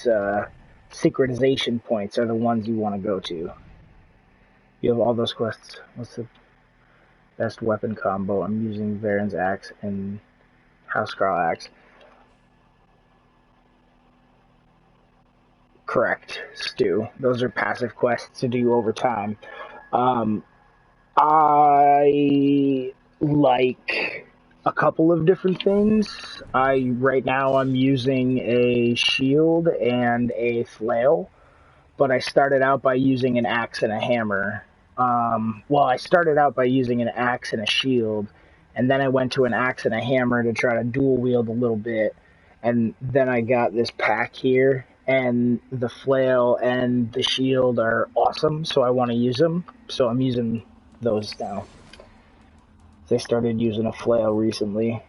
secretization points are the ones you want to go to. You have all those quests. What's the best weapon combo? I'm using Varen's axe and Housecarl axe. Correct, Stu. Those are passive quests to do over time. I like a couple of different things. Right now I'm using a shield and a flail, but I started out by using an axe and a hammer. I started out by using an axe and a shield, and then I went to an axe and a hammer to try to dual wield a little bit, and then I got this pack here, and the flail and the shield are awesome, so I want to use them, so I'm using those now. I started using a flail recently.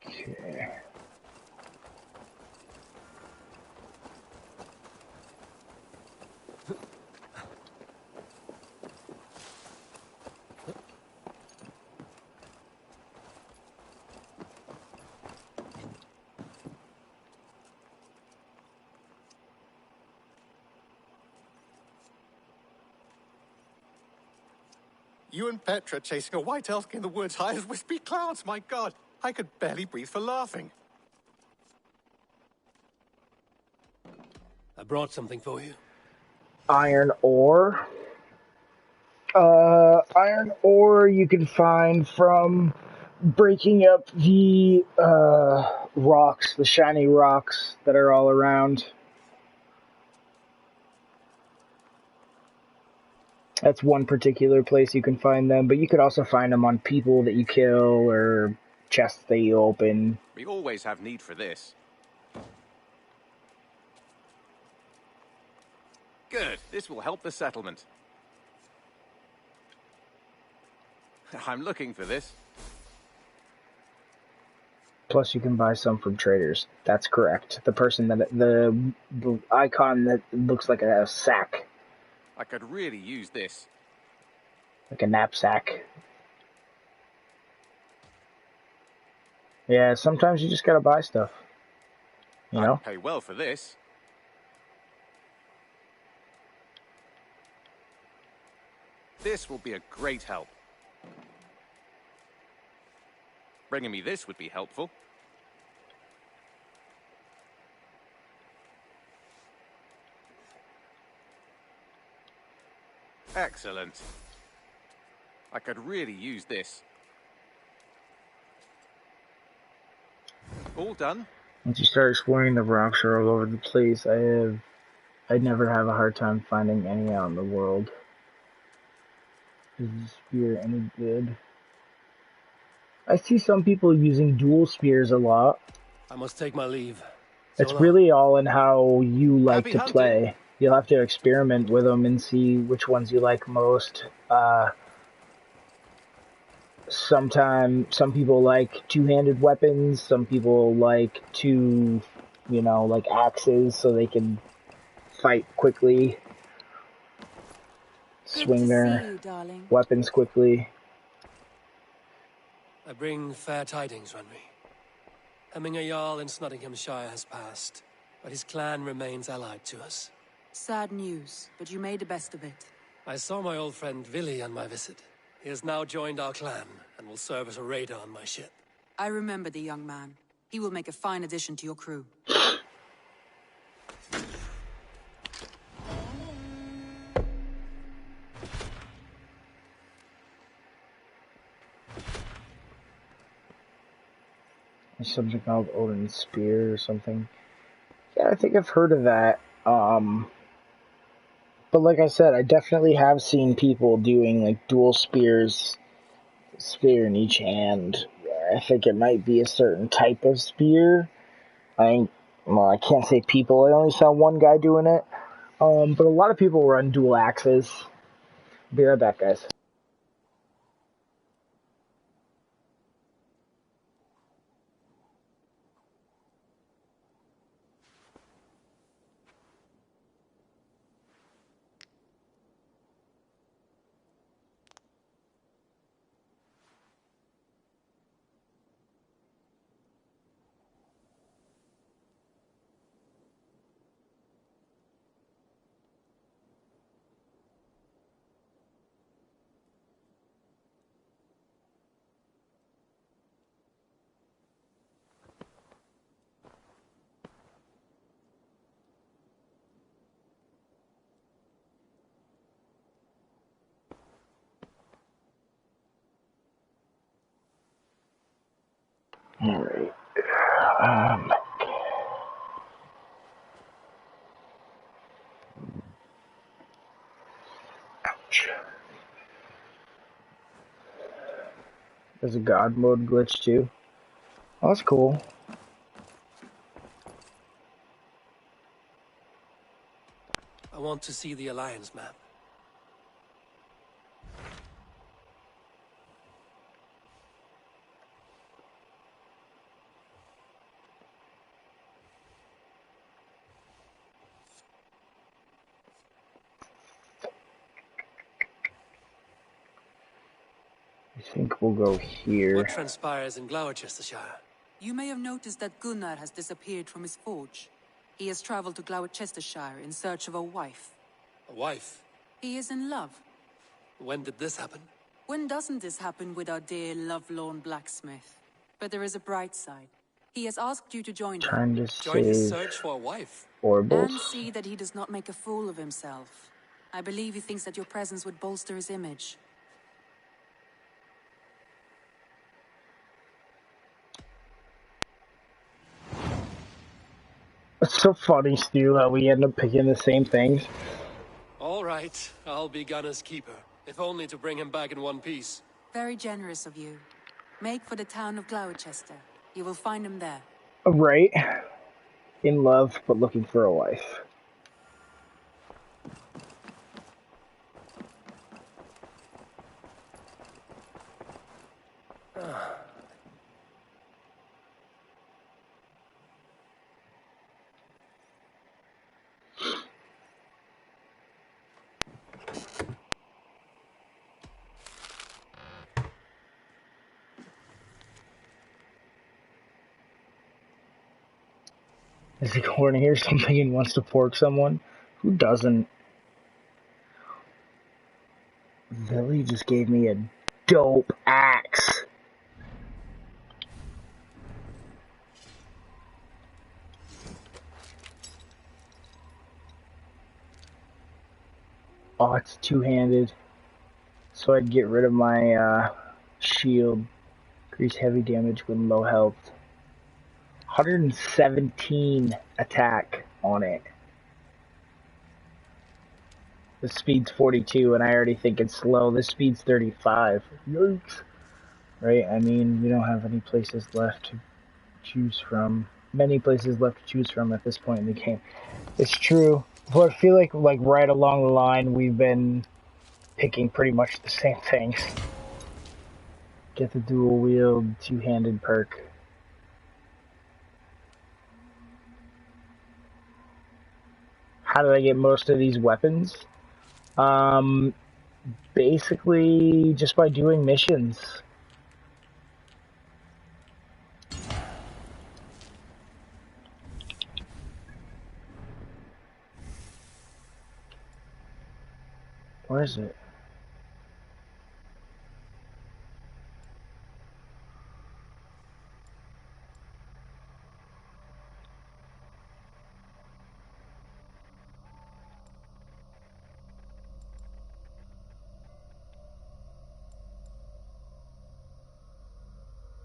Okay. You and Petra chasing a white elk in the woods high as wispy clouds, my God! I could barely breathe for laughing. I brought something for you. Iron ore. Iron ore you can find from breaking up the rocks, the shiny rocks that are all around. That's one particular place you can find them, but you could also find them on people that you kill or chests that you open. We always have need for this. Good. This will help the settlement. I'm looking for this. Plus, you can buy some from traders. That's correct. The person that the icon that looks like a sack. I could really use this. Like a knapsack. Yeah, sometimes you just gotta buy stuff. You know? I'd pay well for this. This will be a great help. Bringing me this would be helpful. Excellent. I could really use this. All done? Once you start exploring, the rocks are all over the place. I never have a hard time finding any out in the world. Is the spear any good? I see some people using dual spears a lot. I must take my leave. It's really all in how you like to play. You'll have to experiment with them and see which ones you like most. Sometimes some people like two-handed weapons. Some people like like axes so they can fight quickly. Swing their weapons quickly. I bring fair tidings, Renry. Hemminger Jarl in Nottinghamshire has passed. but his clan remains allied to us. Sad news, but you made the best of it. I saw my old friend Villy on my visit. He has now joined our clan and will serve as a raider on my ship. I remember the young man. He will make a fine addition to your crew. There's something called Odin's Spear or something. Yeah, I think I've heard of that. But like I said, I definitely have seen people doing like dual spears, spear in each hand. I think it might be a certain type of spear. I can't say people. I only saw one guy doing it. But a lot of people run dual axes. Be right back, guys. Alright. Ouch. There's a god mode glitch too. Oh, that's cool. I want to see the Alliance map. I think we'll go here. What transpires in Gloucestershire? You may have noticed that Gunnar has disappeared from his forge. He has traveled to Gloucestershire in search of a wife. A wife? He is in love. When did this happen? When doesn't this happen with our dear lovelorn blacksmith? But there is a bright side. He has asked you to join him. Trying to Join his save search for a wife? Orbles. And see that he does not make a fool of himself. I believe he thinks that your presence would bolster his image. It's so funny, Stu, how we end up picking the same things. All right, I'll be Gunner's keeper, if only to bring him back in one piece. Very generous of you. Make for the town of Gloucester. You will find him there. Right. In love, but looking for a wife. Is he going to hear something and wants to pork someone? Who doesn't? Billy just gave me a dope axe. Oh, it's two-handed. So I'd get rid of my shield. Increase heavy damage when low health. 117 attack on it. The speed's 42 and I already think it's slow. This speed's 35. Yikes. Right? I mean, we don't have any places left to choose from. Many places left to choose from at this point in the game. It's true. But I feel like right along the line we've been picking pretty much the same things. Get the dual wield two-handed perk. How did I get most of these weapons? Basically just by doing missions. Where is it?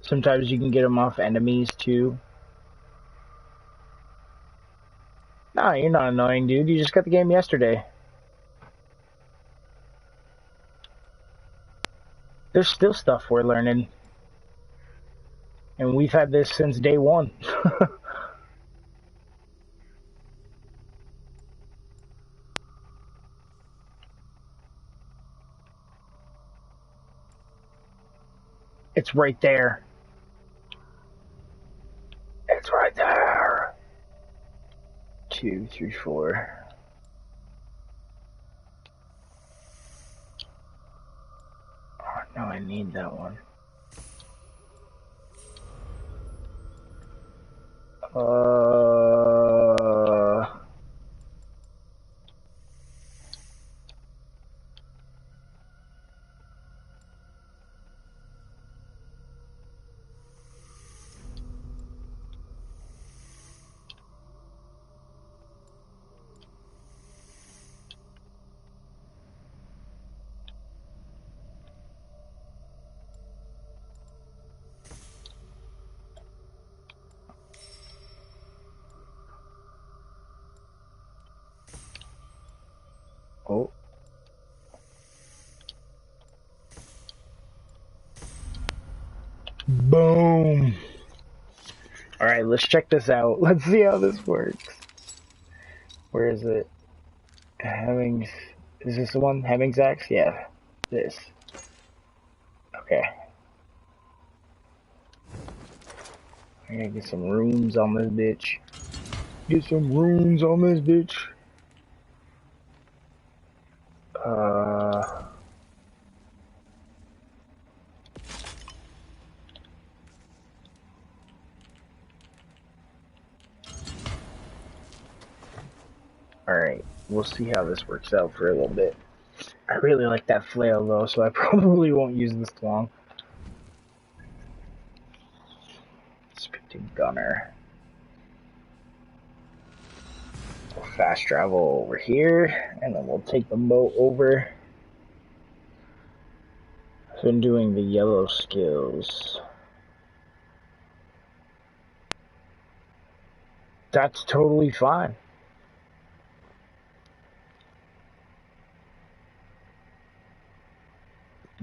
Sometimes you can get them off enemies too. No, you're not annoying, dude. You just got the game yesterday. There's still stuff we're learning. And we've had this since day one. It's right there. It's right there. 2, 3, 4. Oh, no, I need that one. Oh. Boom. Alright, let's check this out. Let's see how this works. Where is it? Hemmings. Is this the one? Hemmings axe? Yeah. This. Okay. I gotta get some runes on this bitch. Get some runes on this bitch. Alright, we'll see how this works out for a little bit. I really like that flail though, so I probably won't use this long. Spitting gunner. We'll fast travel over here, and then we'll take the boat over. I've been doing the yellow skills. That's totally fine.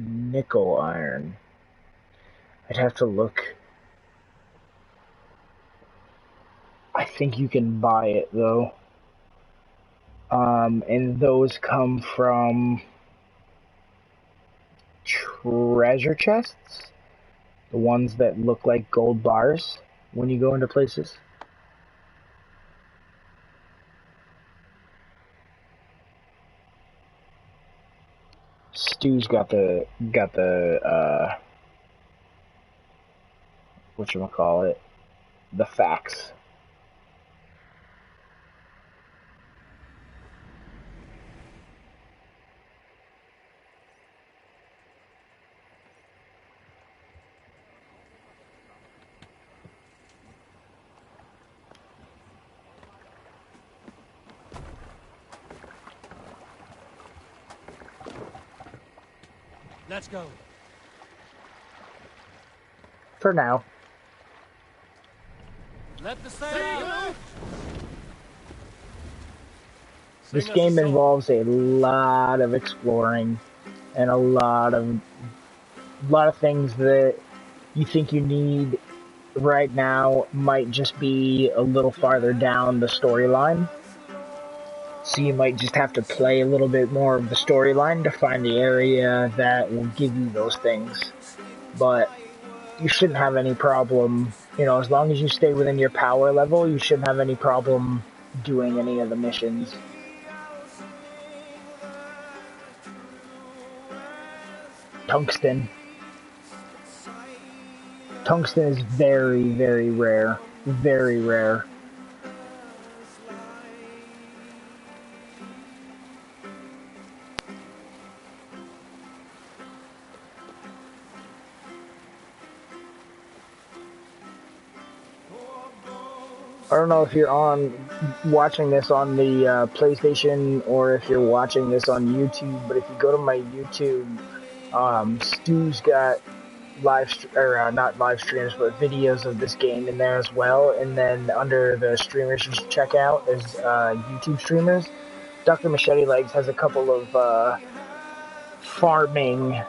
Nickel iron. I'd have to look. I think you can buy it though. And those come from treasure chests. The ones that look like gold bars when you go into places. Stu's got the whatchamacallit, the facts. Let's go. For now. Let the sail. This game involves a lot of exploring and a lot of things that you think you need right now might just be a little farther down the storyline. So you might just have to play a little bit more of the storyline to find the area that will give you those things. But you shouldn't have any problem, you know, as long as you stay within your power level, you shouldn't have any problem doing any of the missions. Tungsten. Tungsten is very, very rare. Very rare. I don't know if you're watching this on the PlayStation or if you're watching this on YouTube, but if you go to my YouTube, Stu's got not live streams, but videos of this game in there as well. And then under the streamers you should check out, there's YouTube streamers. Dr. Machete Legs has a couple of farming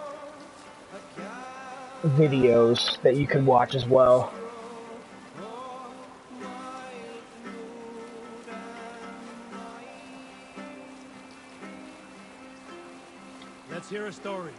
videos that you can watch as well. Let's hear a story.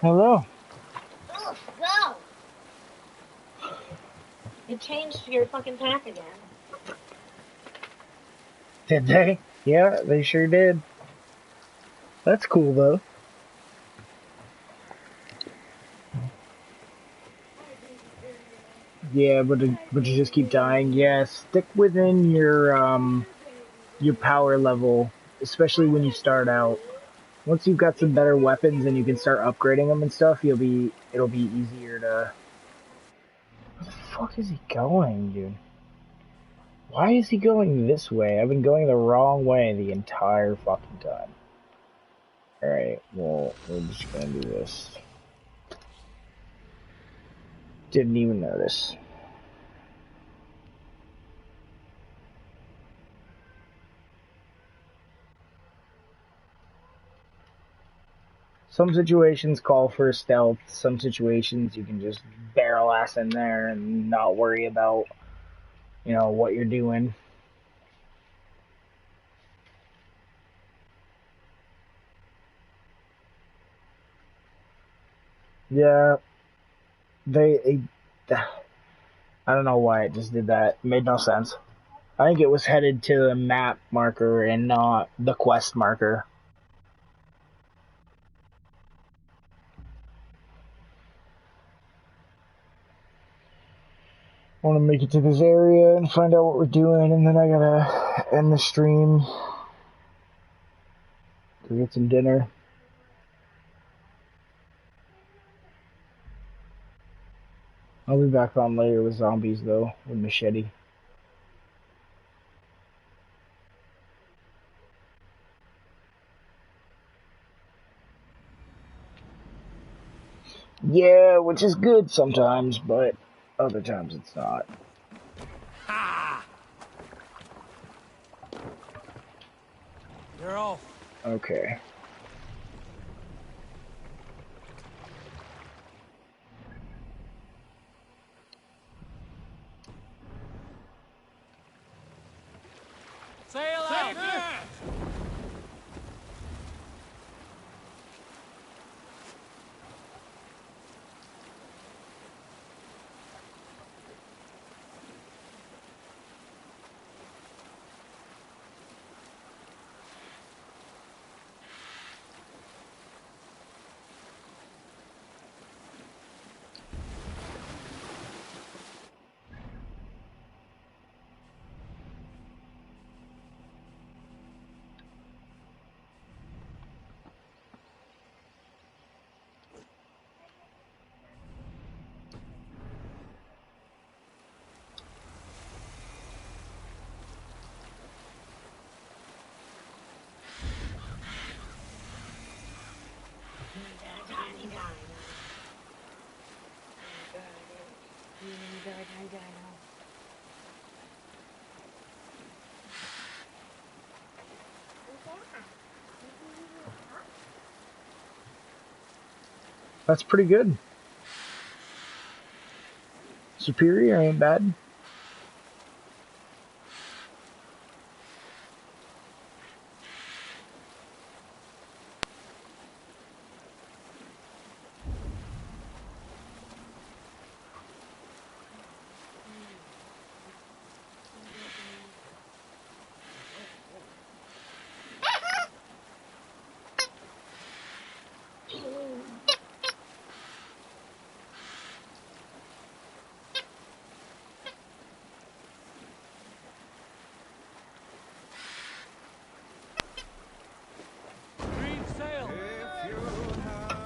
Hello. Oh, go! It changed your fucking pack again. Did they? Yeah, they sure did. That's cool though. Yeah, but you just keep dying. Yeah, stick within your power level, especially when you start out. Once you've got some better weapons and you can start upgrading them and stuff, it'll be easier to. Where the fuck is he going, dude? Why is he going this way? I've been going the wrong way the entire fucking time. Alright, well, we're just gonna do this. Didn't even notice. Some situations call for stealth, some situations you can just barrel ass in there and not worry about, what you're doing. Yeah, I don't know why it just did that. It made no sense. I think it was headed to the map marker and not the quest marker. I want to make it to this area and find out what we're doing, and then I gotta end the stream. Go get some dinner. I'll be back on later with zombies, though, with Machete. Yeah, which is good sometimes, but other times it's not. Ha! You're off. Okay. Sail out! That's pretty good. Superior ain't bad.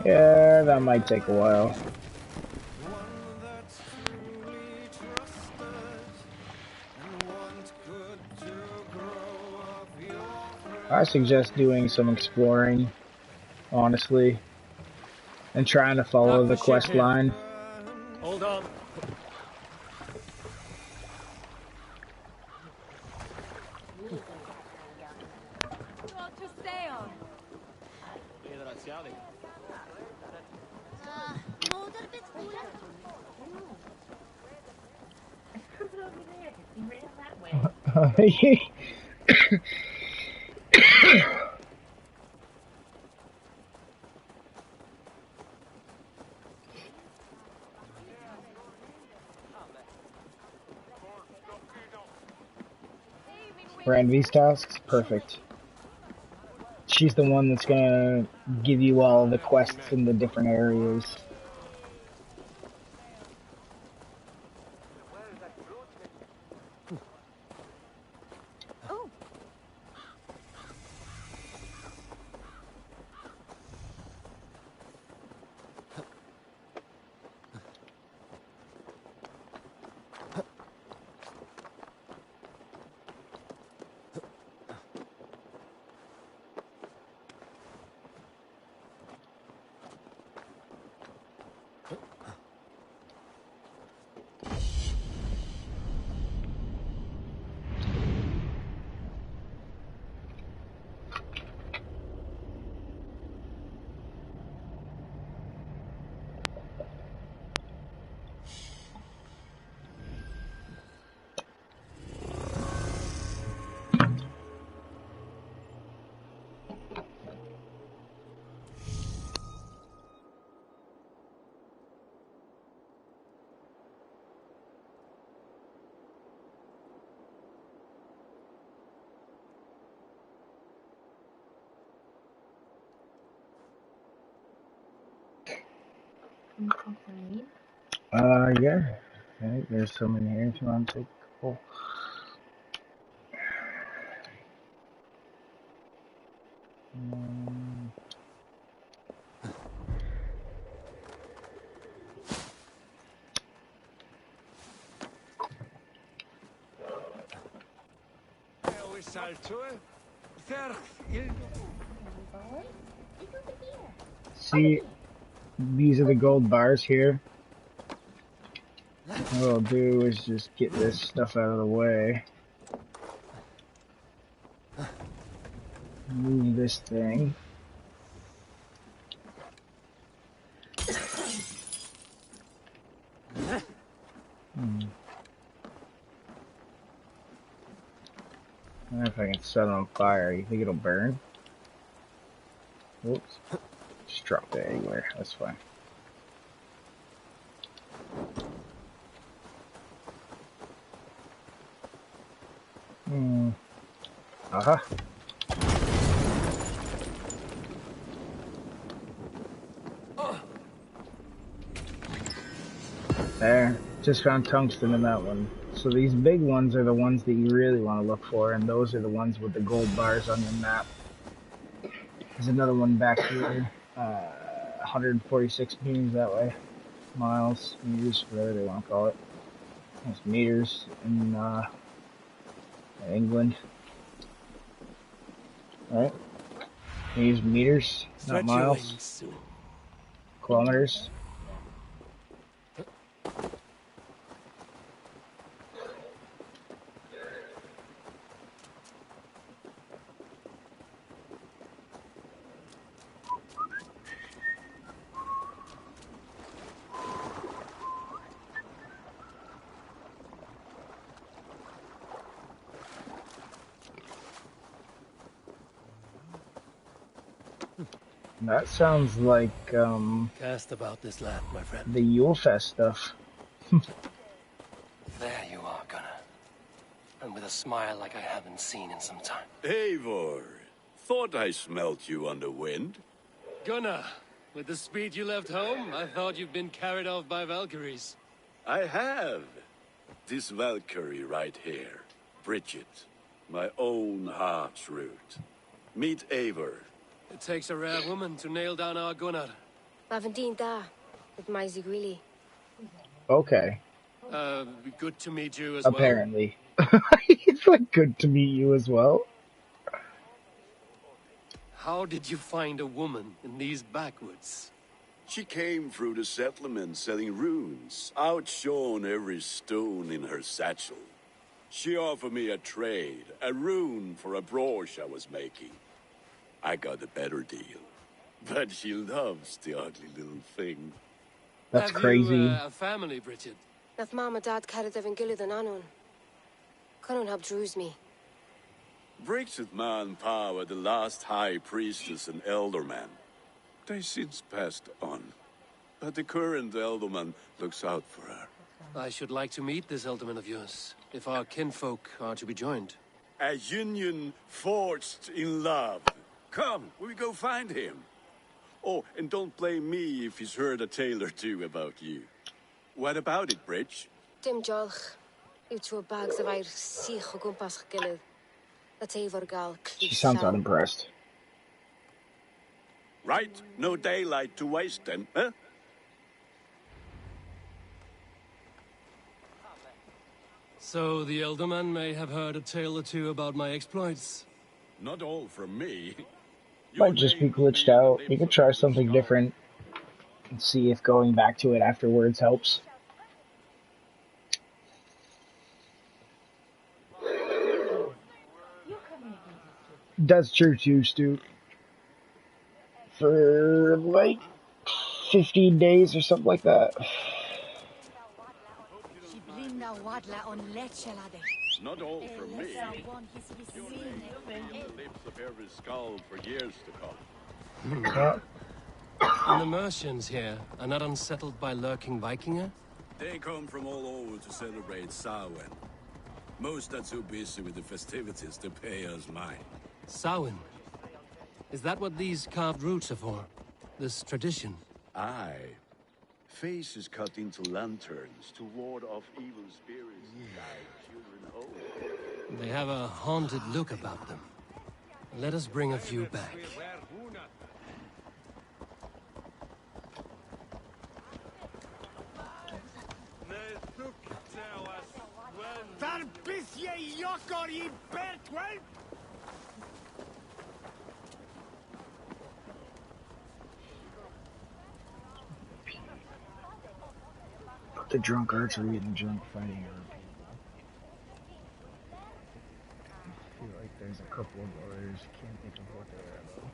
Yeah, that might take a while. I suggest doing some exploring, honestly, and trying to follow the quest line. Hold on. Brand V's tasks? Perfect. She's the one that's gonna give you all the quests in the different areas. Yeah. I think there's some in here if you want to take a couple. See, these are the gold bars here. What I'll do is just get this stuff out of the way. Move this thing. I don't know if I can set it on fire. You think it'll burn? Whoops. Just dropped it anywhere. That's fine. Aha. There. Just found tungsten in that one. So these big ones are the ones that you really want to look for, and those are the ones with the gold bars on your map. There's another one back here. 146 meters that way. Miles, meters, whatever they want to call it. It's meters in England. Right? You use meters, not miles. Kilometers. That sounds like, Cast about this land, my friend. the Yule Fest stuff. There you are, Gunnar. And with a smile like I haven't seen in some time. Eivor, thought I smelt you on the wind. Gunnar, with the speed you left home, I thought you'd been carried off by Valkyries. I have. This Valkyrie right here, Bridget, my own heart's root. Meet Eivor. It takes a rare woman to nail down our Gunnar. Bavandine da, with my Zigwili. Okay. Good to meet you as Apparently. It's like good to meet you as well. How did you find a woman in these backwoods? She came through the settlement selling runes, outshone every stone in her satchel. She offered me a trade, a rune for a brooch I was making. I got a better deal. But she loves the ugly little thing. That's Have crazy. You, a family, Bridget? Nath mama dad carried evan gilid an anon. Cannon have drews me. Bridget Ma and Pa were the last high priestess and elderman. They since passed on. But the current elderman looks out for her. I should like to meet this elderman of yours, if our kinfolk are to be joined. A union forged in love. Come, we go find him. Oh, and don't blame me if he's heard a tale or two about you. What about it, Bridge? Dim jolch. You two bags of air sich o gumpas gilid. That's Eivor gal. She sounds unimpressed. Right? No daylight to waste then, huh? So the elderman may have heard a tale or two about my exploits. Not all from me. Might just be glitched out. You could try something different and see if going back to it afterwards helps. That's true too, Stu. For like 15 days or something like that. Not all from me. Your name will be on the lips of every skull for years to come. And the Mercians here are not unsettled by lurking Vikinger? They come from all over to celebrate Samhain. Most are too busy with the festivities to pay us mind. Samhain? Is that what these carved roots are for? This tradition? Aye. Faces cut into lanterns to ward off evil spirits and guide children home. They have a haunted look about them. Let us bring a few back. Put the drunk archery and the drunk fighting are I feel like there's a couple of others. Can't think of what they are though.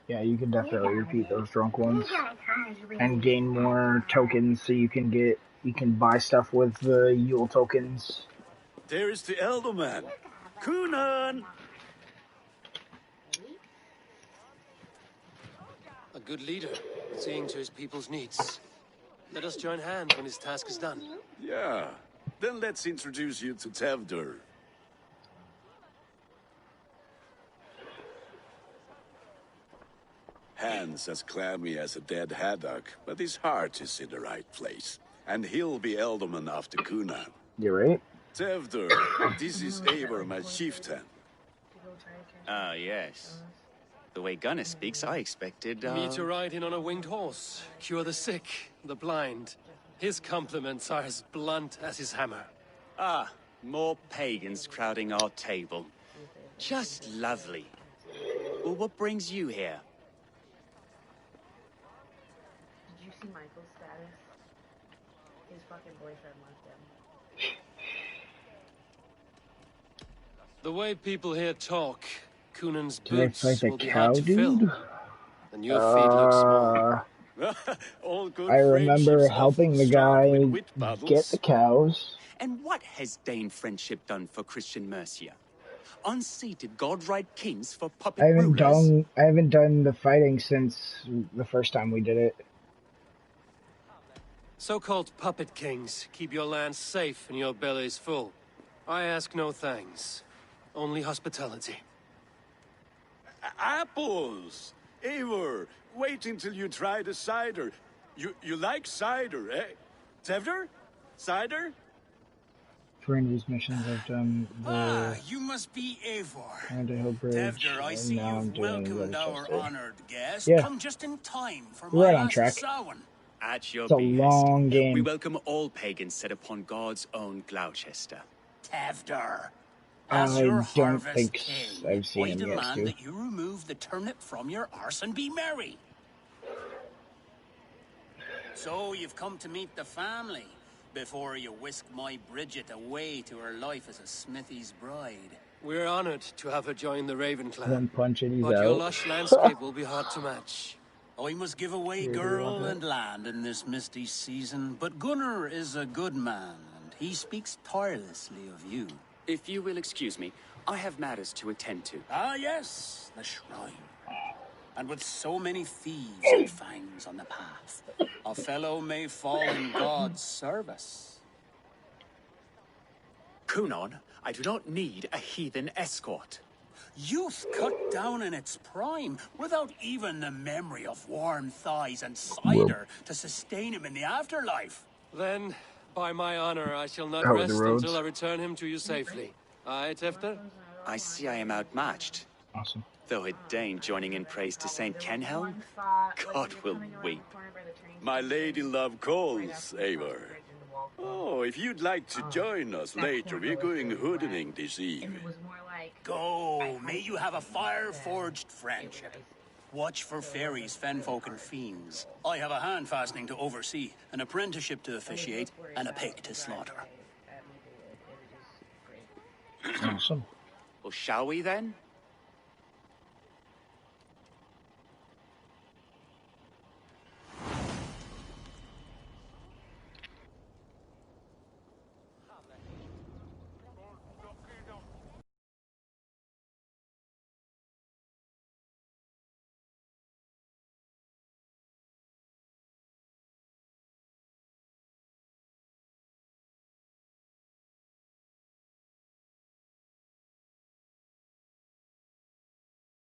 Yeah, you can definitely repeat those drunk ones and gain more tokens so you can buy stuff with the Yule tokens. There is the Elderman. Kunan! A good leader, seeing to his people's needs. Let us join hands when his task is done. Yeah. Then let's introduce you to Tevdur. Hands as clammy as a dead haddock, but his heart is in the right place. And he'll be Elderman after Kuna. You're right. Tevdur, this is Eivor, my chieftain. Ah, yes. The way Gunnar speaks, I expected, Me to ride in on a winged horse, cure the sick, the blind. His compliments are as blunt as his hammer. Ah, more pagans crowding our table. Just lovely. Well, what brings you here? Did you see Michael's status? His fucking boyfriend left him. The way people here talk, Kunan's Did I boots fight the will be cow hard to fill. dude? And your feet look small. All good I remember friendships helping often the start guy with wit battles. get the cows. And what has Dane friendship done for Christian Mercia? Unseated godright kings for puppet rulers? I haven't done the fighting since the first time we did it. So-called puppet kings keep your lands safe and your bellies full. I ask no thanks, only hospitality. Apples! Eivor, wait until you try the cider. You like cider, eh? Tevder? Cider? For Andrew's missions, I've done the you must be Eivor. Idaho Bridge, Tevder, I see now I'm you've doing welcomed our Rochester. honored guest. Yeah. Come just in time for We're my right on last track. Samhain. At your It's a behest. long game. We welcome all pagans set upon God's own Gloucester. Tevder, I as your don't harvest think king, I've seen I him yet, demand Stu. that you remove the turnip from your arse and be merry. So you've come to meet the family before you whisk my Bridget away to her life as a smithy's bride. We're honored to have her join the Raven clan. One punch and he's But your out. lush landscape will be hard to match. I must give away Yeah, girl yeah. and land in this misty season, but Gunnar is a good man, and he speaks tirelessly of you. If you will excuse me, I have matters to attend to. Ah, yes, the shrine. And with so many thieves and fangs on the path, a fellow may fall in God's service. Kunon, I do not need a heathen escort. Youth cut down in its prime, without even the memory of warm thighs and cider to sustain him in the afterlife. Then, by my honor, I shall not Out with rest the roads. until I return him to you safely. Aye, Tefter? I see I am outmatched. Awesome. Though a Dane joining in praise to Saint Kenhelm, God will weep. My lady love calls, Eivor. Oh, if you'd like to join us later, we're going hoodening this eve. Go, may you have a fire-forged friendship. Watch for fairies, fenfolk, and fiends. I have a hand fastening to oversee, an apprenticeship to officiate, and a pig to slaughter. Awesome. Well, shall we then?